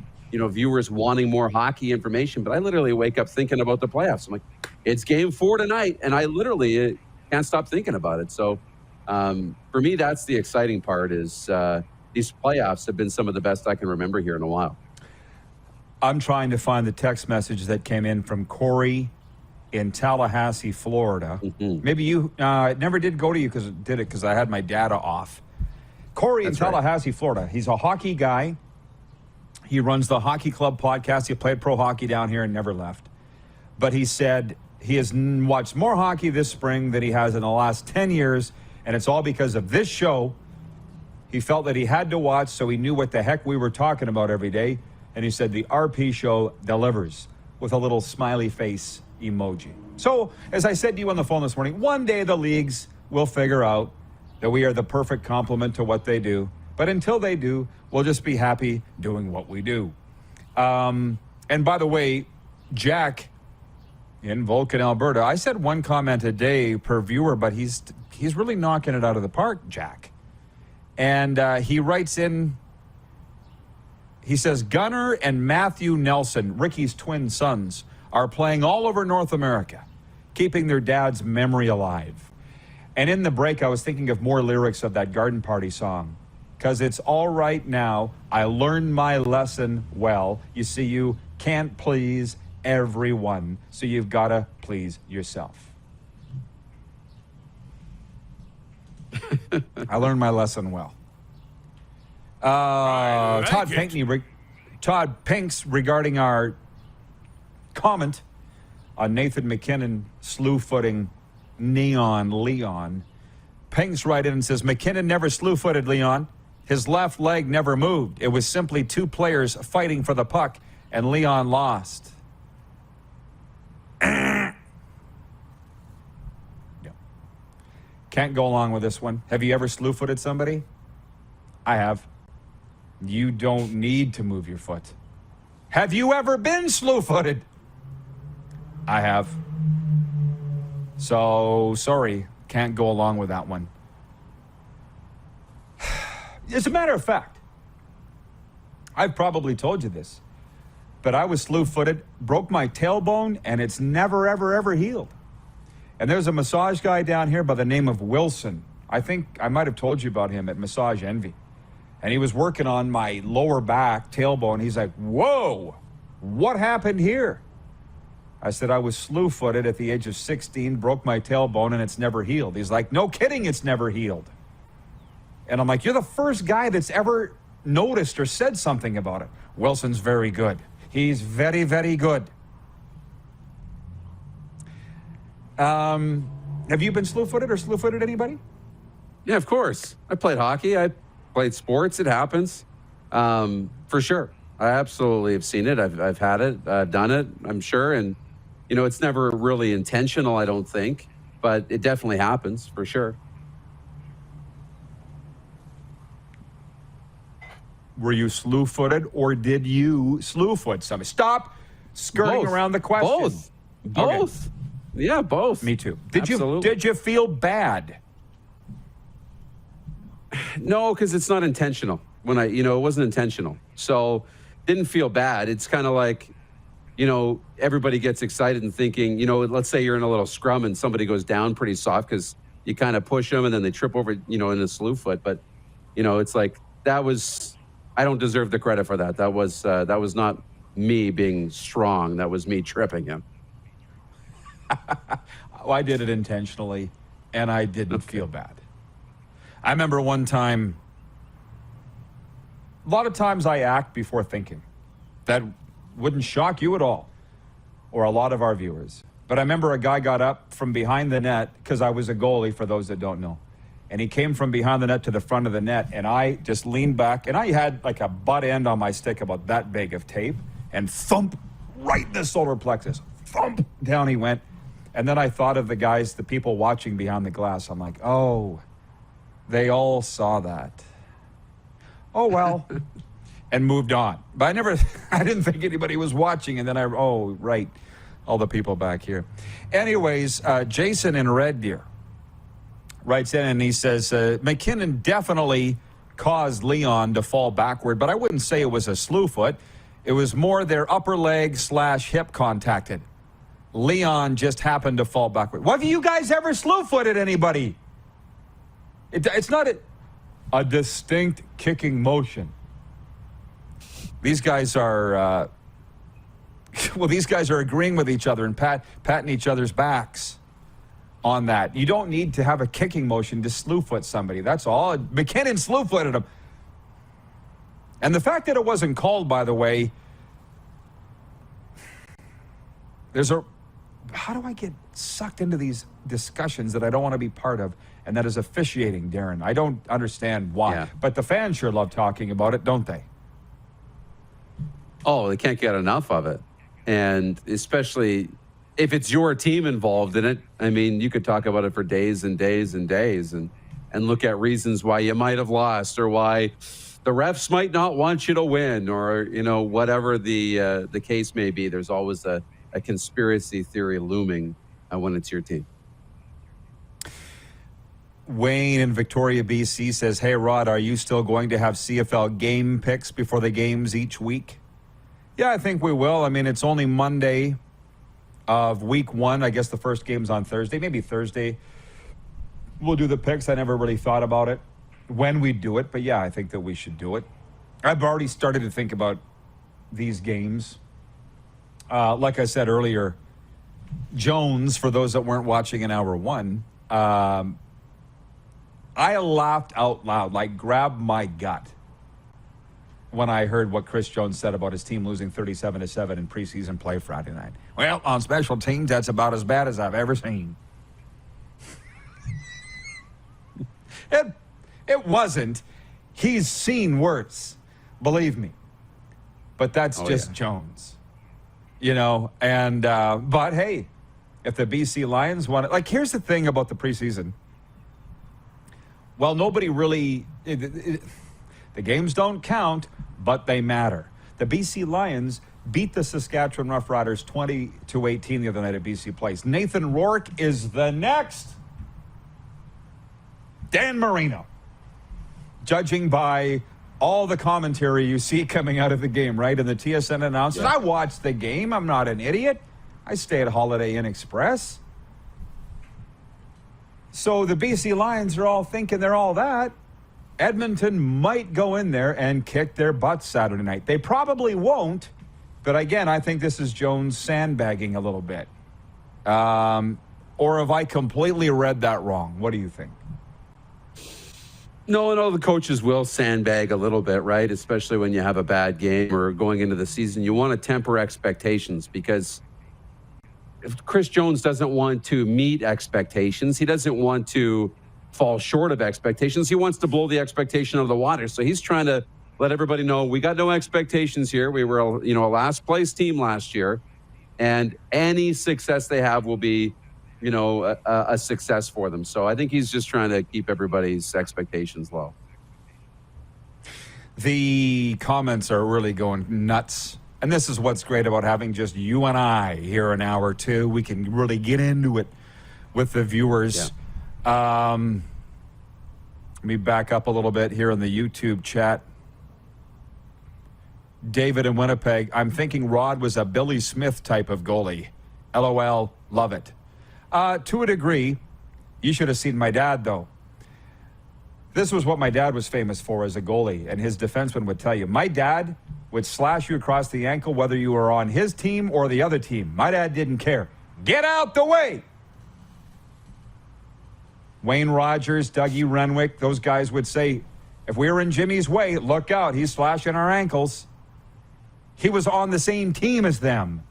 Speaker 4: viewers wanting more hockey information. But I literally wake up thinking about the playoffs. I'm like, it's Game 4 tonight, and I literally can't stop thinking about it. So for me, that's the exciting part. Is these playoffs have been some of the best I can remember here in a while.
Speaker 2: I'm trying to find the text message that came in from Corey in Tallahassee, Florida. Mm-hmm. Maybe you it never did go to you because I had my data off. Corey in Tallahassee, Florida. He's a hockey guy. He runs the Hockey Club podcast. He played pro hockey down here and never left. But he said he has watched more hockey this spring than he has in the last 10 years, and it's all because of this show. He felt that he had to watch so he knew what the heck we were talking about every day. And he said the RP show delivers, with a little smiley face emoji. So, as I said to you on the phone this morning, one day the leagues will figure out that we are the perfect complement to what they do. But until they do, we'll just be happy doing what we do. And by the way, Jack in Vulcan, Alberta, I said one comment a day per viewer, but he's really knocking it out of the park, Jack. And he writes in, he says, Gunnar and Matthew Nelson, Ricky's twin sons, are playing all over North America, keeping their dad's memory alive. And in the break, I was thinking of more lyrics of that Garden Party song. Because it's all right now, I learned my lesson well. You see, you can't please everyone, so you've got to please yourself. I learned my lesson well. Todd Pinks regarding our comment on Nathan McKinnon slew-footing Neon Leon. Pinks right in and says, McKinnon never slew-footed Leon. His left leg never moved. It was simply two players fighting for the puck, and Leon lost. Yeah. Can't go along with this one. Have you ever slew-footed somebody? I have. You don't need to move your foot. Have you ever been slew-footed? I have. So, sorry, can't go along with that one. As a matter of fact, I've probably told you this, but I was slew-footed, broke my tailbone, and it's never, ever, ever healed. And there's a massage guy down here by the name of Wilson. I think I might have told you about him at Massage Envy. And he was working on my lower back, tailbone. He's like, whoa, what happened here? I said, I was slew-footed at the age of 16, broke my tailbone, and it's never healed. He's like, no kidding, it's never healed. And I'm like, you're the first guy that's ever noticed or said something about it. Wilson's very good. He's very, very good. Have you been slew-footed or slew-footed anybody?
Speaker 4: Yeah, of course. I played hockey. I played sports. It happens. For sure. I absolutely have seen it. I've had it, done it, I'm sure. And, it's never really intentional, I don't think. But it definitely happens, for sure.
Speaker 2: Were you slew-footed, or did you slew-foot somebody? Stop skirting around the question.
Speaker 4: Both. Okay. Yeah, both.
Speaker 2: Me too.
Speaker 4: Absolutely.
Speaker 2: Did you feel bad?
Speaker 4: No, because it's not intentional. It wasn't intentional. So didn't feel bad. It's kind of like, everybody gets excited and thinking, let's say you're in a little scrum and somebody goes down pretty soft because you kind of push them and then they trip over, in a slew foot. But, it's like I don't deserve the credit for that. That was not me being strong. That was me tripping him.
Speaker 2: Well, I did it intentionally, and I didn't feel bad. I remember one time, a lot of times I act before thinking. That wouldn't shock you at all, or a lot of our viewers. But I remember a guy got up from behind the net, because I was a goalie, for those that don't know. And he came from behind the net to the front of the net, and I just leaned back, and I had like a butt end on my stick about that big of tape, and thump right in the solar plexus. Thump, down he went. And then I thought of the people watching behind the glass. I'm like, oh, they all saw that. Oh, well. And moved on. But I didn't think anybody was watching. And then right, all the people back here. Anyways, Jason in Red Deer writes in and he says, McKinnon definitely caused Leon to fall backward, but I wouldn't say it was a slew foot. It was more their upper leg / hip contacted. Leon just happened to fall backward. What have you guys ever slew-footed anybody? It's not a distinct kicking motion. These guys are, agreeing with each other and patting each other's backs on that. You don't need to have a kicking motion to slew-foot somebody. That's all. McKinnon slew-footed him. And the fact that it wasn't called, by the way, how do I get sucked into these discussions that I don't want to be part of? And that is officiating, Darren. I don't understand why. Yeah. But the fans sure love talking about it, don't they?
Speaker 4: Oh, they can't get enough of it. And especially if it's your team involved in it, I mean, you could talk about it for days and days and days and look at reasons why you might have lost or why the refs might not want you to win or, whatever the case may be. There's always a conspiracy theory looming when it's your team.
Speaker 2: Wayne in Victoria, BC says, hey, Rod, are you still going to have CFL game picks before the games each week? Yeah, I think we will. I mean, it's only Monday of week 1. I guess the first game's on Thursday, maybe Thursday. We'll do the picks. I never really thought about it when we do it, but yeah, I think that we should do it. I've already started to think about these games. Like I said earlier, Jones, for those that weren't watching in hour 1, I laughed out loud, like grabbed my gut when I heard what Chris Jones said about his team losing 37-7 in preseason play Friday night. Well, on special teams, that's about as bad as I've ever seen. It wasn't. He's seen worse, believe me. But that's Jones. And but hey, if the BC Lions want it, like, here's the thing about the preseason. Well, nobody really, the games don't count, but they matter. The BC Lions beat the Saskatchewan Roughriders 20-18 the other night at BC Place. Nathan Rourke is the next Dan Marino, judging by all the commentary you see coming out of the game, right? And the TSN announcers. Yeah. I watched the game. I'm not an idiot. I stay at Holiday Inn Express. So the BC Lions are all thinking they're all that. Edmonton might go in there and kick their butts Saturday night. They probably won't, but again, I think this is Jones sandbagging a little bit. Or have I completely read that wrong? What do you think?
Speaker 4: No, the coaches will sandbag a little bit, right? Especially when you have a bad game or going into the season. You want to temper expectations because if Chris Jones doesn't want to meet expectations, he doesn't want to fall short of expectations. He wants to blow the expectation out of the water. So he's trying to let everybody know we got no expectations here. We were, a last place team last year, and any success they have will be, a success for them. So I think he's just trying to keep everybody's expectations low.
Speaker 2: The comments are really going nuts. And this is what's great about having just you and I here an hour or two. We can really get into it with the viewers. Yeah. Let me back up a little bit here in the YouTube chat. David in Winnipeg, I'm thinking Rod was a Billy Smith type of goalie. LOL, love it. To a degree, you should have seen my dad, though. This was what my dad was famous for as a goalie, and his defenseman would tell you. My dad would slash you across the ankle whether you were on his team or the other team. My dad didn't care. Get out the way! Wayne Rogers, Dougie Renwick, those guys would say, if we were in Jimmy's way, look out, he's slashing our ankles. He was on the same team as them.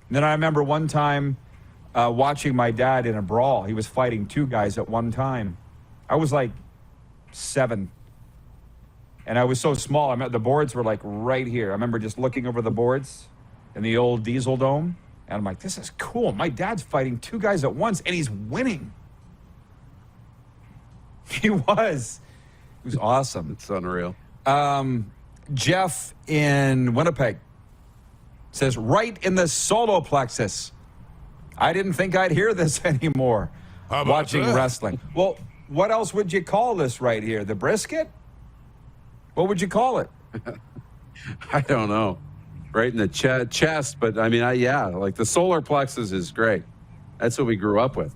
Speaker 2: And then I remember one time watching my dad in a brawl. He was fighting two guys at one time. I was like 7. And I was so small. I mean, the boards were like right here. I remember just looking over the boards in the old Diesel Dome. And I'm like, this is cool. My dad's fighting two guys at once, and he's winning. He was. It was awesome.
Speaker 4: It's unreal.
Speaker 2: Jeff in Winnipeg says, right in the solar plexus. I didn't think I'd hear this anymore. Watching wrestling. Well, what else would you call this right here? The brisket? What would you call it?
Speaker 4: I don't know. Right in the chest, but I mean, yeah, like the solar plexus is great. That's what we grew up with.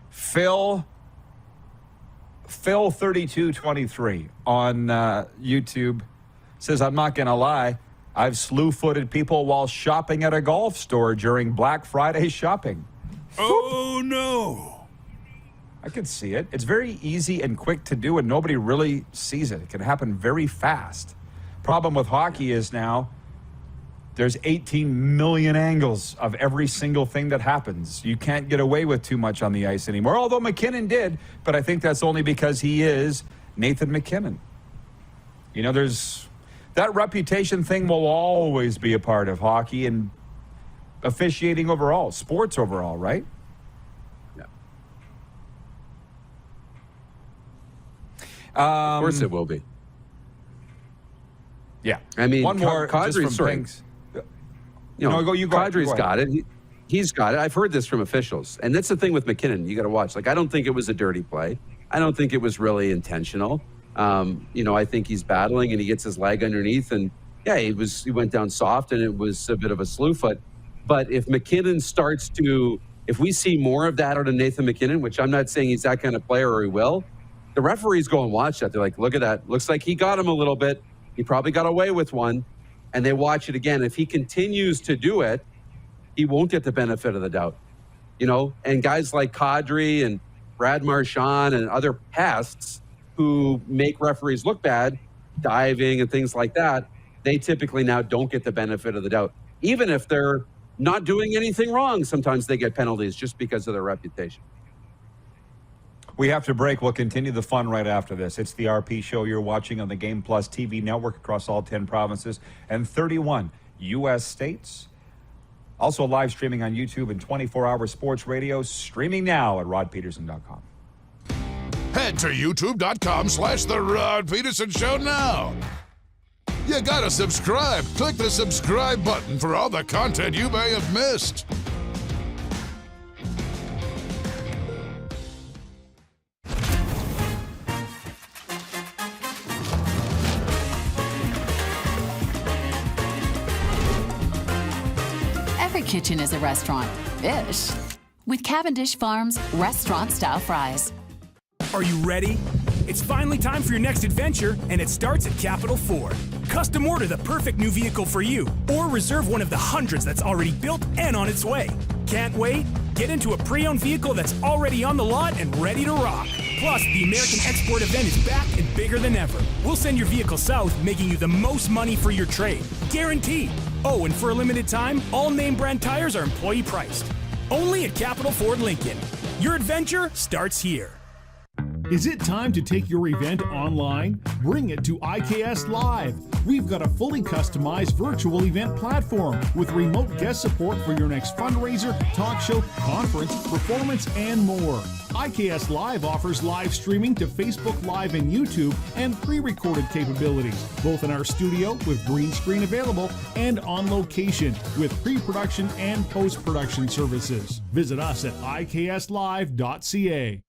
Speaker 2: Phil 3223 on YouTube says, I'm not going to lie. I've slew-footed people while shopping at a golf store during Black Friday shopping.
Speaker 13: Oh, no.
Speaker 2: I can see it. It's very easy and quick to do, and nobody really sees it. It can happen very fast. Problem with hockey is now there's 18 million angles of every single thing that happens. You can't get away with too much on the ice anymore, although McKinnon did, but I think that's only because he is Nathan McKinnon. You know, there's that reputation thing will always be a part of hockey and officiating overall, sports overall, right?
Speaker 4: Yeah. Of course it will be.
Speaker 2: Yeah.
Speaker 4: I mean,
Speaker 2: one more
Speaker 4: Kadri's Kadri's got it. He's got it. I've heard this from officials. And that's the thing with McKinnon. You got to watch. Like, I don't think it was a dirty play. I don't think it was really intentional. I think he's battling and he gets his leg underneath. And, yeah, he went down soft and it was a bit of a slew foot. But if McKinnon starts to – if we see more of that out of Nathan McKinnon, which I'm not saying he's that kind of player or he will, the referees go and watch that. They're like, look at that. Looks like he got him a little bit. He probably got away with one. And they watch it again. If he continues to do it, he won't get the benefit of the doubt. You know, and guys like Kadri and Brad Marchand and other pests who make referees look bad, diving and things like that, they typically now don't get the benefit of the doubt. Even if they're not doing anything wrong, sometimes they get penalties just because of their reputation.
Speaker 2: We have to break. We'll continue the fun right after this. It's the RP Show you're watching on the Game Plus TV network across all 10 provinces and 31 U.S. states. Also live streaming on YouTube and 24-hour sports radio, streaming now at rodpeterson.com.
Speaker 13: Head to youtube.com/The Rod Peterson Show now. You gotta subscribe. Click the subscribe button for all the content you may have missed.
Speaker 10: Every kitchen is a restaurant. Ish. With Cavendish Farms restaurant-style fries.
Speaker 8: Are you ready? It's finally time for your next adventure, and it starts at Capital Ford. Custom order the perfect new vehicle for you, or reserve one of the hundreds that's already built and on its way. Can't wait? Get into a pre-owned vehicle that's already on the lot and ready to rock. Plus, the American Export event is back and bigger than ever. We'll send your vehicle south, making you the most money for your trade. Guaranteed. Oh, and for a limited time, all name brand tires are employee priced. Only at Capital Ford Lincoln. Your adventure starts here.
Speaker 3: Is it time to take your event online? Bring it to IKS Live. We've got a fully customized virtual event platform with remote guest support for your next fundraiser, talk show, conference, performance, and more. IKS Live offers live streaming to Facebook Live and YouTube and pre-recorded capabilities, both in our studio with green screen available and on location with pre-production and post-production services. Visit us at ikslive.ca.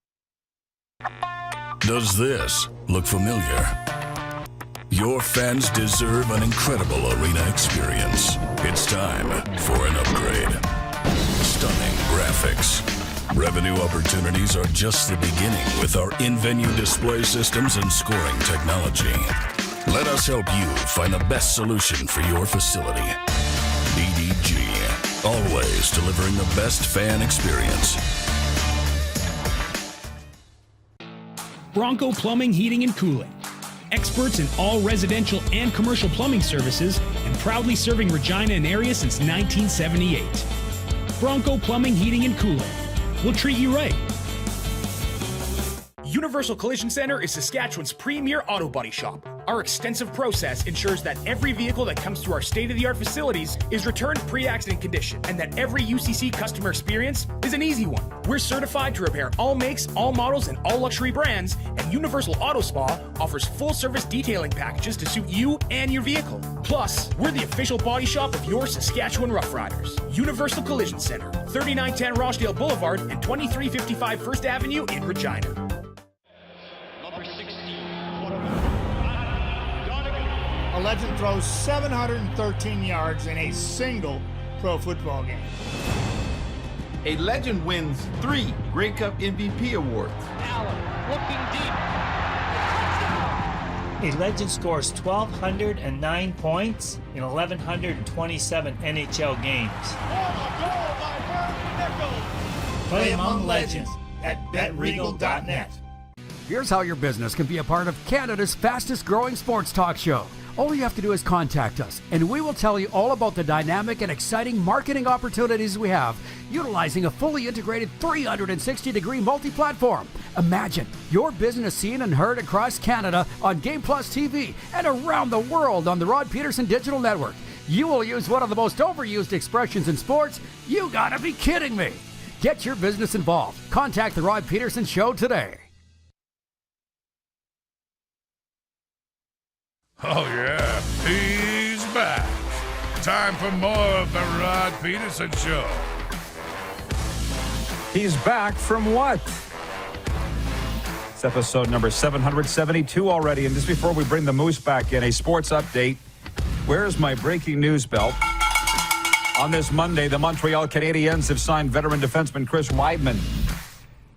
Speaker 7: Does this look familiar? Your fans deserve an incredible arena experience. It's time for an upgrade. Stunning graphics. Revenue opportunities are just the beginning with our in-venue display systems and scoring technology. Let us help you find the best solution for your facility. BDG, always delivering the best fan experience.
Speaker 8: Bronco Plumbing, Heating, and Cooling. Experts in all residential and commercial plumbing services and proudly serving Regina and area since 1978. Bronco Plumbing, Heating, and Cooling. We'll treat you right. Universal Collision Center is Saskatchewan's premier auto body shop. Our extensive process ensures that every vehicle that comes through our state-of-the-art facilities is returned pre-accident condition and that every UCC customer experience is an easy one. We're certified to repair all makes, all models, and all luxury brands, and Universal Auto Spa offers full-service detailing packages to suit you and your vehicle. Plus, we're the official body shop of your Saskatchewan Rough Riders. Universal Collision Center, 3910 Rochdale Boulevard and 2355 First Avenue in Regina.
Speaker 6: A legend throws 713 yards in a single pro football game.
Speaker 9: A legend wins 3 Grey Cup MVP awards.
Speaker 17: Allen looking deep. A legend scores 1,209 points in 1,127 NHL games. Play among legends at BetRegal.net.
Speaker 12: Here's how your business can be a part of Canada's fastest growing sports talk show. All you have to do is contact us, and we will tell you all about the dynamic and exciting marketing opportunities we have, utilizing a fully integrated 360-degree multi-platform. Imagine your business seen and heard across Canada on Game Plus TV and around the world on the Rod Pedersen Digital Network. You will use one of the most overused expressions in sports. You gotta be kidding me. Get your business involved. Contact the Rod Pedersen Show today.
Speaker 13: Oh, yeah, he's back. Time for more of the Rod Pedersen Show.
Speaker 2: He's back from what? It's episode number 772 already. And just before we bring the Moose back in, a sports update. Where's my breaking news belt? On this Monday, the Montreal Canadiens have signed veteran defenseman Chris Weidman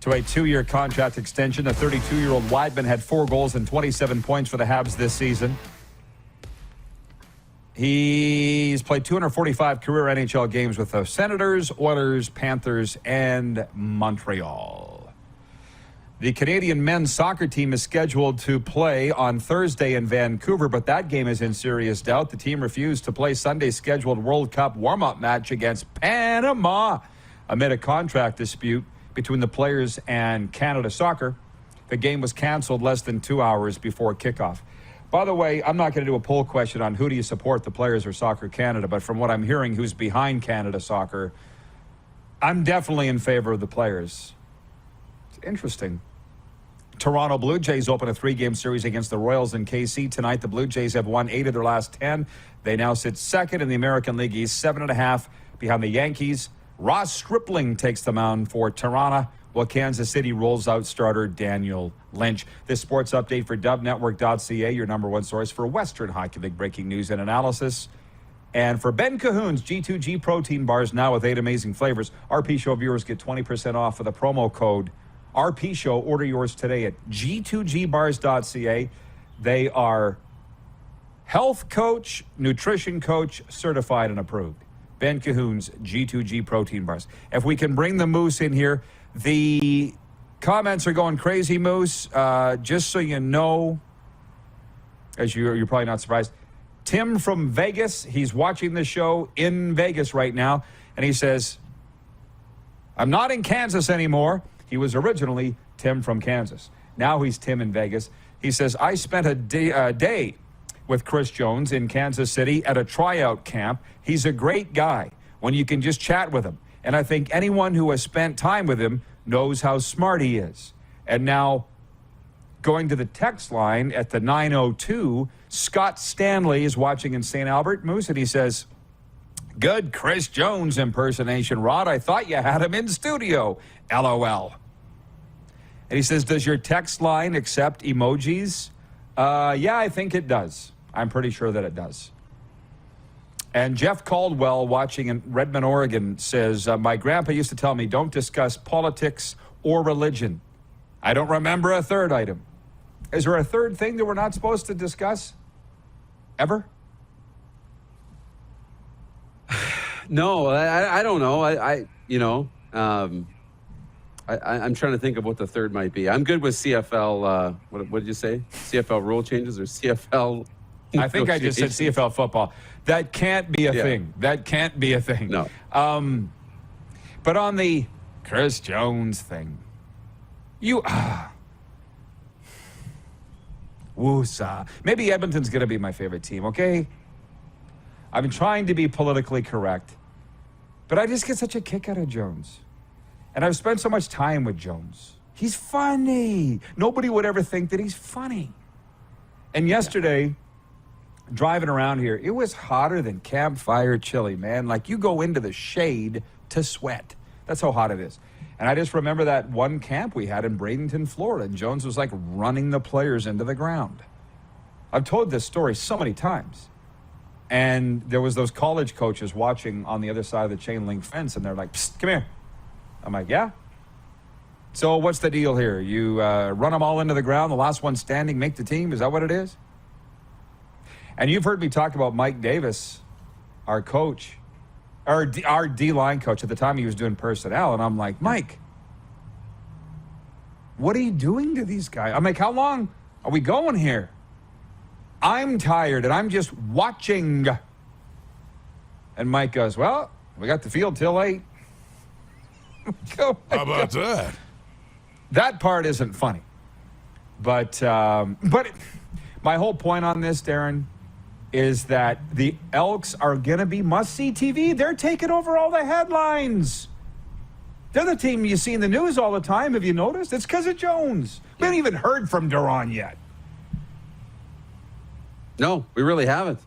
Speaker 2: to a 2-year contract extension. The 32-year-old Weidman had 4 goals and 27 points for the Habs this season. He's played 245 career NHL games with the Senators, Oilers, Panthers, and Montreal. The Canadian men's soccer team is scheduled to play on Thursday in Vancouver, but that game is in serious doubt. The team refused to play Sunday's scheduled World Cup warm-up match against Panama amid a contract dispute between the players and Canada Soccer. The game was canceled less than 2 hours before kickoff. By the way, I'm not going to do a poll question on who do you support, the players or Soccer Canada, but from what I'm hearing, who's behind Canada Soccer, I'm definitely in favor of the players. It's interesting. Toronto Blue Jays open a 3-game series against the Royals in KC tonight. The Blue Jays have won 8 of their last 10. They now sit second in the American League East, 7.5 behind the Yankees. Ross Stripling takes the mound for Toronto, while Kansas City rolls out starter Daniel Lynch. This sports update for dubnetwork.ca, your number one source for Western Hockey League breaking news and analysis. And for Ben Cahoon's G2G protein bars, now with 8 amazing flavors, RP Show viewers get 20% off with the promo code RP Show. Order yours today at G2Gbars.ca. They are health coach, nutrition coach, certified and approved. Ben Cahoon's G2G protein bars. If we can bring the Moose in here, the comments are going crazy, Moose. Just so you know, as you're probably not surprised, Tim from Vegas, he's watching the show in Vegas right now, and he says, I'm not in Kansas anymore. He was originally Tim from Kansas. Now he's Tim in Vegas. He says, I spent a day with Chris Jones in Kansas City at a tryout camp. He's a great guy when you can just chat with him. And I think anyone who has spent time with him knows how smart he is. And now, going to the text line at the 902, Scott Stanley is watching in St. Albert, Moose, and he says, good Chris Jones impersonation, Rod. I thought you had him in studio. LOL. And he says, does your text line accept emojis? Yeah, I think it does. I'm pretty sure that it does. And Jeff Caldwell, watching in Redmond, Oregon, says, my grandpa used to tell me, don't discuss politics or religion. I don't remember a third item. Is there a third thing that we're not supposed to discuss? Ever?
Speaker 4: No, I don't know. I'm trying to think of what the third might be. I'm good with CFL. What did you say? CFL rule changes or CFL?
Speaker 2: I think I just said CFL football. That can't be a thing. That can't be a thing.
Speaker 4: No.
Speaker 2: But on the Chris Jones thing, woosah. Maybe Edmonton's going to be my favorite team, okay? I've been trying to be politically correct, but I just get such a kick out of Jones. And I've spent so much time with Jones. He's funny. Nobody would ever think that he's funny. And yesterday, driving around here, it was hotter than campfire chili, man. Like, you go into the shade to sweat. That's how hot it is. And I just remember that one camp we had in Bradenton, Florida, and Jones was like running the players into the ground. I've told this story so many times. And there was those college coaches watching on the other side of the chain link fence, and they're like, psst, come here. I'm like, yeah? So what's the deal here? You run them all into the ground, the last one standing make the team? Is that what it is? And you've heard me talk about Mike Davis, our coach, our D-line coach. At the time he was doing personnel, and I'm like, Mike, what are you doing to these guys? I'm like, how long are we going here? I'm tired, and I'm just watching. And Mike goes, well, we got the field till 8.
Speaker 13: How about that?
Speaker 2: That part isn't funny. But my whole point on this, Darren, is that the Elks are going to be must-see TV. They're taking over all the headlines. They're the team you see in the news all the time. Have you noticed? It's because of Jones. We haven't even heard from Duran yet.
Speaker 4: No, we really haven't.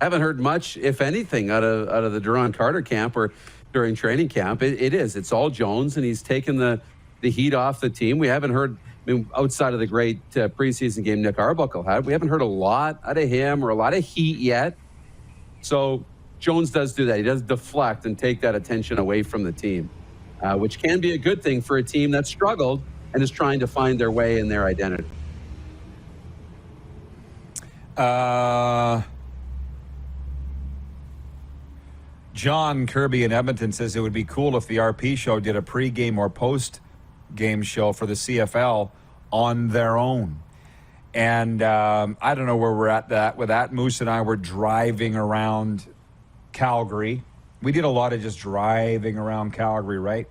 Speaker 4: Haven't heard much, if anything, out of the Duran Carter camp or during training camp. It's all Jones, and he's taken the heat off the team. We haven't heard, outside of the great preseason game Nick Arbuckle had, we haven't heard a lot out of him or a lot of heat yet. So Jones does do that. He does deflect and take that attention away from the team, which can be a good thing for a team that struggled and is trying to find their way in their identity.
Speaker 2: John Kirby in Edmonton says it would be cool if the RP show did a pre-game or post-game show for the CFL on their own. And I don't know where we're at with that. Moose and I were driving around Calgary. We did a lot of just driving around Calgary, right?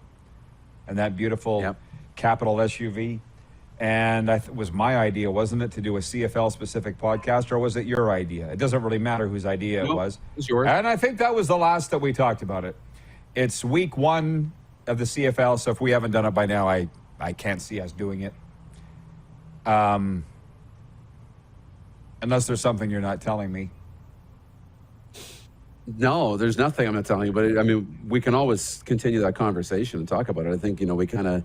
Speaker 2: And that beautiful capital SUV. And it was my idea, wasn't it, to do a CFL-specific podcast, or was it your idea? It doesn't really matter whose idea it was.
Speaker 4: It was yours.
Speaker 2: And I think that was the last that we talked about it. It's week 1 of the CFL, so if we haven't done it by now, I can't see us doing it. Unless there's something you're not telling me.
Speaker 4: No, there's nothing I'm not telling you. But, we can always continue that conversation and talk about it. I think, we kind of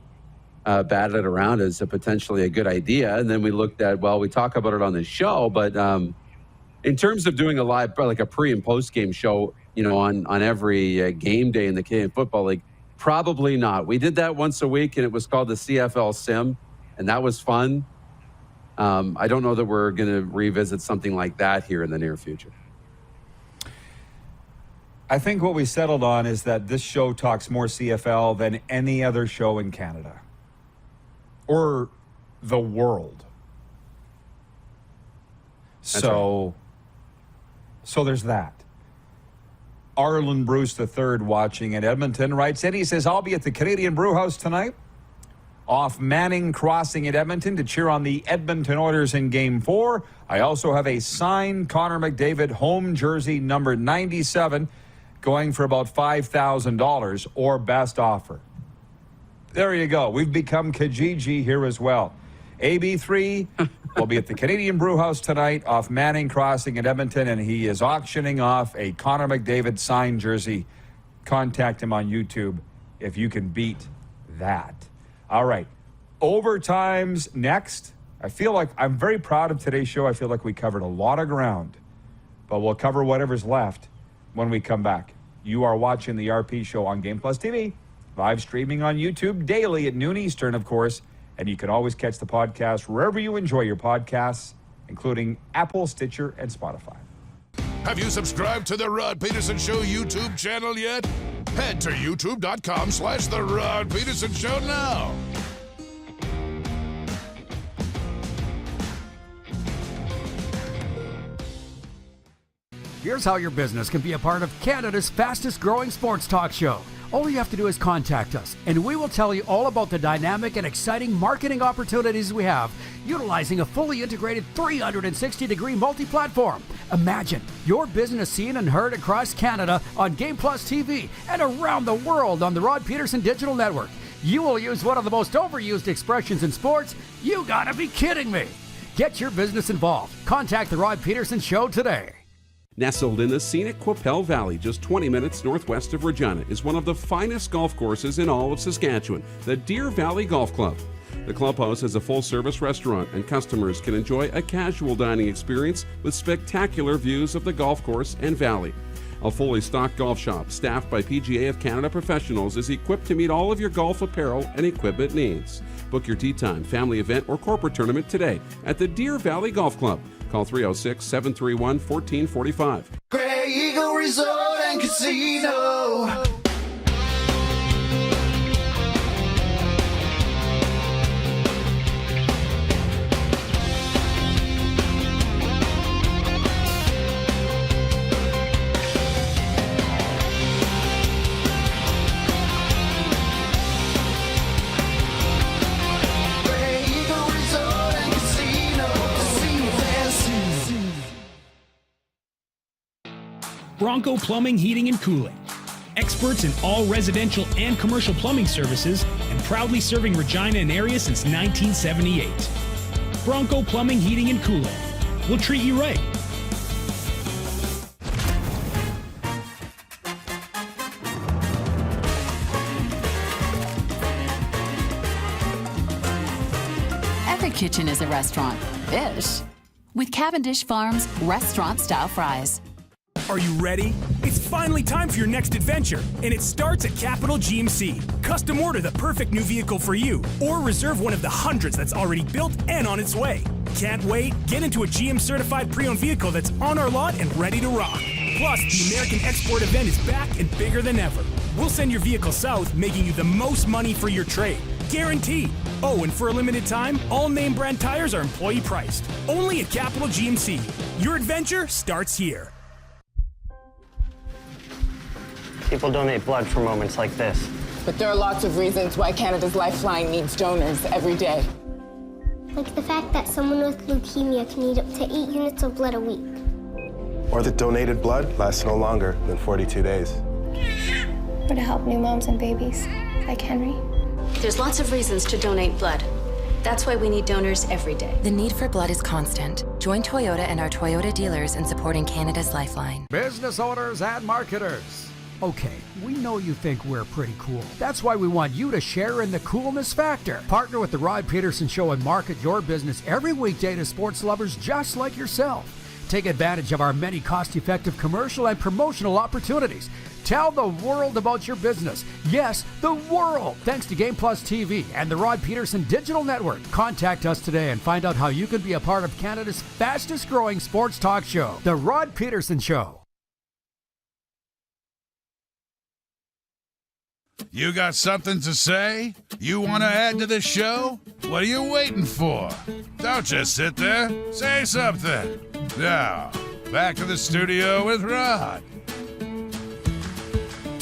Speaker 4: batted it around as potentially a good idea. And then we looked at, we talk about it on the show, but in terms of doing a live, like a pre and post game show, on every game day in the Canadian Football League, probably not. We did that once a week, and it was called the CFL Sim, and that was fun. I don't know that we're going to revisit something like that here in the near future.
Speaker 2: I think what we settled on is that this show talks more CFL than any other show in Canada. Or the world. So there's that. Arlen Bruce III watching in Edmonton writes in, he says, I'll be at the Canadian Brew House tonight. off Manning Crossing at Edmonton to cheer on the Edmonton Oilers in Game 4. I also have a signed Connor McDavid home jersey number 97 going for about $5,000 or best offer. There you go. We've become Kijiji here as well. AB3 will be at the Canadian Brewhouse tonight off Manning Crossing at Edmonton, and he is auctioning off a Connor McDavid signed jersey. Contact him on YouTube if you can beat that. All right. Overtime's next. I feel like I'm very proud of today's show. I feel like we covered a lot of ground, but we'll cover whatever's left when we come back. You are watching the RP Show on Game Plus TV, live streaming on YouTube daily at noon Eastern, of course. And you can always catch the podcast wherever you enjoy your podcasts, including Apple, Stitcher, and Spotify.
Speaker 13: Have you subscribed to The Rod Pedersen Show YouTube channel yet? Head to youtube.com/The Rod Pedersen Show now.
Speaker 12: Here's how your business can be a part of Canada's fastest growing sports talk show. All you have to do is contact us, and we will tell you all about the dynamic and exciting marketing opportunities we have, utilizing a fully integrated 360-degree multi-platform. Imagine your business seen and heard across Canada on Game Plus TV and around the world on the Rod Pedersen Digital Network. You will use one of the most overused expressions in sports. You gotta be kidding me. Get your business involved. Contact the Rod Pedersen Show today.
Speaker 11: Nestled in the scenic Qu'Appelle Valley, just 20 minutes northwest of Regina, is one of the finest golf courses in all of Saskatchewan, the Deer Valley Golf Club. The clubhouse has a full-service restaurant, and customers can enjoy a casual dining experience with spectacular views of the golf course and valley. A fully stocked golf shop, staffed by PGA of Canada professionals, is equipped to meet all of your golf apparel and equipment needs. Book your tee time, family event, or corporate tournament today at the Deer Valley Golf Club. Call 306-731-1445.
Speaker 16: Grey Eagle Resort and Casino.
Speaker 8: Bronco Plumbing, Heating, and Cooling. Experts in all residential and commercial plumbing services and proudly serving Regina and area since 1978. Bronco Plumbing, Heating, and Cooling. We'll treat you right.
Speaker 10: Every kitchen is a restaurant. Ish. With Cavendish Farms restaurant-style fries.
Speaker 8: Are you ready? It's finally time for your next adventure, and it starts at Capital GMC. Custom order the perfect new vehicle for you, or reserve one of the hundreds that's already built and on its way. Can't wait? Get into a GM-certified pre-owned vehicle that's on our lot and ready to rock. Plus, the American Export event is back and bigger than ever. We'll send your vehicle south, making you the most money for your trade. Guaranteed. Oh, and for a limited time, all name brand tires are employee priced. Only at Capital GMC. Your adventure starts here.
Speaker 18: People donate blood for moments like this.
Speaker 19: But there are lots of reasons why Canada's Lifeline needs donors every day.
Speaker 20: Like the fact that someone with leukemia can need up to 8 units of blood a week.
Speaker 21: Or that donated blood lasts no longer than 42 days.
Speaker 1: Or to help new moms and babies, like Henry.
Speaker 22: There's lots of reasons to donate blood. That's why we need donors every day.
Speaker 23: The need for blood is constant. Join Toyota and our Toyota dealers in supporting Canada's Lifeline.
Speaker 12: Business owners and marketers. Okay, we know you think we're pretty cool. That's why we want you to share in the coolness factor. Partner with the Rod Pedersen Show and market your business every weekday to sports lovers just like yourself. Take advantage of our many cost-effective commercial and promotional opportunities. Tell the world about your business. Yes, the world. Thanks to Game Plus TV and the Rod Pedersen Digital Network. Contact us today and find out how you can be a part of Canada's fastest growing sports talk show, The Rod Pedersen Show.
Speaker 13: You got something to say? You want to add to the show? What are you waiting for? Don't just sit there. Say something. Now, back to the studio with Rod.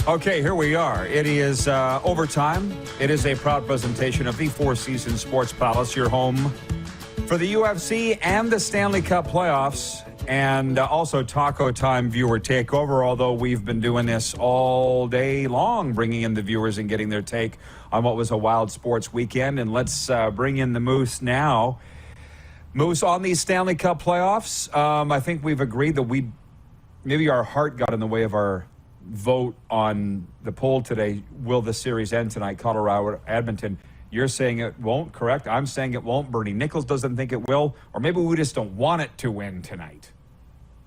Speaker 2: Okay, here we are. It is overtime. It is a proud presentation of the Four Seasons Sports Palace, your home for the UFC and the Stanley Cup Playoffs, and also Taco Time Viewer Takeover, although we've been doing this all day long, bringing in the viewers and getting their take on what was a wild sports weekend. And let's bring in the Moose now. Moose, on these Stanley Cup Playoffs, I think we've agreed that maybe our heart got in the way of our vote on the poll today. Will the series end tonight, Colorado, Edmonton? You're saying it won't, correct? I'm saying it won't. Bernie Nicholls doesn't think it will. Or maybe we just don't want it to win tonight.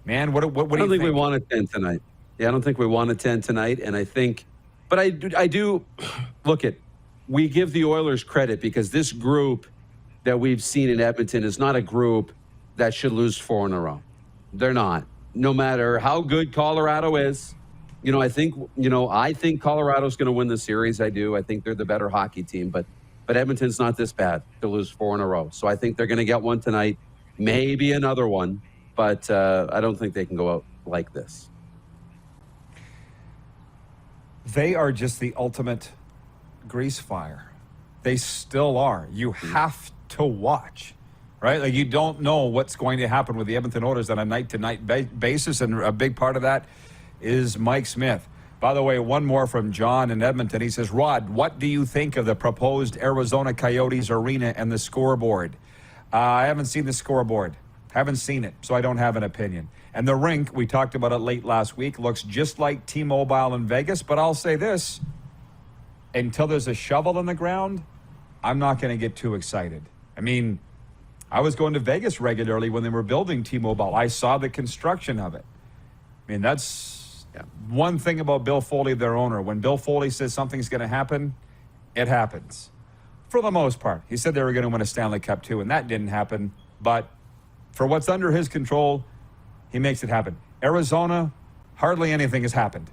Speaker 2: Man, what do you think?
Speaker 4: I don't think we want it to end tonight. Yeah, I don't think we want it to end tonight. And I think, but I do look at, we give the Oilers credit because this group that we've seen in Edmonton is not a group that should lose 4 in a row. They're not. No matter how good Colorado is, I think Colorado's going to win the series. I do. I think they're the better hockey team, but Edmonton's not this bad to lose 4 in a row. So I think they're going to get one tonight, maybe another one, but I don't think they can go out like this.
Speaker 2: They are just the ultimate grease fire. They still are. You have to watch, right? Like, you don't know what's going to happen with the Edmonton Oilers on a night-to-night basis, and a big part of that is Mike Smith. By the way, one more from John in Edmonton. He says, Rod, what do you think of the proposed Arizona Coyotes arena and the scoreboard? I haven't seen the scoreboard. Haven't seen it, so I don't have an opinion. And the rink, we talked about it late last week, looks just like T-Mobile in Vegas, but I'll say this, until there's a shovel in the ground, I'm not going to get too excited. I mean, I was going to Vegas regularly when they were building T-Mobile. I saw the construction of it. I mean, that's one thing about Bill Foley, their owner. When Bill Foley says something's going to happen, it happens. For the most part. He said they were going to win a Stanley Cup too, and that didn't happen. But for what's under his control, he makes it happen. Arizona, hardly anything has happened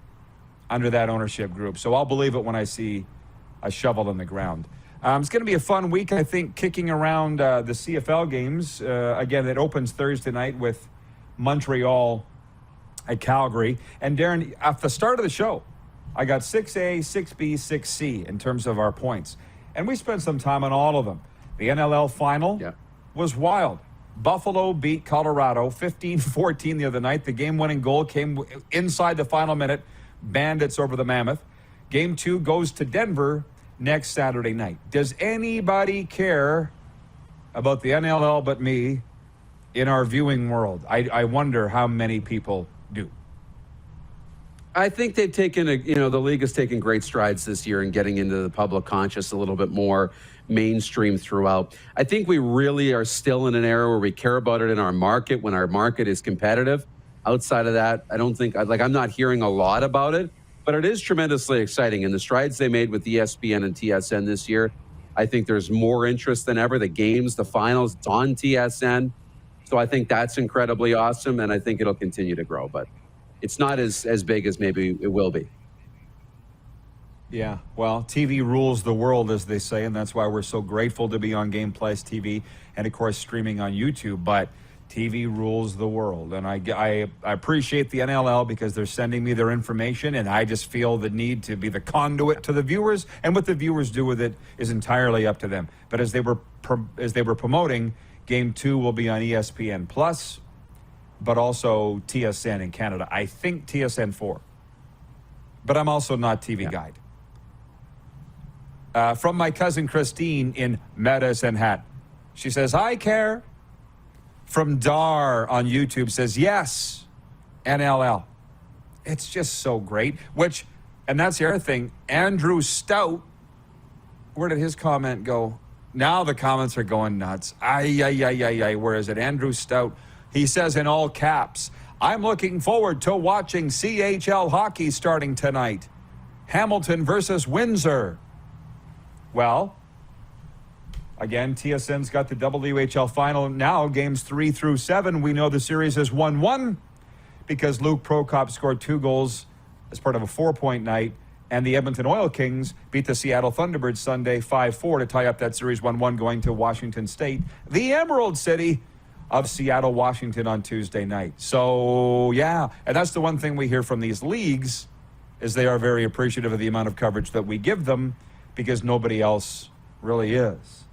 Speaker 2: under that ownership group. So I'll believe it when I see a shovel in the ground. It's going to be a fun week, I think, kicking around the CFL games. Again, it opens Thursday night with Montreal at Calgary. And Darren, at the start of the show, I got 6A, 6B, 6C in terms of our points. And we spent some time on all of them. The NLL final was wild. Buffalo beat Colorado 15-14 the other night. The game-winning goal came inside the final minute. Bandits over the Mammoth. Game 2 goes to Denver next Saturday night. Does anybody care about the NLL but me in our viewing world? I wonder how many people do.
Speaker 4: I think they've taken the league has taken great strides this year in getting into the public conscious a little bit more mainstream throughout. I think we really are still in an era where we care about it in our market when our market is competitive. Outside of that, I don't think, I'm not hearing a lot about it, but it is tremendously exciting. And the strides they made with ESPN and TSN this year, I think there's more interest than ever. The games, the finals, it's on TSN. So I think that's incredibly awesome, and I think it'll continue to grow, but it's not as big as maybe it will be.
Speaker 2: Yeah, well, TV rules the world, as they say, and that's why we're so grateful to be on Game Plus TV and, of course, streaming on YouTube. But TV rules the world, and I appreciate the NLL because they're sending me their information, and I just feel the need to be the conduit to the viewers, and what the viewers do with it is entirely up to them. But as they were promoting, Game 2 will be on ESPN Plus, but also TSN in Canada. I think TSN 4. But I'm also not TV Guide. From my cousin Christine in Medicine Hat. She says, I care. From Dar on YouTube says, yes, NLL. It's just so great. And that's the other thing, Andrew Stout, where did his comment go? Now the comments are going nuts. Where is it? Andrew Stout, he says in all caps, I'm looking forward to watching CHL hockey starting tonight. Hamilton versus Windsor. Well, again, TSN's got the WHL final now, games 3 through 7. We know the series is 1-1 because Luke Prokop scored 2 goals as part of a 4-point night. And the Edmonton Oil Kings beat the Seattle Thunderbirds Sunday 5-4 to tie up that series 1-1 going to Washington State, the Emerald City of Seattle, Washington on Tuesday night. So, yeah, and that's the one thing we hear from these leagues is they are very appreciative of the amount of coverage that we give them because nobody else really is.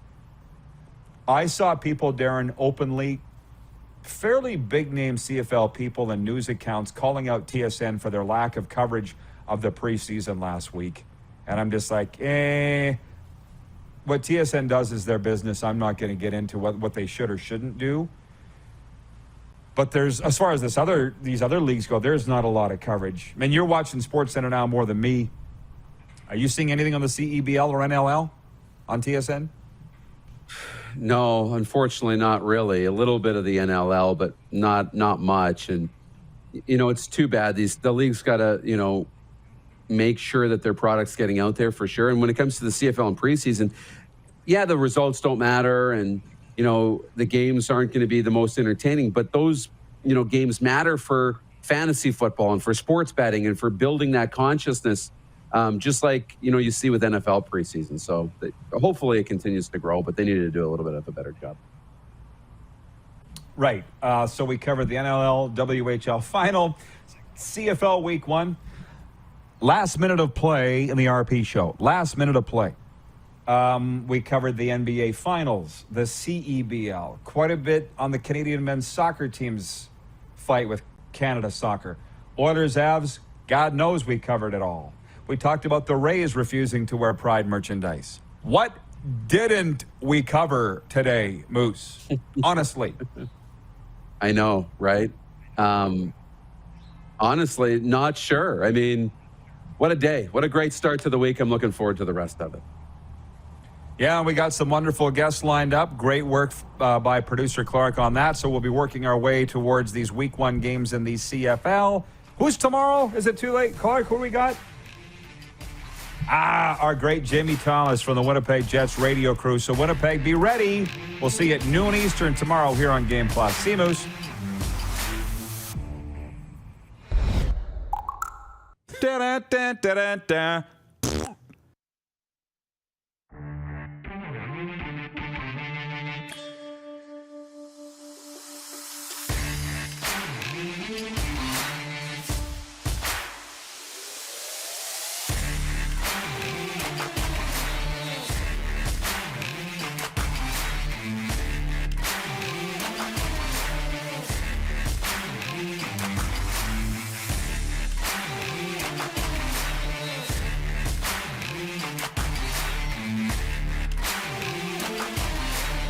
Speaker 2: I saw people, Darren, openly, fairly big-name CFL people and news accounts calling out TSN for their lack of coverage of the preseason last week. And I'm just like, what TSN does is their business. I'm not going to get into what they should or shouldn't do. But there's, as far as these other leagues go, there's not a lot of coverage. I mean, you're watching SportsCenter now more than me. Are you seeing anything on the CEBL or NLL on TSN?
Speaker 4: No, unfortunately, not really. A little bit of the NLL, but not much. And it's too bad. The league's got to make sure that their product's getting out there for sure. And when it comes to the CFL in preseason, yeah, the results don't matter, and the games aren't going to be the most entertaining, but those, games matter for fantasy football and for sports betting and for building that consciousness, just like, you see with NFL preseason. So hopefully it continues to grow, but they need to do a little bit of a better job.
Speaker 2: Right. So we covered the NLL, WHL final, CFL week 1. Last minute of play in the RP show. Last minute of play. We covered the NBA Finals, the CEBL, quite a bit on the Canadian men's soccer team's fight with Canada Soccer. Oilers-Avs, God knows we covered it all. We talked about the Rays refusing to wear Pride merchandise. What didn't we cover today, Moose? Honestly.
Speaker 4: I know, right? Honestly, not sure. I mean, what a day. What a great start to the week. I'm looking forward to the rest of it.
Speaker 2: Yeah, we got some wonderful guests lined up. Great work by producer Clark on that. So we'll be working our way towards these week 1 games in the CFL. Who's tomorrow? Is it too late? Clark, who we got? Our great Jamie Thomas from the Winnipeg Jets radio crew. So Winnipeg, be ready. We'll see you at noon Eastern tomorrow here on Game Plus. See you, Moose. Da-da-da-da-da-da.